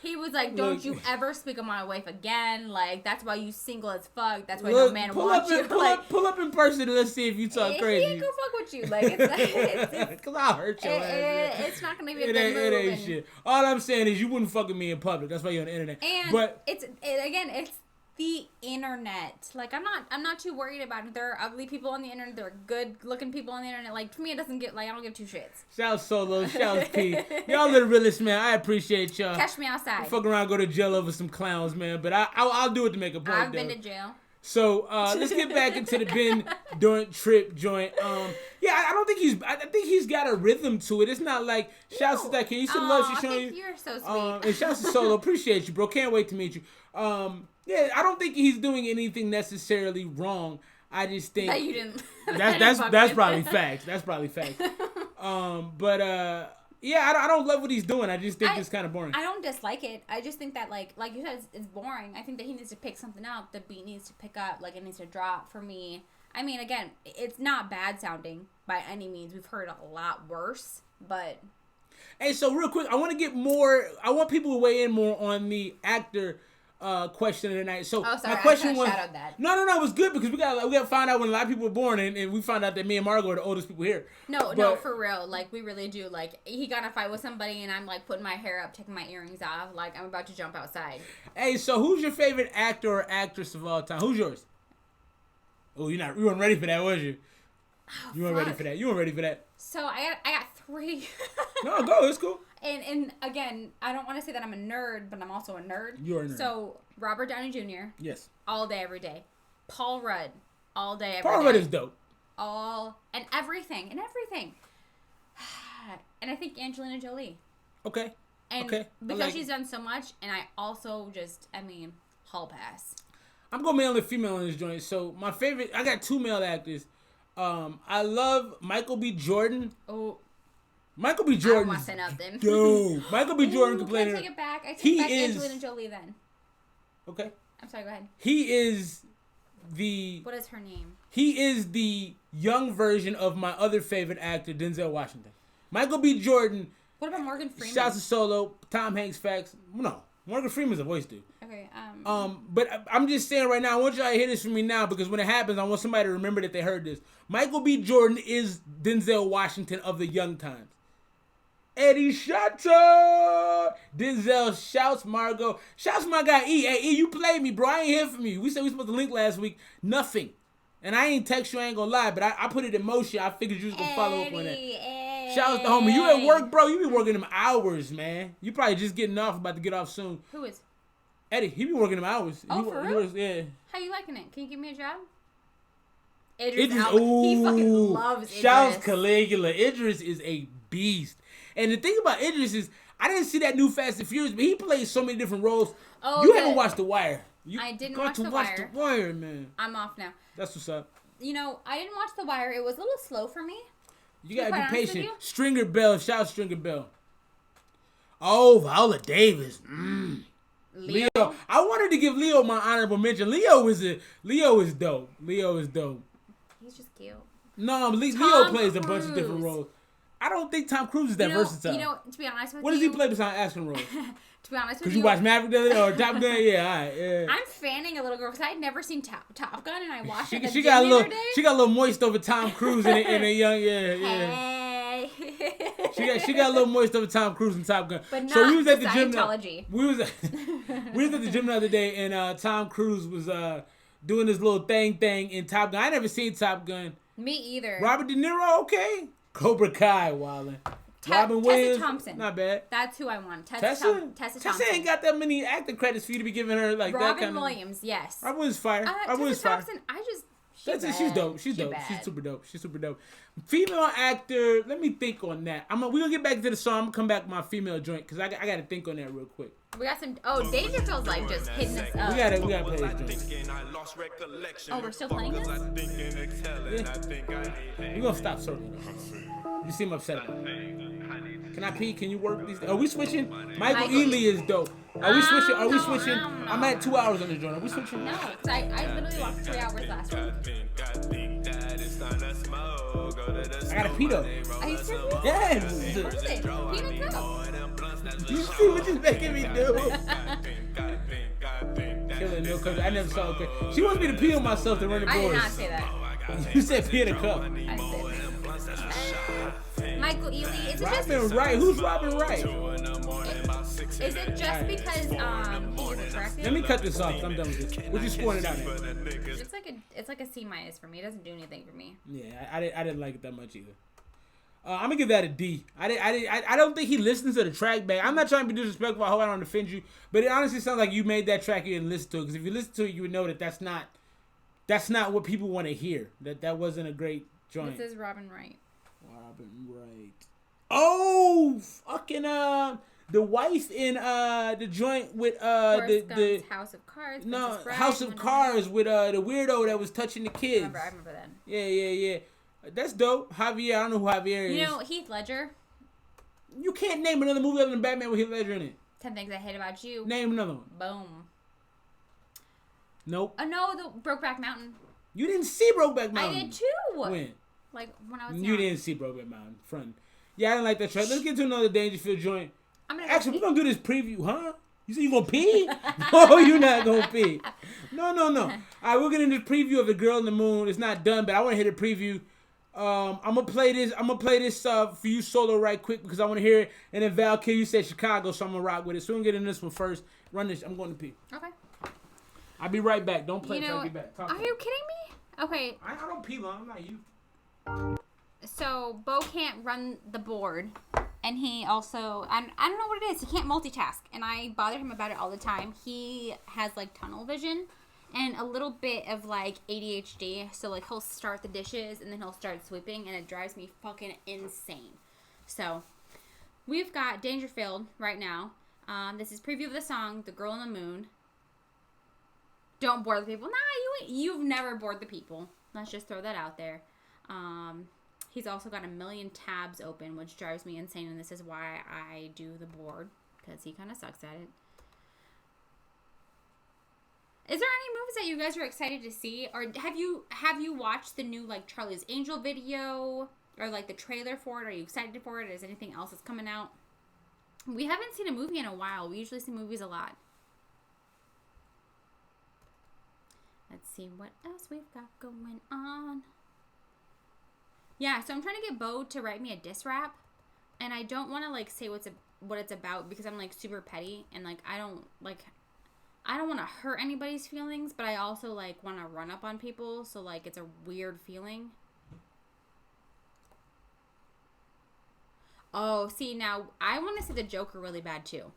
He was like, don't you ever speak of my wife again. Like, that's why you single as fuck. That's why no man wants you. Pull up in person and let's see if you talk crazy. He ain't gonna fuck with you. Like, it's cause I'll hurt your ass. It's not gonna be a good move. It ain't shit. All I'm saying is you wouldn't fuck with me in public. That's why you're on the internet. And it's the internet. Like, I'm not too worried about it. There are ugly people on the internet. There are good looking people on the internet. Like, to me, it doesn't get, like, I don't give two shits. Shout Solo, shout P. Y'all the realest, man. I appreciate y'all. Catch me outside. Fuck around, go to jail over some clowns, man. But I'll do it to make a point. I've been to jail. So let's get back into the Ben during trip joint. I don't think I think he's got a rhythm to it. It's not like shouts to that. Can you see the love she's showing you? You're so sweet. And shouts to Solo. Appreciate you, bro. Can't wait to meet you. I don't think he's doing anything necessarily wrong. I just think that you didn't. That's probably facts. That's probably facts. I don't love what he's doing. I just think it's kind of boring. I don't dislike it. I just think that like you said, it's boring. I think that he needs to pick something up. The beat needs to pick up. Like it needs to drop for me. I mean, again, it's not bad sounding by any means. We've heard a lot worse, but. Hey, so real quick, I want people to weigh in more on the actor question of the night. So sorry, my question was, shadowed that. No, it was good because we got to find out when a lot of people were born, and we found out that me and Margo are the oldest people here. No, for real. Like we really do. Like he got in a fight with somebody, and I'm like putting my hair up, taking my earrings off, like I'm about to jump outside. Hey, so who's your favorite actor or actress of all time? Who's yours? Oh, you weren't ready for that, was you? You weren't ready for that. You weren't ready for that. So I got 3. No, go. It's cool. And again, I don't want to say that I'm a nerd, but I'm also a nerd. You're a nerd. So Robert Downey Jr. Yes. All day, every day. Paul Rudd. All day, every day. Paul Rudd is dope. And everything. And I think Angelina Jolie. Okay. And because she's done so much, and I also hall pass. I'm going male and female in this joint. So my favorite, I got 2 male actors. I love Michael B. Jordan. Oh. Michael B. Jordan. I want to say nothing. Dude. Michael B. Jordan complaining. Can I take it back? I take back Angelina Jolie then. Okay. I'm sorry, go ahead. He is the... What is her name? He is the young version of my other favorite actor, Denzel Washington. Michael B. Jordan. What about Morgan Freeman? Shouts to Solo. Tom Hanks facts. No. Morgan Freeman's a voice dude. Okay. But I'm just saying right now, I want y'all to hear this from me now because when it happens, I want somebody to remember that they heard this. Michael B. Jordan is Denzel Washington of the young times. Eddie Shutter. Denzel shouts Margo. Shouts my guy E. Hey, E, you played me, bro. I ain't hear from you. We said we supposed to link last week. Nothing. And I ain't text you, I ain't gonna lie, but I put it in motion. I figured you was gonna follow up on that. Shouts to homie. You at work, bro. You be working them hours, man. You probably just getting off, about to get off soon. Who is? Eddie. He be working them hours. For real? Yeah. How you liking it? Can you give me a job? Idris Elba. He fucking loves Idris. Shouts Caligula. Idris is a beast. And the thing about Idris is, I didn't see that new Fast and Furious, but he plays so many different roles. You haven't watched The Wire. I didn't watch The Wire. The Wire, man. I'm off now. That's what's up. I didn't watch The Wire. It was a little slow for me. You gotta be patient. Stringer Bell. Shout Stringer Bell. Oh, Viola Davis. Leo. I wanted to give Leo my honorable mention. Leo is dope. Leo is dope. He's just cute. No, Leo plays a bunch of different roles. I don't think Tom Cruise is that versatile. To be honest with you. What does he play besides action roles? To be honest with Because you watched Maverick the other day, or Top Gun? Yeah, all right. Yeah. I'm fanning a little girl because I had never seen Top Gun, and I watched it. She got a little. She got a little moist over Tom Cruise in a young. Yeah. Hey. She got a little moist over Tom Cruise in Top Gun. But not so we was at the gym. We was at the gym the other day, and Tom Cruise was doing this little thing in Top Gun. I never seen Top Gun. Me either. Robert De Niro, okay. Cobra Kai, wildin'. Robin Williams, Thompson. Not bad. That's who I want. Tessa Thompson. Tessa ain't got that many acting credits for you to be giving her like that kind of. Robin Williams, yes. Robin Williams fire. Robin Williams fire. Thompson, She's dope. She's dope. She's super dope. She's super dope. Female actor. Let me think on that. We're gonna get back to the song. I'm gonna come back to my female joint because I got to think on that real quick. We got some. Oh, Dangerfield's like just hitting us up. We gotta play this joint. Oh, we're still playing this? Yeah. We're gonna stop circling. You seem upset about it. Can I pee? Can you work these? Are we switching? Michael Ealy is dope. Are we switching? Are we switching? I'm at 2 hours on the joint. Are we switching? No, because I literally walked 3 hours last week. I got a pee though. Are you serious? Yes. You see what you're making me do? Killing no cause I never saw her. She wants me to pee on myself to run the boards. I did not say that. You said pee in a cup. I didn't say that. Michael Ealy. Is it Robin Wright. Who's Robin Wright? Is it just because he's attractive? Let me cut this off. I'm done with this. We're just scoring it out. It's like a C- for me. It doesn't do anything for me. Yeah, I didn't like it that much either. I'm gonna give that a D. I don't think he listens to the track back. I'm not trying to be disrespectful. I hope I don't offend you, but it honestly sounds like you made that track you didn't listen to it. Because if you listen to it, you would know that that's not what people want to hear. That wasn't a great joint. This is Robin Wright. Robin Wright. Oh, fucking the wife in the joint with the House of Cards. No, House of Cards with the weirdo that was touching the kids. I remember that. Yeah. That's dope. Javier, I don't know who Javier is. You know Heath Ledger. You can't name another movie other than Batman with Heath Ledger in it. 10 Things I Hate About You. Name another one. Boom. Nope. Oh no, the Brokeback Mountain. You didn't see Brokeback Mountain. I did too. When? Like when I was You young. didn't see Brokeback Mountain. Front. Yeah, I didn't like that track. Let's get to another Dangerfield joint. Actually, we're gonna do this preview, huh? You say you gonna pee? No, you're not gonna pee. No. All right, we're getting this preview of The Girl in the Moon. It's not done, but I want to hear the preview. I'm gonna play this for you solo right quick because I want to hear it. And then Val Kill, you said Chicago, so I'm gonna rock with it. So we're gonna get in this one first. Run this. I'm going to pee. Okay. I'll be right back. Don't play until I get back. Are you kidding me? Okay. I don't pee long. I'm not you. So Bo can't run the board, and he also I don't know what it is. He can't multitask, and I bother him about it all the time. He has like tunnel vision and a little bit of like ADHD. So like he'll start the dishes and then he'll start sweeping, and it drives me fucking insane. So we've got Dangerfield right now. This is preview of the song "The Girl in the Moon." Don't bore the people. Nah, you've never bored the people. Let's just throw that out there. He's also got 1 million tabs open, which drives me insane, and this is why I do the board, because he kind of sucks at it. Is there any movies that you guys are excited to see, or have you watched the new like Charlie's Angel video, or like the trailer for it? Are you excited for it? Is anything else that's coming out? We haven't seen a movie in a while. We usually see movies a lot. Let's see what else we've got going on. Yeah, so I'm trying to get Bo to write me a diss rap, and I don't want to like say what it's about because I'm like super petty, and like I don't want to hurt anybody's feelings, but I also like want to run up on people, so like it's a weird feeling. Oh, see, now I want to see the Joker really bad too.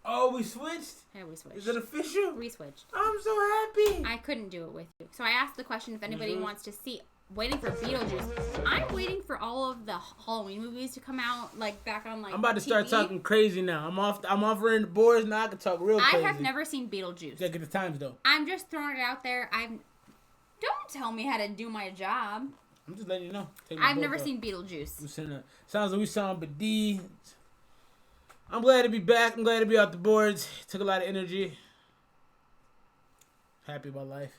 Oh, we switched? Yeah, we switched. Is it official? We switched. I'm so happy. I couldn't do it with you. So I asked the question if anybody wants to see. Waiting for Beetlejuice. I'm waiting for all of the Halloween movies to come out, like back on like. I'm about to start TV. talking crazy now. I'm offering the boards now. I can talk real crazy. I have never seen Beetlejuice. Check at the times though. I'm just throwing it out there. Don't tell me how to do my job. I'm just letting you know. I've never seen Beetlejuice. Sounds like we sound but D. I'm glad to be back. I'm glad to be off the boards. Took a lot of energy. Happy about life.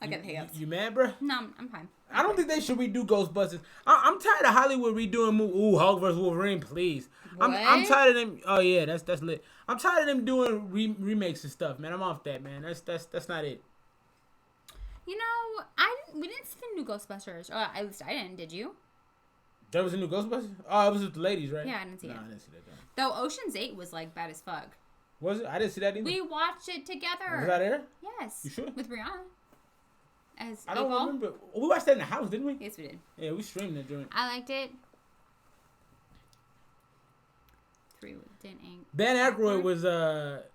I got the hiccups. You mad, bro? No, I'm fine. I don't think they should redo Ghostbusters. I'm tired of Hollywood redoing Ooh, Hulk vs. Wolverine, please. I'm tired of them. Oh yeah, that's lit. I'm tired of them doing remakes and stuff, man. I'm off that, man. That's not it. You know, we didn't see the new Ghostbusters. At least I didn't. Did you? There was a new Ghostbusters? Oh, it was with the ladies, right? Yeah, I didn't see it. I didn't see that. Though Ocean's 8 was like bad as fuck. Was it? I didn't see that either. We watched it together. Was that there? Yes. You sure? With Rihanna. I don't remember. We watched that in the house, didn't we? Yes, we did. Yeah, we streamed that joint. I liked it. 3 didn't. Dan Aykroyd was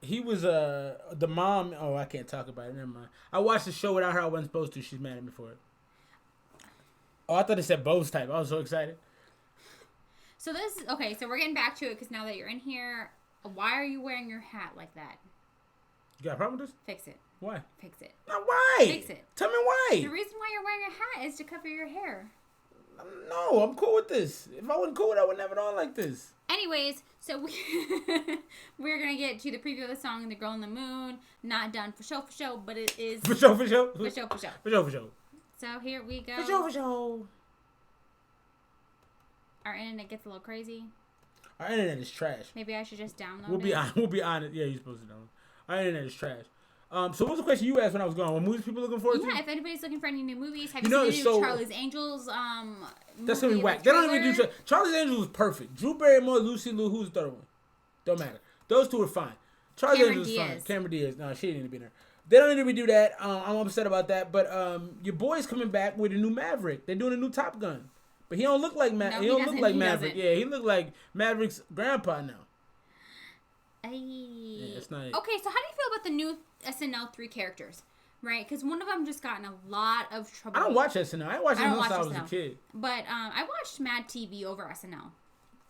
he was the mom. Oh, I can't talk about it. Never mind. I watched the show without her. I wasn't supposed to. She's mad at me for it. Oh, I thought it said Bose type. I was so excited. So okay. So we're getting back to it because now that you're in here, why are you wearing your hat like that? You got a problem with this? Fix it. Why? Fix it. No, why? Fix it. Tell me why. The reason why you're wearing a hat is to cover your hair. No, I'm cool with this. If I wasn't cool with it, I would never have it on like this. Anyways, so we're going to get to the preview of the song The Girl in the Moon. Not done for show, but it is... For show. For show. So here we go. For show. Our internet gets a little crazy. Our internet is trash. Maybe I should just download We'll be honest. Yeah, you're supposed to download. Our internet is trash. So what was the question you asked when I was gone? What movies people looking forward to? Yeah, if anybody's looking for any new movies, have you seen the new Charlie's Angels That's gonna be whack. They don't even do Charlie's Angels was perfect. Drew Barrymore, Lucy Liu, who's the third one? Don't matter. Those two are fine. Charlie's Angels is fine. Cameron Diaz. No, she didn't need to be there. They don't need to redo that. I'm upset about that. But your boy's coming back with a new Maverick. They're doing a new Top Gun. But he don't look like Maverick. No, he don't look like Maverick. Doesn't. Yeah, he look like Maverick's grandpa now. Yeah, that's not it. Okay, so how do you feel about the new SNL 3 characters? Right? Because one of them just got in a lot of trouble. I don't watch SNL. I watched SNL since I was a kid. But I watched Mad TV over SNL.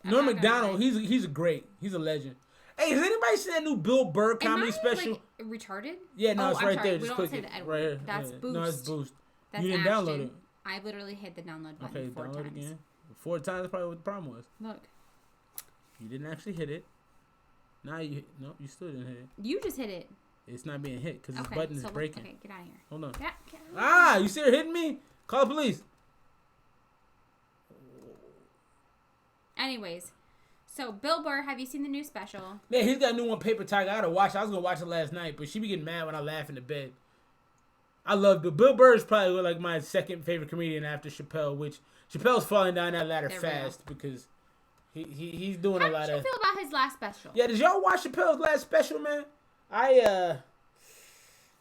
Norm Macdonald, he's great. He's a legend. Hey, has anybody seen that new Bill Burr comedy special? Like, retarded? Yeah, no, it's right sorry. there. We Just don't click say it. that. Right here. That's Boost. No, it's Boost. That's you didn't download it. I literally hit the download button Okay, 4 download times. again. 4 times is probably what the problem was. Look. You didn't actually hit it. Now you still didn't hit it. You just hit it. It's not being hit because this button is breaking. Okay, get out of here. Hold on. Get out. You see her hitting me? Call the police. Anyways, so Bill Burr, have you seen the new special? Yeah, he's got a new one, Paper Tiger. I gotta watch it. I was gonna watch it last night, but she be getting mad when I laugh in the bed. I love Bill Burr is probably like my second favorite comedian after Chappelle, which Chappelle's falling down that ladder fast because he's doing a lot of. How did you feel about his last special? Yeah, did y'all watch Chappelle's last special, man?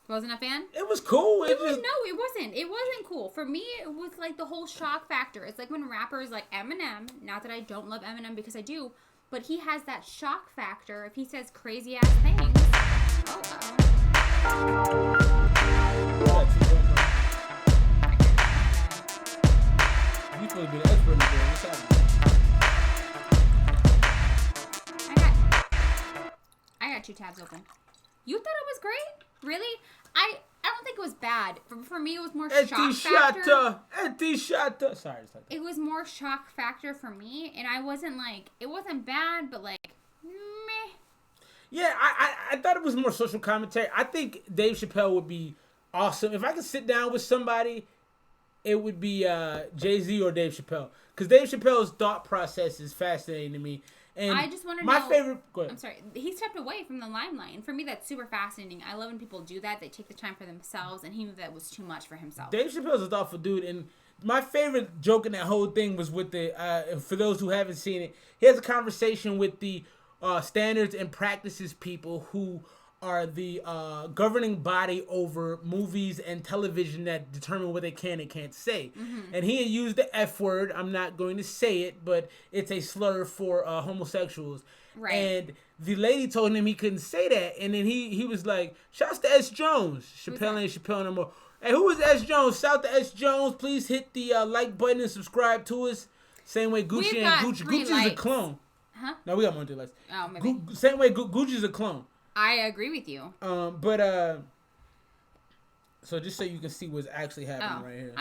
Wasn't a fan? It was cool. No, it wasn't. It wasn't cool. For me, it was like the whole shock factor. It's like when rappers like Eminem, not that I don't love Eminem because I do, but he has that shock factor if he says crazy ass things. You supposed to be the expert in the game. What's happening? I got 2 tabs open. You thought it was great? Really? I don't think it was bad. For me, it was more shock factor. Sorry. It was more shock factor for me, and I wasn't like, it wasn't bad, but like, meh. Yeah, I thought it was more social commentary. I think Dave Chappelle would be awesome. If I could sit down with somebody, it would be Jay-Z or Dave Chappelle. Because Dave Chappelle's thought process is fascinating to me. And I just want to know. Go ahead. I'm sorry. He stepped away from the limelight. And for me, that's super fascinating. I love when people do that. They take the time for themselves. And he knew that was too much for himself. Dave Chappelle's a thoughtful dude. And my favorite joke in that whole thing was with the, for those who haven't seen it, he has a conversation with the standards and practices people who are the governing body over movies and television that determine what they can and can't say. Mm-hmm. And he had used the F word. I'm not going to say it, but it's a slur for homosexuals. Right. And the lady told him he couldn't say that. And then he was like, shouts to S. Jones. Chappelle ain't Chappelle no more. Hey, who is S. Jones? Shout to S. Jones. Please hit the like button and subscribe to us. Same way Gucci and Gucci. Gucci's a clone. Huh? No, we got more than 3 likes. Oh, maybe. Same way Gucci's a clone. I agree with you. So just so you can see what's actually happening right here.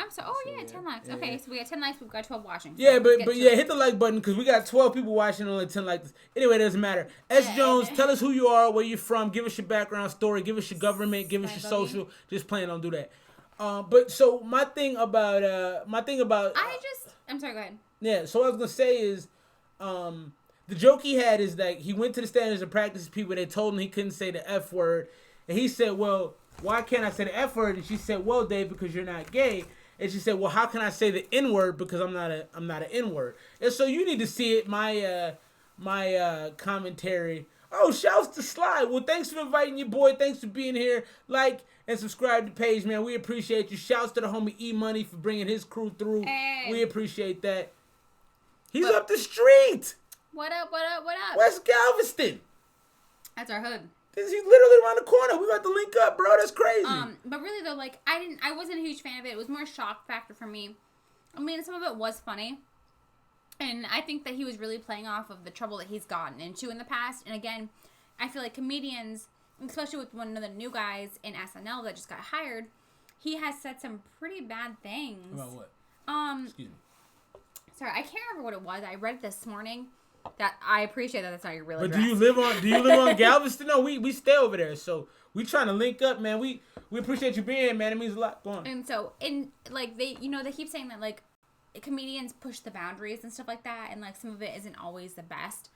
Yeah, 10 likes. Okay, so we got 10 likes. We've got 12 watching. So yeah, but hit the like button because we got 12 people watching, only 10 likes. Anyway, it doesn't matter. S. Jones, tell us who you are, where you're from, give us your background story, give us your government, give us your social. Just plain don't do that. But so my thing about I'm sorry, go ahead. Yeah, so what I was gonna say is, the joke he had is that he went to the standards and practice people. They told him he couldn't say the F word, and he said, "Well, why can't I say the F word?" And she said, "Well, Dave, because you're not gay." And she said, "Well, how can I say the N word because I'm not an N word?" And so you need to see it. My commentary. Oh, shouts to Sly. Well, thanks for inviting your boy. Thanks for being here. Like and subscribe to the page, man. We appreciate you. Shouts to the homie E Money for bringing his crew through. Hey. We appreciate that. He's up the street. What up? West Galveston. That's our hood. He's literally around the corner. We got to link up, bro. That's crazy. But really though, like I wasn't a huge fan of it. It was more a shock factor for me. I mean, some of it was funny. And I think that he was really playing off of the trouble that he's gotten into in the past. And again, I feel like comedians, especially with one of the new guys in SNL that just got hired, he has said some pretty bad things. About what? Excuse me. Sorry, I can't remember what it was. I read it this morning. That I appreciate that. That's not your real address. But do you live on Galveston? No, we stay over there. So we trying to link up, man. We appreciate you being here, man. It means a lot. Go on. And so like they keep saying that like comedians push the boundaries and stuff like that, and like some of it isn't always the best.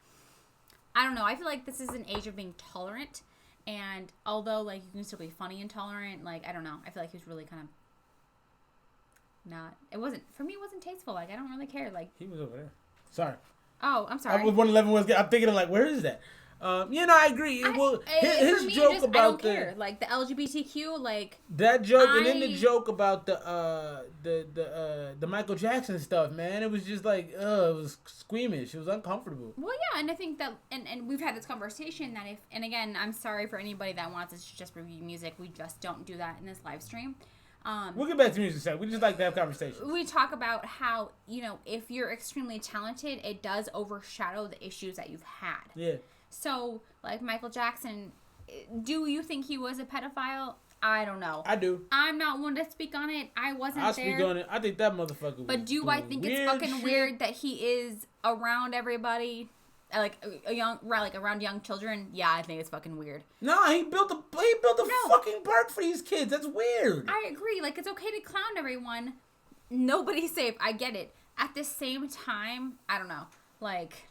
I don't know. I feel like this is an age of being tolerant, and although like you can still be funny and tolerant, like I don't know. I feel like he was really kind of not. It wasn't for me. It wasn't tasteful. Like I don't really care. Like he was over there. Sorry. Oh, I'm sorry. I was 111 was. I'm thinking of like, where is that? I agree. His me, joke about I don't care. Like the LGBTQ, like that joke, and then the joke about the Michael Jackson stuff, man. It was just like, it was squeamish. It was uncomfortable. Well, yeah, and I think that, and we've had this conversation that and again, I'm sorry for anybody that wants us to just review music. We just don't do that in this live stream. We'll get back to music stuff. We just like to have conversations. We talk about how, if you're extremely talented, it does overshadow the issues that you've had. Yeah. So, like Michael Jackson, do you think he was a pedophile? I don't know. I do. I'm not one to speak on it. I wasn't there. I'll speak on it. I think that motherfucker But do I think it's fucking weird that he is around everybody? Like around young children, yeah, I think it's fucking weird. No, he built a fucking park for these kids. That's weird. I agree. Like it's okay to clown everyone. Nobody's safe. I get it. At the same time, I don't know. Like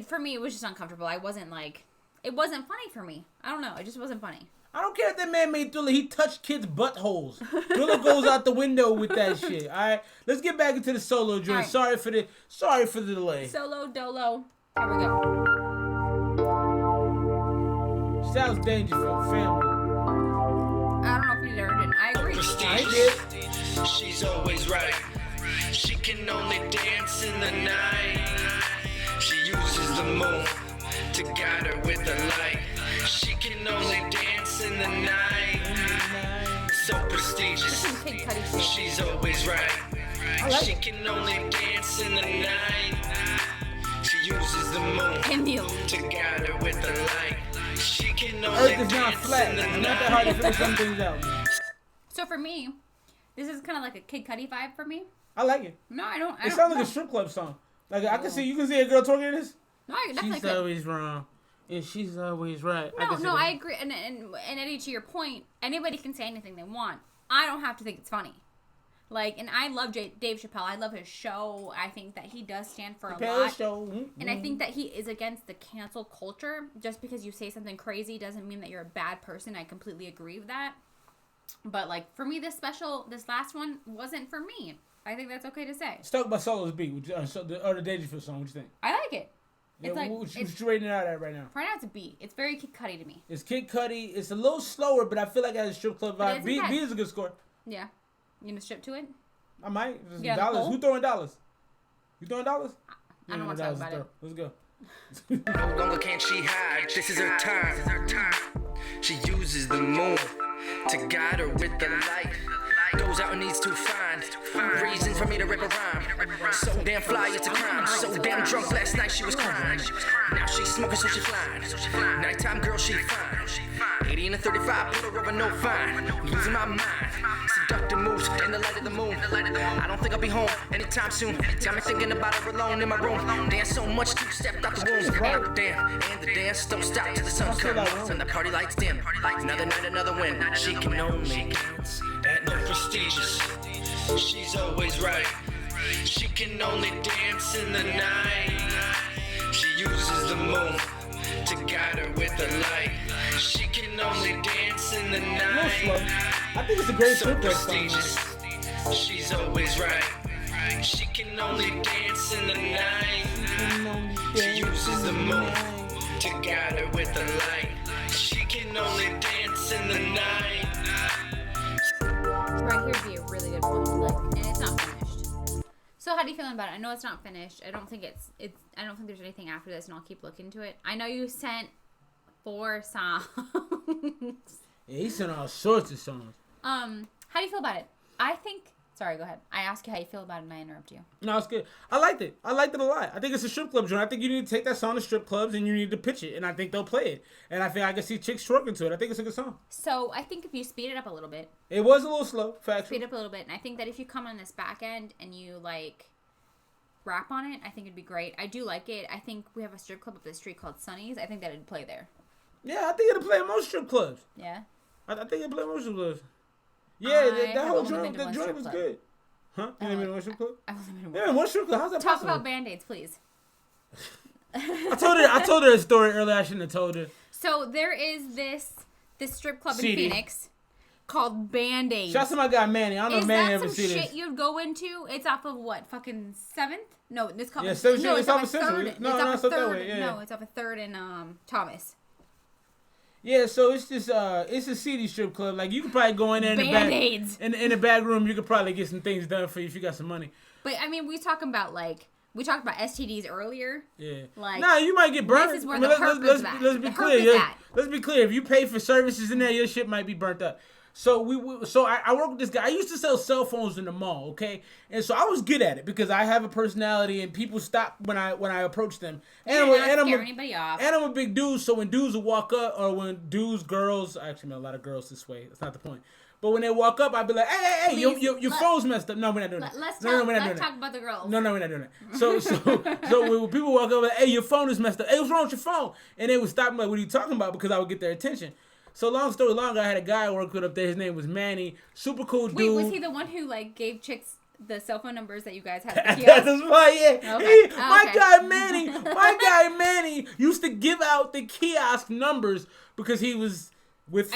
for me, it was just uncomfortable. I wasn't like it wasn't funny for me. I don't know. It just wasn't funny. I don't care if that man made Thriller. He touched kids' buttholes. Thriller goes out the window with that shit. All right, let's get back into the solo joint. Right. Sorry for the delay. Solo dolo. Here we go. Sounds dangerous, family. I don't know if you heard it. I agree. I did. She's always right. She can only dance in the night. She uses the moon to guide her with the light. She can only dance in the night. So prestigious. She's always right. She can only dance in the night. She uses the moon to guide her with the light. She can only Earth is not flat. It's not that hard to figure some things out. So for me, this is kind of like a Kid Cudi vibe for me. I like it. No, I don't. It sounds like a strip club song. Like you can see a girl talking to this. No, I definitely She's always wrong, and she's always right. I agree. And Eddie, to your point, anybody can say anything they want. I don't have to think it's funny. Like, and I love Dave Chappelle. I love his show. I think that he does stand for a lot. Show. And I think that he is against the cancel culture. Just because you say something crazy doesn't mean that you're a bad person. I completely agree with that. But, like, for me, this last one wasn't for me. I think that's okay to say. Stuck by Solo's beat, or the Dangerfield song. What you think? I like it. Yeah, it's like what you rating it out at right now? Right now it's a B. It's very Kid Cudi to me. It's Kid Cudi. It's a little slower, but I feel like it has a strip club vibe. B is a good score. Yeah. You gonna strip to it? I might. Dollars. Who throwing dollars? You throwing dollars? I don't want to talk about it. Let's go. No longer can she hide. This is her time. She uses the moon to guide her with the light. Goes out and needs to find reason for me to rip a rhyme. So damn fly, it's a crime. So damn drunk last night, she was crying. Now she's smoking, so she flying. Nighttime girl, she fine. 80 and a 35, put her over no fine. Losing my mind. Seductive moves in the light of the moon. I don't think I'll be home anytime soon. Got me thinking about her alone in my room. Dance so much, two stepped out the womb. Damn, and the dance don't stop till the sun comes. And the party lights dim. Another night, another win. She can only dance at no prestige. prestigious. She's always right. She can only dance in the night. She uses the moon to guide her with the light. She can only dance in the night. I think it's a great so prestigious. She's always right. She can only dance in the night. She uses the moon to guide her with the light. She can only dance in the night. Right here would be a really good one. Like, and it's not finished. So how do you feel about it? I know it's not finished. I don't think it's. I don't think there's anything after this, and I'll keep looking to it. I know you sent 4 songs. Yeah, he sent all sorts of songs. How do you feel about it? I think. Sorry, go ahead. I asked you how you feel about it, and I interrupt you. No, it's good. I liked it. I liked it a lot. I think it's a strip club joint. I think you need to take that song to strip clubs, and you need to pitch it, and I think they'll play it. And I think I can see chicks twerking to it. I think it's a good song. So I think if you speed it up a little bit. It was a little slow, factual. Speed up a little bit, and I think that if you come on this back end and you like rap on it, I think it'd be great. I do like it. I think we have a strip club up the street called Sunny's. I think that it'd play there. Yeah, I think it'll play in most strip clubs. Yeah. I think it'll play in most strip clubs. Yeah, that whole joint, the joint was good. Huh? You never been to one strip club? I've only been to one. Yeah, one strip club. How's that Talk possible? about Band-Aids, please. I told her a story earlier. I shouldn't have told her. So there is this strip club in Phoenix called Band-Aids. Shout out to my guy Manny. I don't know if Manny ever seen this. Is that some shit you'd go into? It's off of what? Fucking 7th? No, this called. Yeah, 7th. No, it's off of Central. No, it's not that way. Yeah. No, it's off of 3rd and Thomas. Yeah, so it's just it's a seedy strip club. Like you could probably go in there in the back room. You could probably get some things done for you if you got some money. But I mean, we talked about STDs earlier. Yeah. Like, nah, you might get burnt. This is where the herp is at. Let's be clear. Let's be clear. If you pay for services in there, your shit might be burnt up. So I work with this guy. I used to sell cell phones in the mall, okay? And so I was good at it because I have a personality and people stop when I approach them. And I'm a big dude, so when dudes will walk up or when girls, I actually met a lot of girls this way. That's not the point. But when they walk up, I'd be like, hey, your phone's messed up. No, we're not doing that. Let's talk about the girls. No, we're not doing that. So when people walk up, like, hey, your phone is messed up. Hey, what's wrong with your phone? And they would stop me like, what are you talking about? Because I would get their attention. So long story long, I had a guy I worked with up there. His name was Manny. Super cool dude. Wait, was he the one who like gave chicks the cell phone numbers that you guys had? That's why, yeah. Okay. My guy Manny used to give out the kiosk numbers because he was with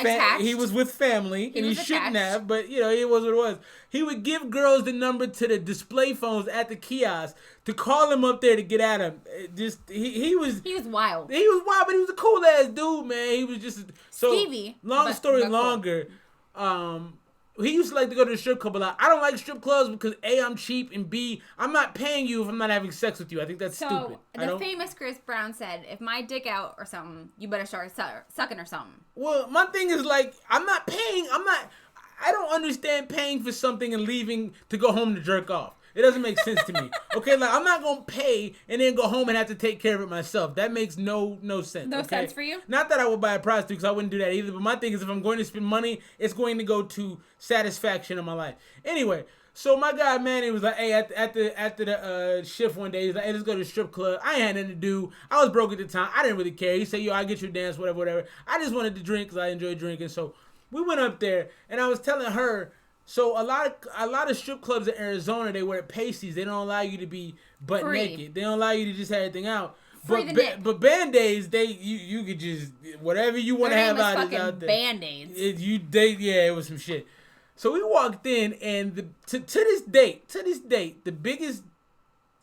family and he shouldn't have, but it was what it was. He would give girls the number to the display phones at the kiosk to call him up there to get at him. He was wild. He was wild, but he was a cool ass dude, man. He was just skeevy. Long story longer. He used to like to go to the strip club a lot. I don't like strip clubs because A, I'm cheap, and B, I'm not paying you if I'm not having sex with you. I think that's stupid. So the famous Chris Brown said, if my dick out or something, you better start sucking or something. Well, my thing is like, I don't understand paying for something and leaving to go home to jerk off. It doesn't make sense to me. Okay, like I'm not gonna pay and then go home and have to take care of it myself. That makes no sense. No sense for you? Not that I would buy a prostitute because I wouldn't do that either. But my thing is, if I'm going to spend money, it's going to go to satisfaction in my life. Anyway, so my guy Manny was like, hey, after the shift one day, he's like, hey, let's go to the strip club. I ain't had nothing to do. I was broke at the time. I didn't really care. He said, yo, I'll get you a dance, whatever. I just wanted to drink because I enjoy drinking. So we went up there, and I was telling her. So a lot of strip clubs in Arizona, they wear pasties. They don't allow you to be butt naked. They don't allow you to just have everything out. But Band-Aids, you could just whatever you want to have out is out there. Band-Aids. It was some shit. So we walked in, and to this date, the biggest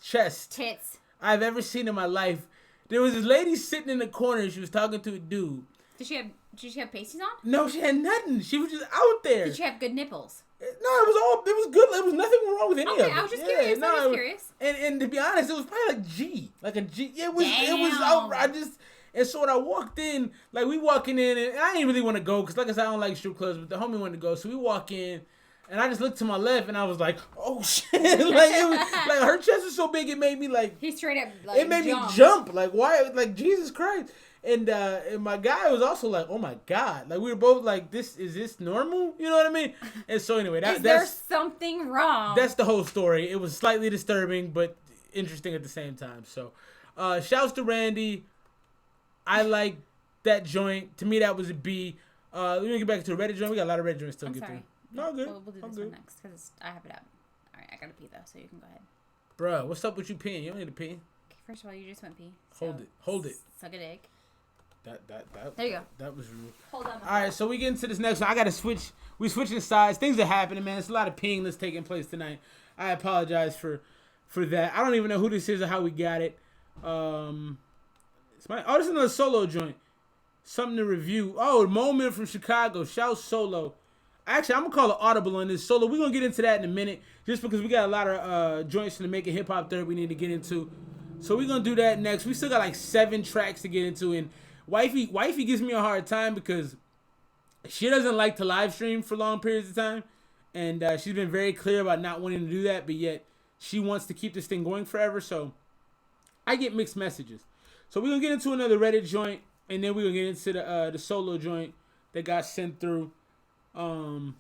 tits I've ever seen in my life. There was this lady sitting in the corner. She was talking to a dude. Did she have pasties on? No, she had nothing. She was just out there. Did she have good nipples? No, it was good. There was nothing wrong with any of it. I was just curious. I was curious. And to be honest, it was probably like a G. It was. And so when I walked in, like we walking in, and I didn't really want to go because, like I said, I don't like strip clubs. But the homie wanted to go, so we walk in, and I just looked to my left, and I was like, oh shit! Like it was like her chest was so big, it made me like. He straight up. Like, it made me jump. Like why? Like Jesus Christ! And my guy was also like, oh my God. Like we were both like, is this normal? You know what I mean? And so anyway, is there something wrong? That's the whole story. It was slightly disturbing, but interesting at the same time. So shouts to Randy. I like that joint. To me, that was a B. Let me get back to the Reddit joint. We got a lot of Reddit joints still to get through. No, good. We'll do this one next because I have it up. All right, I gotta pee though, so you can go ahead. Bruh, what's up with you peeing? You don't need to pee. Okay, first of all, you just went pee. Hold it. Suck a dick. That. There you go. That was rude. Hold on. All right, so we get into this next one. I gotta switch. We switching sides. Things are happening, man. There's a lot of peeing that's taking place tonight. I apologize for that. I don't even know who this is or how we got it. This is another solo joint. Something to review. Oh, Moment from Chicago. Shout Solo. Actually, I'm gonna call it audible on this solo. We're gonna get into that in a minute, just because we got a lot of joints to make a hip hop third we need to get into. So we're gonna do that next. We still got like 7 tracks to get into, and wifey gives me a hard time because she doesn't like to live stream for long periods of time, and she's been very clear about not wanting to do that, but yet she wants to keep this thing going forever. So I get mixed messages. So we're gonna get into another Reddit joint, and then we're gonna get into the solo joint that got sent through. And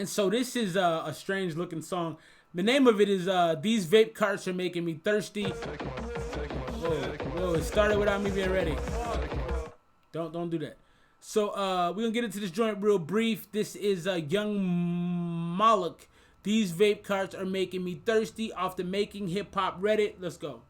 so this is a strange looking song. The name of it is These Vape Carts Are Making Me Thirsty. Whoa, it started without me being ready. Don't do that. So we're gonna get into this joint real brief. This is Young Moloch. These Vape Carts Are Making Me Thirsty off the Making Hip Hop Reddit. Let's go.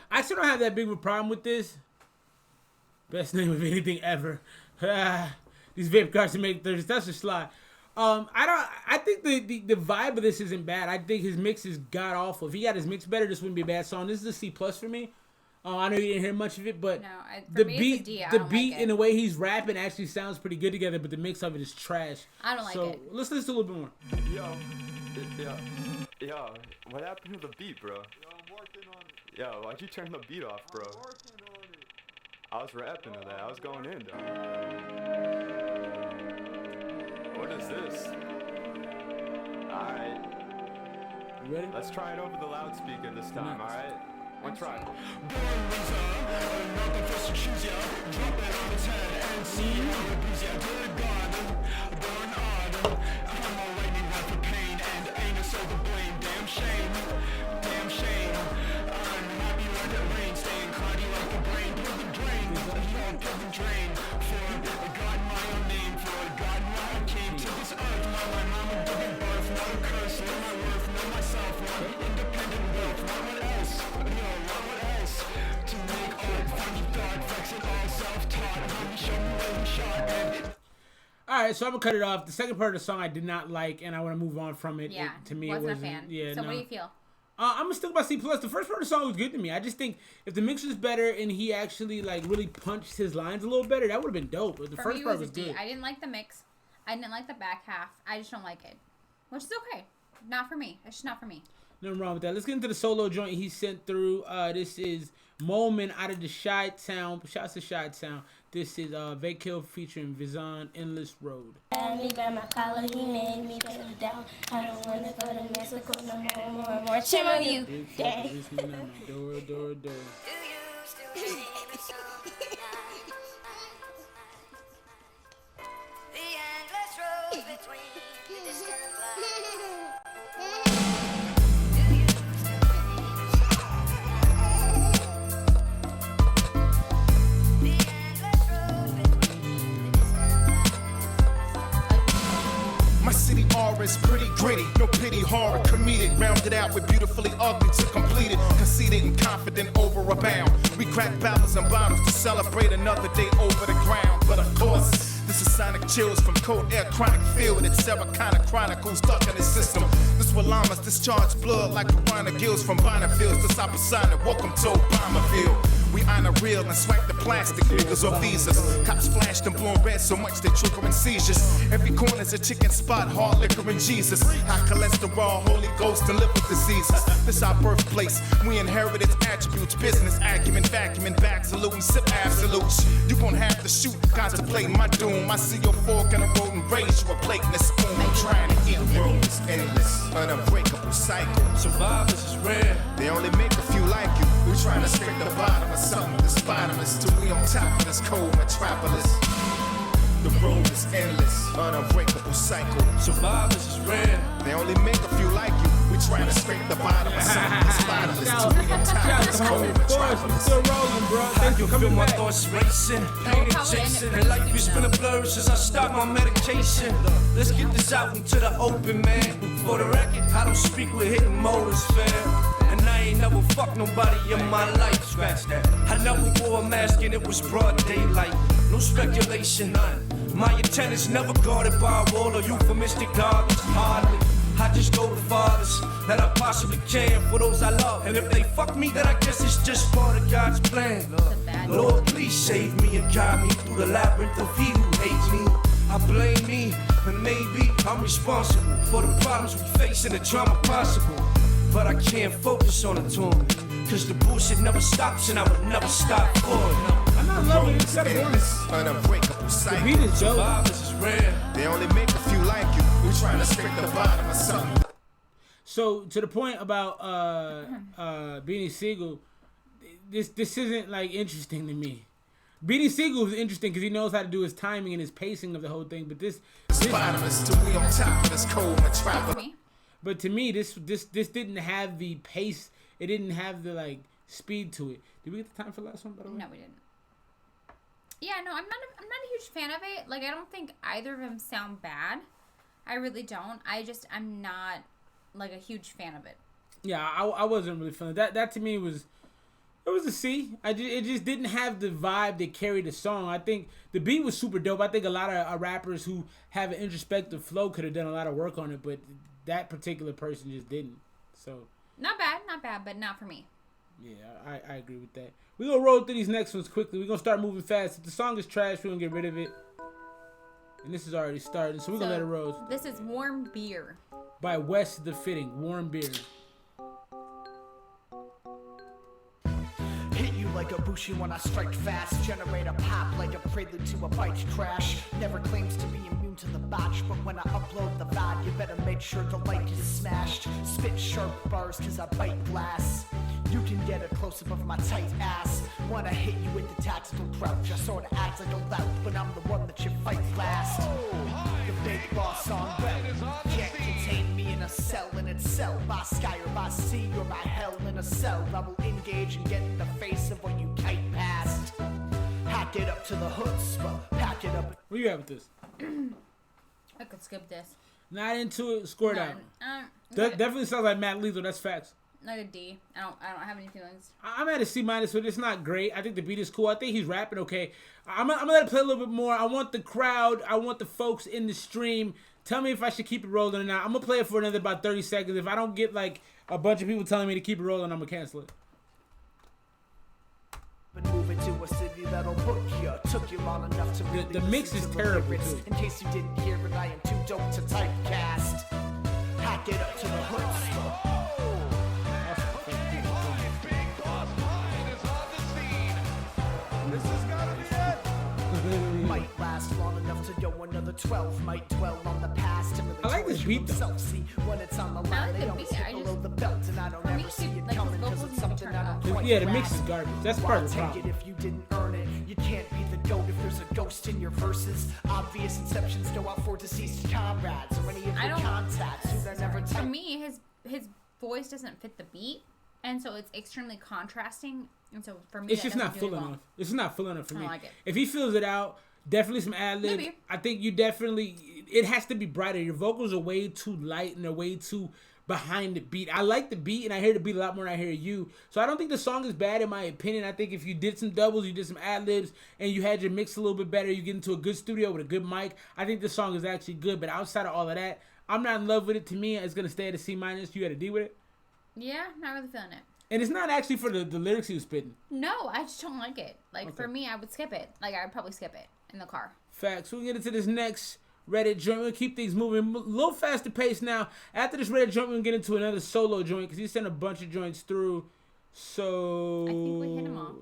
I still don't have that big of a problem with this. Best name of anything ever. These vape carts to make thirsty. That's a slide. I think the vibe of this isn't bad. I think his mix is god awful. If he got his mix better, this wouldn't be a bad song. This is a C+ for me. I know you didn't hear much of it, but the beat and the way he's rapping actually sounds pretty good together. But the mix of it is trash. I don't like it. So let's listen to a little bit more. Yo, what happened to the beat, bro? Yo, I'm working on it. Yo, why'd you turn the beat off, bro? I'm working on it. I was rapping to that. I was going in, though. What is this? Alright. You ready? Let's try it over the loudspeaker this time, alright? One try. Alright, so I'm gonna cut it off. The second part of the song I did not like, and I want to move on from it. Yeah, to me, wasn't it wasn't a fan. Yeah, so no. what do you feel? I'm gonna stick by C+. The first part of the song was good to me. I just think if the mix was better and he actually like really punched his lines a little better, that would have been dope. But the first part was good. I didn't like the mix. I didn't like the back half. I just don't like it, which is okay. Not for me. It's just not for me. Nothing wrong with that. Let's get into the solo joint he sent through. This is Moment out of the Chi-Town. Shouts to Chi-Town. This is Vakill featuring Vizon, Endless Road. Me by my collar, he made me feel down. I don't wanna go to Mexico no more. Shame on you, daddy. Door. My city aura is pretty gritty, no pity, horror, comedic, rounded out with beautifully ugly to complete it, conceited and confident over a bound. We crack barrels and bottles to celebrate another day over the ground. But of course, this is sonic chills from cold air, chronic feel, and it's Sarah kind of chronicles stuck in the system. This with llamas, discharge blood like piranha gills from Bonneville's to Saposana. Welcome to Obamaville. We honor real and swipe the plastic niggas off visas. Cops flashed and blowing red so much they triggering seizures. Every corner's a chicken spot, hard liquor and Jesus. High cholesterol, Holy Ghost, and liver diseases. This our birthplace. We inherit its attributes, business acumen, vacuuming back, saluting, sip absolutes. You gon' have to shoot, contemplate my doom. I see your fork in a road and raise you a plate and a spoon. I'm trying to eat. The road is endless, an unbreakable cycle. Survivors is rare. They only make a few like you. We trying to scrape the bottom of something that's bottomless till we on top of this cold metropolis. The road is endless, an unbreakable cycle. Survivors is rare. They only make a few like you. We trying to scrape the bottom of something that's bottomless till we on top of this cold metropolis. Still rolling, bro. I can feel my thoughts racing, pain adjacent, and life has been a blur since I stopped my medication. Let's get this out into the open, man. For the record, I don't speak with hidden motives, fam. And I ain't never fucked nobody in my life, scratch that. I never wore a mask and it was broad daylight. No speculation, none. My intent is never guarded by a wall or euphemistic goggles, hardly. I just go to fathers that I possibly can for those I love. And if they fuck me, then I guess it's just part of God's plan. Lord, please save me and guide me through the labyrinth of he who hates me. I blame me, and maybe I'm responsible for the problems we face and the trauma possible. But I can't focus on the torment, cause the bullshit never stops and I would never stop for it. I'm not loving it, it's endless. An unbreakable cycle. The beat is dope. Survivors is rare. They only make a few like you. We trying to scrape the bottom of something. So to the point about Beanie Siegel, this isn't like interesting to me. Beanie Siegel is interesting because he knows how to do his timing and his pacing of the whole thing. But this bottomless till we on top of this cold metropolis. But to me, this didn't have the pace. It didn't have the like speed to it. Did we get the time for the last one? By the way? No, we didn't. Yeah, no, I'm not a huge fan of it. Like, I don't think either of them sound bad. I really don't. I'm not like a huge fan of it. Yeah, I wasn't really feeling that. That to me was a C. It just didn't have the vibe that carried the song. I think the beat was super dope. I think a lot of rappers who have an introspective flow could have done a lot of work on it, but that particular person just didn't. So not bad, but not for me. Yeah, I agree with that. We're going to roll through these next ones quickly. We're going to start moving fast. If the song is trash, we're going to get rid of it. And this is already starting, so we're going to let it roll. This is Warm Beer by West the Fitting. Warm Beer. Hit you like a bushi when I strike fast. Generate a pop like a prelude to a bike crash. Never claims to be immune to the botch, but when I upload the VOD, you better make sure the like is smashed. Spit sharp bars cause I bite glass. You can get a close-up of my tight ass. Wanna hit you with the tactical crouch. I sorta act like a lout, but I'm the one that you fight last. The big boss on web can't contain me in a cell in itself. By sky or by sea or by hell in a cell, I will engage and get in the face of what you kite past. Hack it up to the chutzpah, pack it up. Where you at with this? I could skip this. Not into it. Score it out. Definitely sounds like Matt Lethal. That's facts. Like a D. I don't have any feelings. I'm at a C minus, but it's not great. I think the beat is cool. I think he's rapping okay. I'm gonna let it play a little bit more. I want the crowd. I want the folks in the stream. Tell me if I should keep it rolling or not. I'm gonna play it for another about 30 seconds. If I don't get like a bunch of people telling me to keep it rolling, I'm gonna cancel it. Moving to a city that'll book you. Took you long enough to really the mix is terrible too. In case you didn't hear it, I am too dope to typecast. Hack it up to the chutzpah. Might last long enough to go another 12. Might dwell on the past. I like this beat though. See, when it's on the line, they always hit below the belt, and I don't ever see it coming because it's something I don't quite the mix is garbage. That's part of the problem. Take it if you didn't earn it. You can't be the goat if there's a ghost in your verses. Obvious inceptions go out for deceased comrades or any of your contacts who they're never For me, his voice doesn't fit the beat, and so it's extremely contrasting. And so for me, it's just not full enough. It's not full enough for me. I don't like it. If he fills it out, definitely some ad libs. I think you definitely. It has to be brighter. Your vocals are way too light and they're way too behind the beat. I like the beat and I hear the beat a lot more than I hear you. So I don't think the song is bad in my opinion. I think if you did some doubles, you did some ad libs, and you had your mix a little bit better, you get into a good studio with a good mic, I think the song is actually good. But outside of all of that, I'm not in love with it. To me, it's gonna stay at a C-. You had a D with it. Yeah, not really feeling it. And it's not actually for the lyrics he was spitting. No, I just don't like it. Like, for me, I would skip it. Like, I would probably skip it in the car. Facts. We'll get into this next Reddit joint. We'll keep things moving a little faster pace now. After this Reddit joint, we'll get into another solo joint because he sent a bunch of joints through. So I think we hit them all.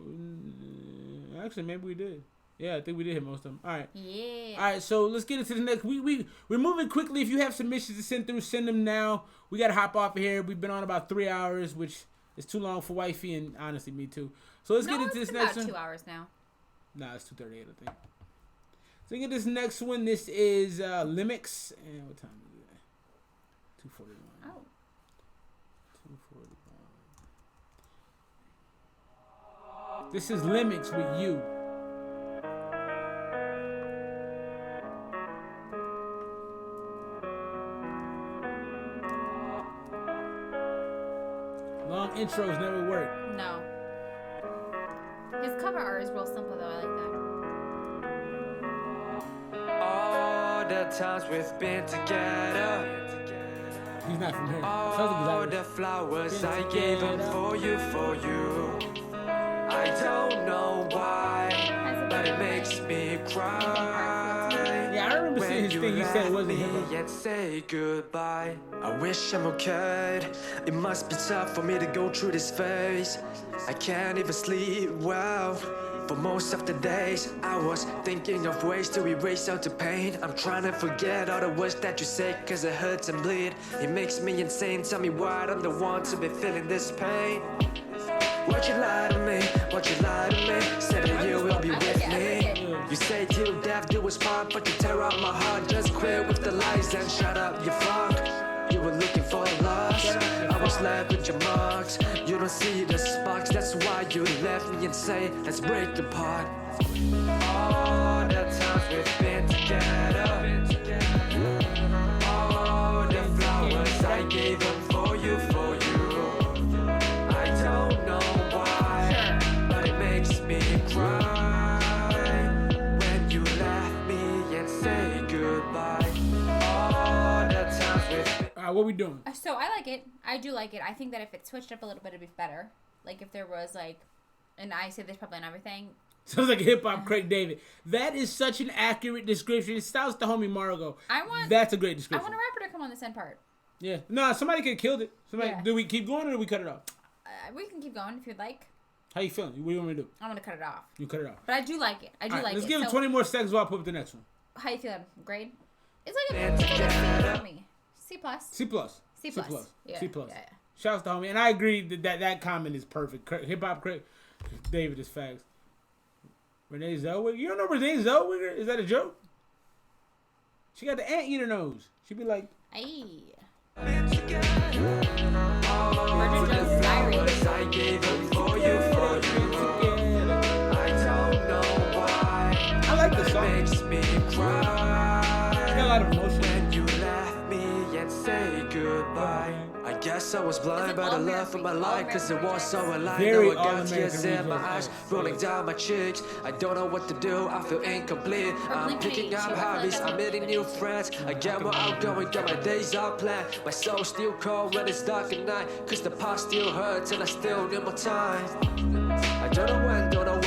Actually, maybe we did. Yeah, I think we did hit most of them. All right. Yeah. All right, so let's get into the next. We're moving quickly. If you have submissions to send through, send them now. We got to hop off of here. We've been on about 3 hours, which is too long for wifey and honestly me too. So let's get into this next one. About 2 hours now. Nah, it's 2:38, I think. So we get this next one. This is Limix. And what time is it? 2:41. Oh. 2:41. This is Limix with You. Long intros never work. No. His cover art is real simple though. I like that. All the times we've been together. He's not from here. All the flowers I gave them for you. I don't know why, but it makes me cry. Yeah, I remember seeing his thing. He said it wasn't him. Yet say goodbye. I wish I'm okay. It must be tough for me to go through this phase. I can't even sleep well. For most of the days, I was thinking of ways to erase out the pain. I'm trying to forget all the words that you say, cause it hurts and bleed. It makes me insane, tell me why I'm the one to be feeling this pain. Why'd you lie to me? Why'd you lie to me? Said that you will be with me. You say till death do us part, but you tear up my heart. Just quit with the lies and shut up, you fuck. You were looking for a loss. I was left with your marks. You don't see the sparks, that's why you left me and say, let's break apart. All the times we've been together. All the flowers I gave them for you. I don't know why, but it makes me cry when you left me and say goodbye. All the times we've been. All right, what we doing? So I like it. I do like it. I think that if it switched up a little bit, it'd be better. Like if there was like, and I say this probably on everything. Sounds like hip hop Craig David. That is such an accurate description. It sounds the homie Margo. That's a great description. I want a rapper to come on this end part. Yeah. No, somebody could have killed it. Yeah. Do we keep going or do we cut it off? We can keep going if you'd like. How you feeling? What do you want me to do? I'm gonna cut it off. You cut it off. But I do like it. I do All right, like let's it. give it 20 more seconds while I put up the next one. How you feeling? Grade? It's like a C for me. C plus. C plus. C plus. Yeah. C plus. Yeah. Shouts to homie. And I agree that comment is perfect. Hip hop Craig David is facts. Renee Zellweger? You don't know Renee Zellweger? Is that a joke? She got the anteater nose. She be like, Ayy. All the flowers I gave them for you. I don't know why. I like the song. It makes me cry. It's got a lot of emotion. When you left me and say goodbye. I guess I was blind by the love of my life, cause it was so alive. Very Now I got tears in my eyes, rolling down my cheeks. I don't know what to do, I feel incomplete. I'm picking up hobbies, I'm meeting new friends. I get more outgoing, got my days all planned. My soul's still cold when it's dark at night, cause the past still hurts and I still need more time. I don't know when, don't know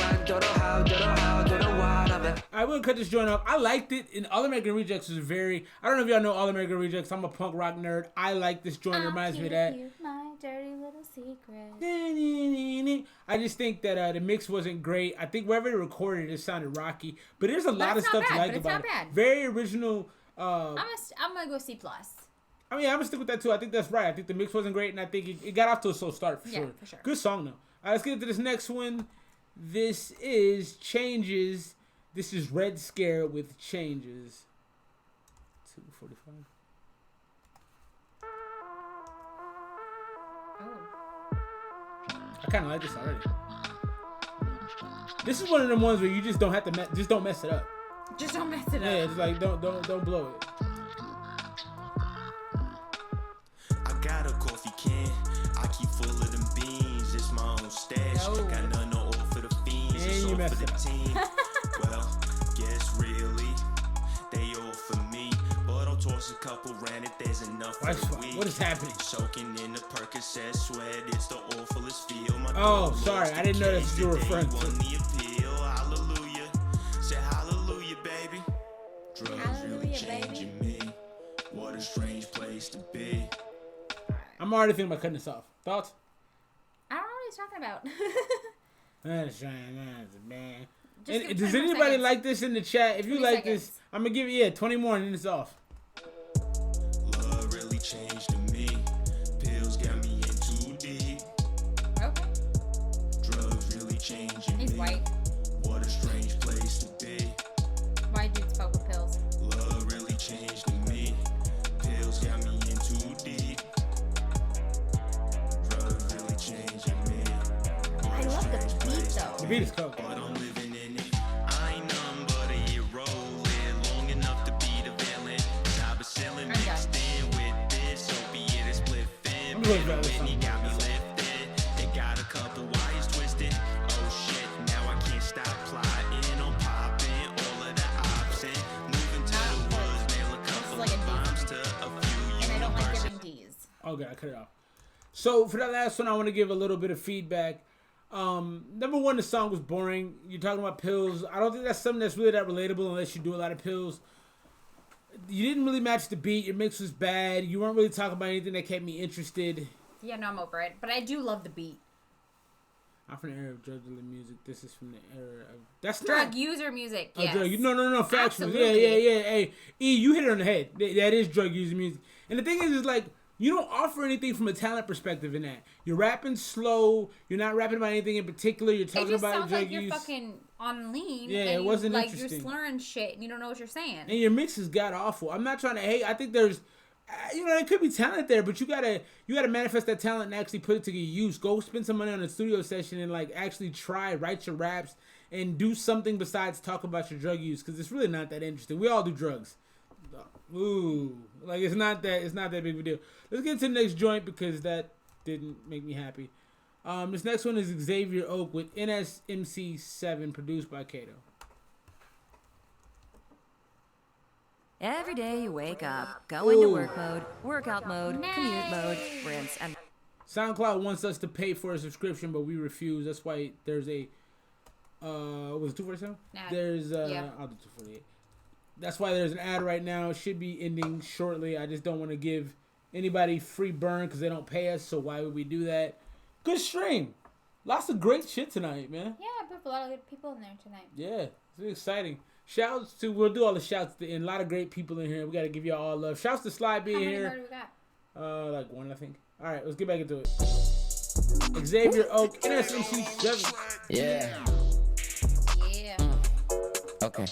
how, don't know what I'm at. I will cut this joint off. I liked it. And All American Rejects is very. I don't know if y'all know All American Rejects. I'm a punk rock nerd. I like this joint. It reminds me of that. My dirty little secret. I just think that the mix wasn't great. I think wherever they recorded it sounded rocky. But there's a lot of stuff to like about it. Very original. I'm gonna go C plus. I mean, I'm gonna stick with that too. I think that's right. I think the mix wasn't great, and I think it got off to a slow start for sure. For sure. Good song though. All right, let's get into this next one. This is Changes. This is Red Scare with Changes. 2:45. I kind of like this already. This is one of them ones where you just don't have to just don't mess it up. Just don't mess it up. Yeah, it's like don't blow it. I got a coffee can. I keep full of them beans. It's my own stash. Got nothing to offer the fiends. It's all for the team. Well, guess really they all for me. But I'll toss a couple, ran it. There's enough for the week. What is happening? Soaking in the Percocet sweat, it's the awfulest feel. My Oh, sorry, I didn't know that's what you were referring to. won the appeal, hallelujah. Say hallelujah, baby. Drugs really changing me. What a strange place to be. I'm already thinking about cutting this off. Thoughts? I don't know what he's talking about. Man. Just give Does 20 more anybody seconds. like this in the chat? If you 20 like seconds. this, I'm gonna give you 20 more and then it's off. Love really changed to me. Pills got me in too deep. Okay. Drugs really changing He's me. white. What a strange place to be. White dudes fuck with pills. Love really changed to me. Pills got me in too deep. Drugs really changing me. I love the beat though. The beat is cool. But I'm living in it. I ain't nothing but a hero. Live long enough to be the villain. Top of ceiling mixed in with this. Opiate is spliffing. I'm going to this Whitney song. got me lifted. It got a couple wires twisted. Oh shit, now I can't stop plotting on popping all of the options. Moving to the woods, nail a couple of bombs to a few And I don't like universes. giving D's. Okay, I cut it off. So for that last one, I want to give a little bit of feedback. Number one, the song was boring. You're talking about pills. I don't think that's something that's really that relatable unless you do a lot of pills. You didn't really match the beat. Your mix was bad. You weren't really talking about anything that kept me interested. Yeah, no, I'm over it. But I do love the beat. I'm from the era of drug dealer music. This is from the era of... That's Drug not... user music, Oh, yes. no, factual. Absolutely. Yeah. Hey, E, you hit it on the head. That is drug user music. And the thing is like, you don't offer anything from a talent perspective in that. You're rapping slow. You're not rapping about anything in particular. You're It talking just about sounds drug like use. you're fucking on lean. Yeah, and it wasn't You're interesting. slurring shit and you don't know what you're saying. And your mix is god awful. I'm not trying to hate. I think there's, there could be talent there, but you gotta manifest that talent and actually put it to good use. Go spend some money on a studio session and like actually write your raps and do something besides talk about your drug use, because it's really not that interesting. We all do drugs. Ooh, like it's not that big of a deal. Let's get to the next joint because that didn't make me happy. This next one is Xavier Oak with NSMC7, produced by Kato. Every day you wake up, go into work mode, workout mode, commute mode, rinse, and... SoundCloud wants us to pay for a subscription, but we refuse. That's why there's a... was it 247? Nah. There's... Yeah. I'll do 248. That's why there's an ad right now. It should be ending shortly. I just don't want to give anybody free burn because they don't pay us, so why would we do that? Good stream. Lots of great shit tonight, man. Yeah, I put a lot of good people in there tonight. Yeah, it's exciting. Shouts to, we'll do all the shouts at the end. A lot of great people in here. We got to give y'all all love. Shouts to Sly being How many here. more do we got? Like one, I think. All right, let's get back into it. Xavier Oak, NSMC7. Yeah. Yeah. Okay.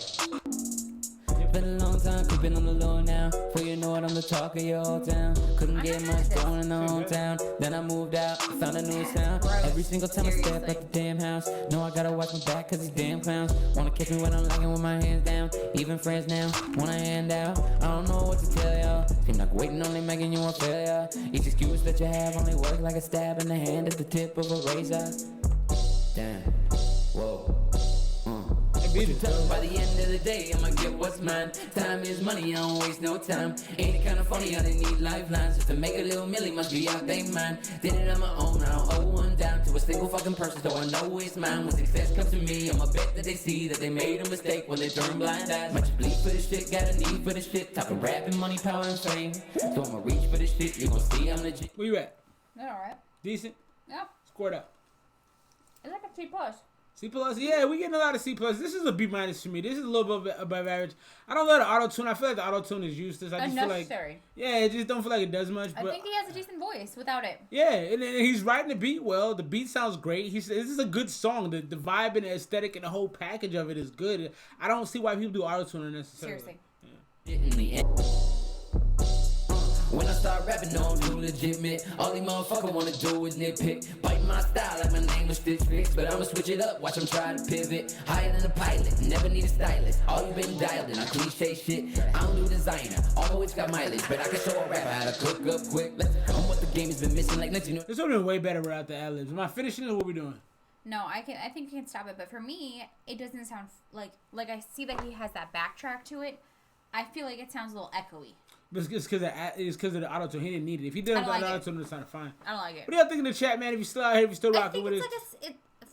Been a long time, creeping on the low now. Before you know it, I'm the talk of your whole town. Couldn't get much going in the hometown. Then I moved out, found a new sound. Every single time I step at the damn house, know I gotta watch my back cause these damn clowns wanna catch me when I'm lagging with my hands down. Even friends now wanna hand out. I don't know what to tell y'all. Seem like waiting only making you a failure. Each excuse that you have only work like a stab in the hand at the tip of a razor. Damn. Whoa. By the end of the day, I'ma get what's mine. Time is money, I don't waste no time. Ain't it kinda funny how they need lifelines just to make a little milli? Must be out they mind. Did it on my own, I don't owe one dime to a single fucking person, so I know it's mine. When success comes to me, I'ma bet that they see that they made a mistake when they turn blind eyes. Might you bleed for this shit, got a need for this shit. Talking rapping, money, power, and fame. So I'ma reach for this shit, you gon' see I'm legit. Where you at? They're alright. Decent? Yep. Scored up. It's like a C plus. C plus, yeah, we getting a lot of C plus. This is a B minus for me. This is a little bit above average. I don't love the auto tune. I feel like the auto tune is useless. I just feel like, Unnecessary. yeah, it just don't feel like it does much. I But think he has a decent voice without it. yeah, and he's writing the beat well. The beat sounds great. This is a good song. The vibe and the aesthetic and the whole package of it is good. I don't see why people do auto tune unnecessarily. Seriously. In the end. When I start rapping, no, I'm too legitimate. All these motherfuckers wanna do is nitpick. Bite my style like my name was Stitch Fix. But I'ma switch it up, watch them try to pivot. Higher than a pilot, never need a stylist. All you been dialed in, I cliche shit. I don't do designer, always got mileage. But I can show a rapper how to cook up quick. I'm what the game has been missing, like next you know. This would have been way better without the ad-libs. Am I finishing it or what we doing? No, I think you can stop it. But for me, it doesn't sound like I see that he has that backtrack to it. I feel like it sounds a little echoey. But it's because of the auto tune. He didn't need it. If he didn't have the auto tune, it sounded fine. I don't like it. What do y'all think in the chat, man? If you still out here, if you still rocking with us,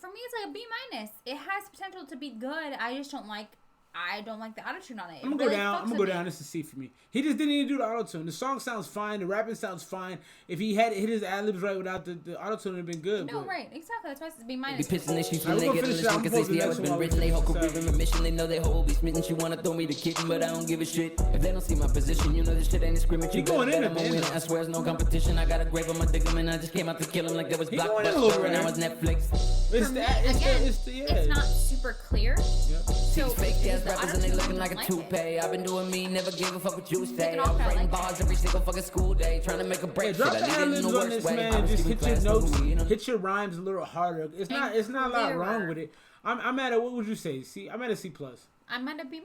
For me, it's like a B-. It has potential to be good. I just don't like. I don't like the autotune on it. I'm gonna go down. This is C for me. He just didn't need to do the auto-tune. The song sounds fine. The rapping sounds fine. If he had hit his ad-libs right without the auto-tune, it'd have been good. No, right. Exactly. That's why it's B-. Be pissing they streets when they get a listen. Cause they see how it's been written. They whole career in remission. They know they whole be smitten. She wanna throw me the kitten, but I don't give a shit. If they don't see my position, you know this shit ain't a scrimmage. You going in it, man. I swear it's no competition. I got a grave on my dick, man. I just came out to kill him like there was Blockbuster and now it's Netflix. It's not super clear. So fake ass rappers and they looking like a toupee. I've been doing me, never gave a fuck what you say. I'm writing bars every single fucking school day, trying to make a break. Drop the ad-libs on this, man. Just hit your notes, hit your rhymes a little harder. It's not a lot wrong with it. I'm at a, what would you say? C? I'm at a C+. I'm at a B-.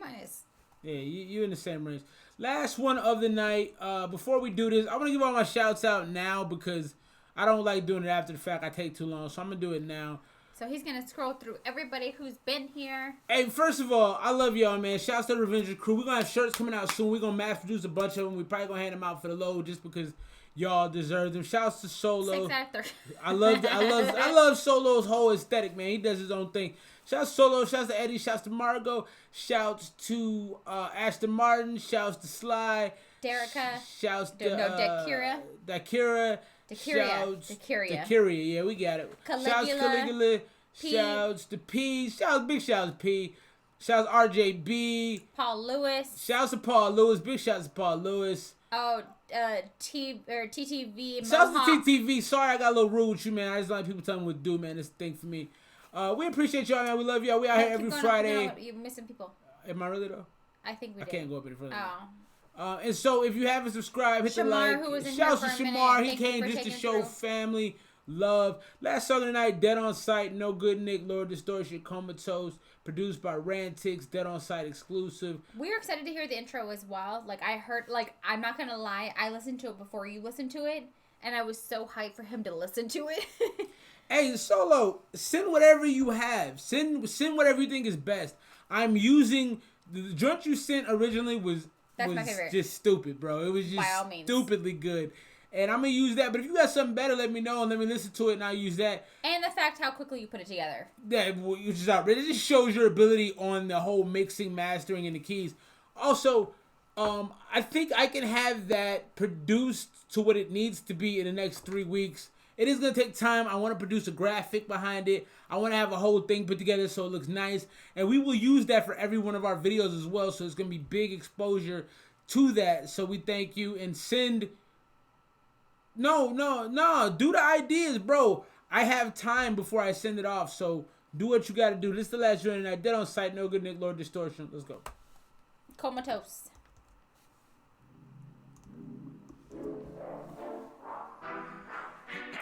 Yeah, you in the same range. Last one of the night. Before we do this, I want to give all my shouts out now because I don't like doing it after the fact. I take too long, so I'm gonna do it now. So he's going to scroll through everybody who's been here. Hey, first of all, I love y'all, man. Shouts to the Revenger crew. We're going to have shirts coming out soon. We're going to mass produce a bunch of them. We're probably going to hand them out for the low just because y'all deserve them. Shouts to Solo. 6 out of 30. I love Solo's whole aesthetic, man. He does his own thing. Shouts to Solo. Shouts to Eddie. Shouts to Margot. Shouts to Ashton Martin. Shouts to Sly. Derica. Shouts to Dakira. Dakira. Yeah, we got it. Shouts to Caligula. Shouts to P. Big shouts to P. Shouts to RJB. Paul Lewis. Shouts to Paul Lewis. Big shouts to Paul Lewis. Oh, TTV. Shouts to TTV. Sorry I got a little rude with you, man. I just like people telling me what to do, man. This thing for me. We appreciate y'all, man. We love y'all. We out here every Friday. No, you're missing people. Am I really, though? I think we did. I can't go up any further. Oh. And so if you haven't subscribed, hit the like. Shouts to Shamar. He came just to show family love. Last song of the night, Dead on Sight, No Good Nick, Lord Distortion, Comatose, produced by Rantix, Dead on Sight exclusive. We were excited to hear the intro as well. Like I heard, I'm not gonna lie, I listened to it before you listened to it, and I was so hyped for him to listen to it. Hey, Solo, send whatever you have. Send whatever you think is best. I'm using the joint you sent originally was my favorite. Just stupid, bro. It was just stupidly good. And I'm going to use that. But if you got something better, let me know and let me listen to it and I'll use that. And the fact how quickly you put it together. Yeah, which is outrageous. It just shows your ability on the whole mixing, mastering, and the keys. Also, I think I can have that produced to what it needs to be in the next 3 weeks. It is going to take time. I want to produce a graphic behind it. I want to have a whole thing put together so it looks nice. And we will use that for every one of our videos as well. So it's going to be big exposure to that. So we thank you and send... No. Do the ideas, bro. I have time before I send it off, so do what you got to do. This is the last joint tonight. Dead on Sight, No Good Nick, Lord Distortion. Let's go. Comatose.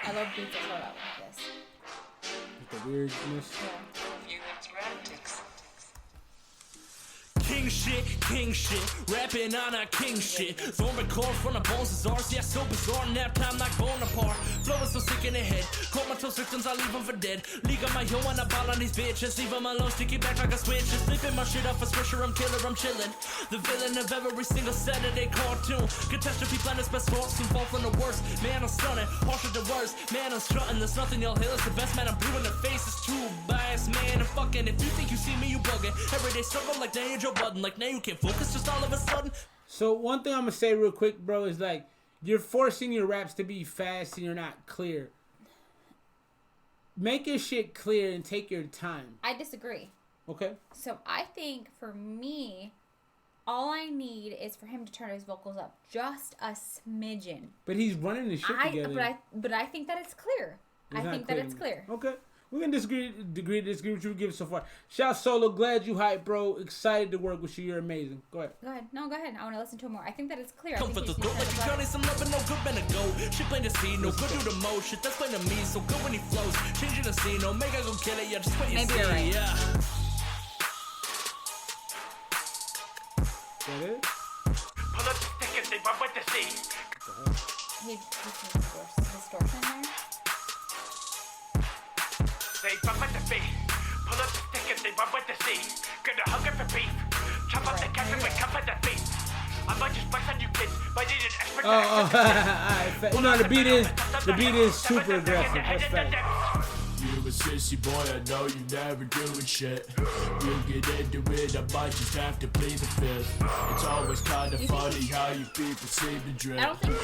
I love beats that start out like this. With the weirdness. King shit, rapping on a king shit. Zombie core from the bones is ours, yeah, so bizarre. Nap time like Bonaparte. Flow is so sick in the head. Comatose victims, I leave them for dead. League on my yo and I ball on these bitches. Leave them alone, sticky back like a switch. Just flipping my shit off a swisher, I'm killer, I'm chillin'. The villain of every single Saturday cartoon. Catastrophe planet's best force and fall from the worst. Man, I'm stunning, harsher the worst. Man, I'm strutting, there's nothing you'll hear. It's the best, man, I'm blue in the face. It's too biased, man, I'm fucking. If you think you see me, you bugging. Everyday struggle like now you're Joe Budden. Like now you can't focus just all of a sudden. So one thing I'm gonna say real quick, bro, is like you're forcing your raps to be fast and you're not clear. Make your shit clear and take your time. I disagree. Okay. So I think for me, all I need is for him to turn his vocals up just a smidgen. But he's running the shit together. But I think that it's clear. I think that it's clear. Okay. We can disagree with you give so far. Shout Solo, glad you hyped, bro. Excited to work with you. You're amazing. Go ahead. No, go ahead. I want to listen to it more. I think that it's clear. Come for the throat like you got some love and no good man to go. Shit plain to see, no good do the most. Shit that's plain to me, so good when he flows. Changing the scene, Omega go kill it, yeah, just wait and see. You're right. Yeah. That it? Pull up the stick and they run with the sea. He distortion there. They run with the beat. Pull up the stick and they run with the sea. Gonna hug it for beef. Chop up the cat and we cover the beat. I might just flex on you kids, but I need an expert. Alright, no, the beat is super aggressive. That's fact. You a sissy boy, I know you never doing shit. You get into it, I might just have to plead the fifth. It's always kinda funny how you people seem to drift. I don't think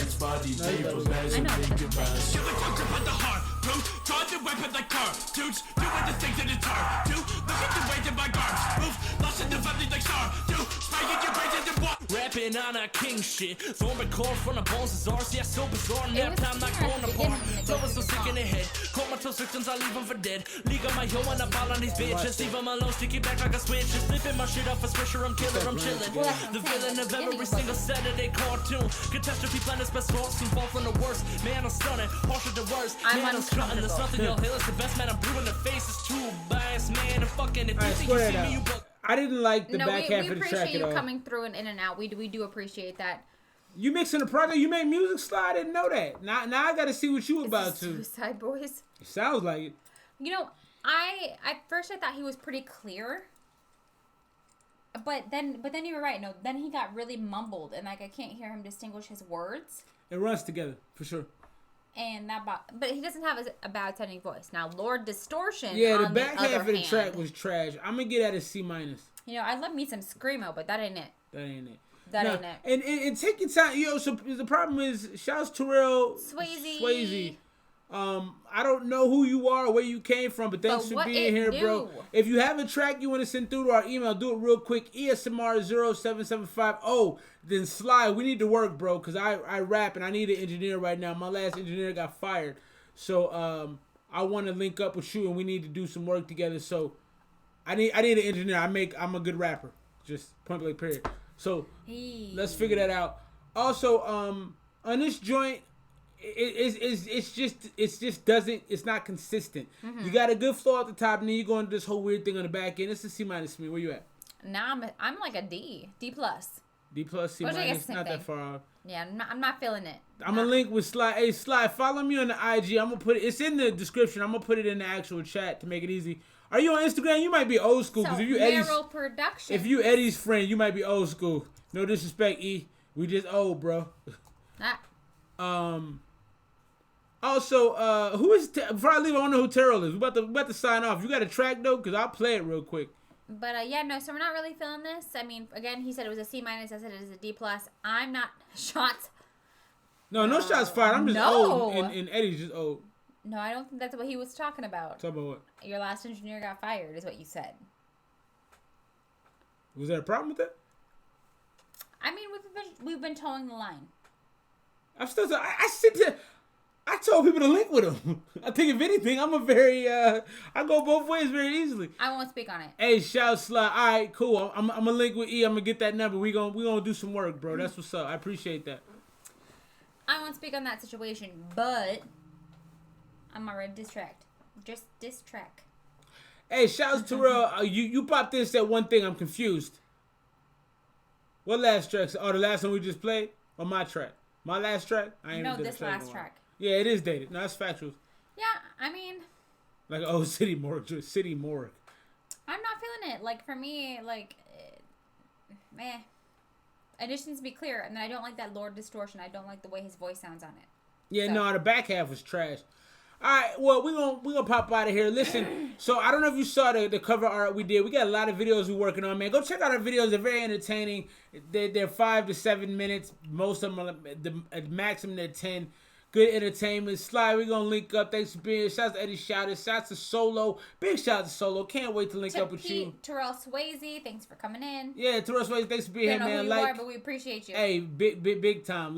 it's funny people as you think about it. You look grip on the heart, dude. Draw the weapon like cartoons. Doing the things that it's hard to. Look at the way that my guards move. Lost in the valley like star. Dude, spraying your brains into what? Rapping on a king shit. Throwing core from the bones is ours. Yeah, so bizarre. Nap time not going apart. Flow is so sick in the head. Comatose victims, I leave them for dead. League on my yo and I ball on these bitches. Leave them alone, stick it back like a switch. Just flipping my shit off a swisher, I'm killer, I'm chillin'. The villain of every single Saturday cartoon. Catastrophe planets, best horse, and fall from the worst. Man, I'm stunning, harsher the worst. Man, I'm strutting, there's nothing you'll heal. It's the best man, I'm brewing the face. It's true, bias, man, I'm fucking. If you think you see me, you book. I didn't like the back half of the track at all. We appreciate you coming through and in and out. We do appreciate that. You mixing the project, you made music slide. I didn't know that. Now I got to see what you about to. Suicide Boys. It sounds like it. You know, at first I thought he was pretty clear, but then you were right. No, then he got really mumbled, and like I can't hear him distinguish his words. It runs together for sure. And but he doesn't have a bad sounding voice. Now, Lord Distortion. Yeah, the back half of the track was trash. I'm gonna get at a C-. You know, I love me some screamo, but that ain't it. That ain't it. That ain't it. And take your time, yo. So the problem is, shouts Terrell Swayze. I don't know who you are or where you came from, but thanks for being here, bro. If you have a track you want to send through to our email, do it real quick. ESMR 07750. Then Sly, we need to work, bro, because I rap and I need an engineer right now. My last engineer got fired, so I want to link up with you and we need to do some work together. So I need an engineer. I'm a good rapper, just point blank period. So let's figure that out. Also, on this joint, it's not consistent. Mm-hmm. You got a good flow at the top, and then you go into this whole weird thing on the back end. It's a C- me. Where you at? Now I'm like a D+. D+, C-, not that far off. Yeah, I'm not feeling it. I'm gonna link with Sly. Hey Sly, follow me on the IG. I'm gonna put it. It's in the description. I'm gonna put it in the actual chat to make it easy. Are you on Instagram? You might be old school because if you Eddie's friend, you might be old school. No disrespect, E. We just old, bro. Also, who is before I leave? I wonder who Terrell is. We about to sign off. You got a track though, because I'll play it real quick. But yeah, no. So we're not really feeling this. I mean, again, he said it was a C-. I said it is a D+. I'm not shots. No shots fired. I'm just old, and Eddie's just old. No, I don't think that's what he was talking about. Talk about what? Your last engineer got fired, is what you said. Was there a problem with that? I mean, we've been towing the line. I'm still. I told people to link with him. I think if anything, I'm a very I go both ways very easily. I won't speak on it. Hey, shout Sly. All right, cool. I'm gonna link with E. I'm gonna get that number. We gonna do some work, bro. That's what's up. I appreciate that. I won't speak on that situation, but I'm already distracted. Just distract. Hey, shout out to Terrell. You popped in and said one thing. I'm confused. What last track? Oh, the last one we just played? Or my track? My last track? This last track. Yeah, it is dated. No, that's factual. Yeah, I mean. Like, City Morgue. City Morgue. I'm not feeling it. Like, for me, like, meh. It just needs to be clear. And then I don't like that Lord Distortion. I don't like the way his voice sounds on it. Yeah, no, the back half was trash. All right, well, we're gonna pop out of here. Listen, so I don't know if you saw the cover art we did. We got a lot of videos we're working on, man. Go check out our videos. They're very entertaining. They're 5 to 7 minutes. Most of them are the maximum they're 10. Good entertainment. Sly, we're gonna link up. Thanks for being here. Shouts to Eddie Shouter. Shouts to Solo. Big shout to Solo. Can't wait to link up with you. Terrell Swayze, thanks for coming in. Yeah, Terrell Swayze, thanks for being here, man. Who you are, but we appreciate you. Hey, big time.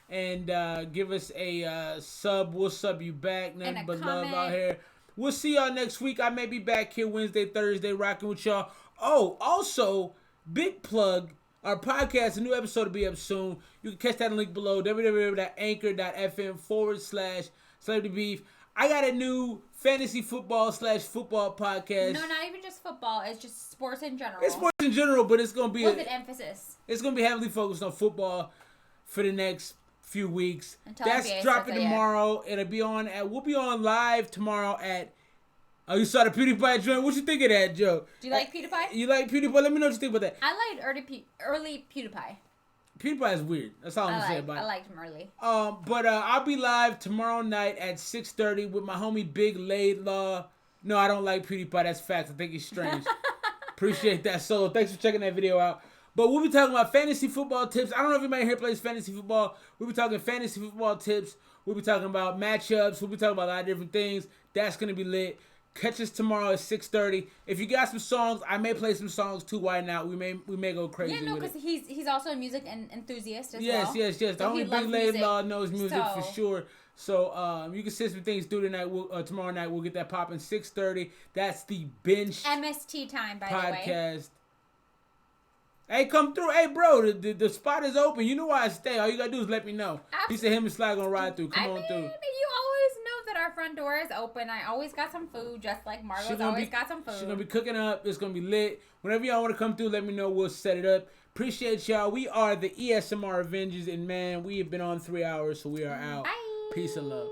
And give us a sub. We'll sub you back. Nothing but love out here. We'll see y'all next week. I may be back here Wednesday, Thursday, rocking with y'all. Oh, also, big plug. Our podcast, a new episode will be up soon. You can catch that link below. www.anchor.fm/Celebrity Beef. I got a new fantasy football /football podcast. No, not even just football. It's just sports in general. It's sports in general, but it's going to be with an emphasis. It's going to be heavily focused on football for the next few weeks. That's dropping tomorrow. It'll be on we'll be on live tomorrow at Oh, you saw the PewDiePie joint? What you think of that, Joe? Do you like PewDiePie? You like PewDiePie? Let me know what you think about that. I liked early PewDiePie. PewDiePie is weird. That's all I'm gonna say about it. I liked him early. But I'll be live tomorrow night at 6:30 with my homie Big Laidlaw. No, I don't like PewDiePie. That's facts. I think he's strange. Appreciate that, Solo. Thanks for checking that video out. But we'll be talking about fantasy football tips. I don't know if anybody here plays fantasy football. We'll be talking fantasy football tips. We'll be talking about matchups. We'll be talking about a lot of different things. That's gonna be lit. Catch us tomorrow at 6:30. If you got some songs, I may play some songs too. Why not? We may go crazy. Yeah, no, because he's also a music enthusiast as well. Yes. So the only Big Laidlaw knows music for sure. So you can send some things through tonight. Tomorrow night we'll get that popping. 6:30. That's the binge MST time, by the way. Podcast. Hey, come through. Hey, bro, the spot is open. You know why I stay. All you gotta do is let me know. Absolutely. He said him and Sly gonna ride through. Come on through. You always know that our front door is open. I always got some food, just like Margo's always got some food. She's gonna be cooking up. It's gonna be lit. Whenever y'all wanna come through, let me know. We'll set it up. Appreciate y'all. We are the ESMR Avengers, and man, we have been on 3 hours, so we are out. Bye. Peace and love.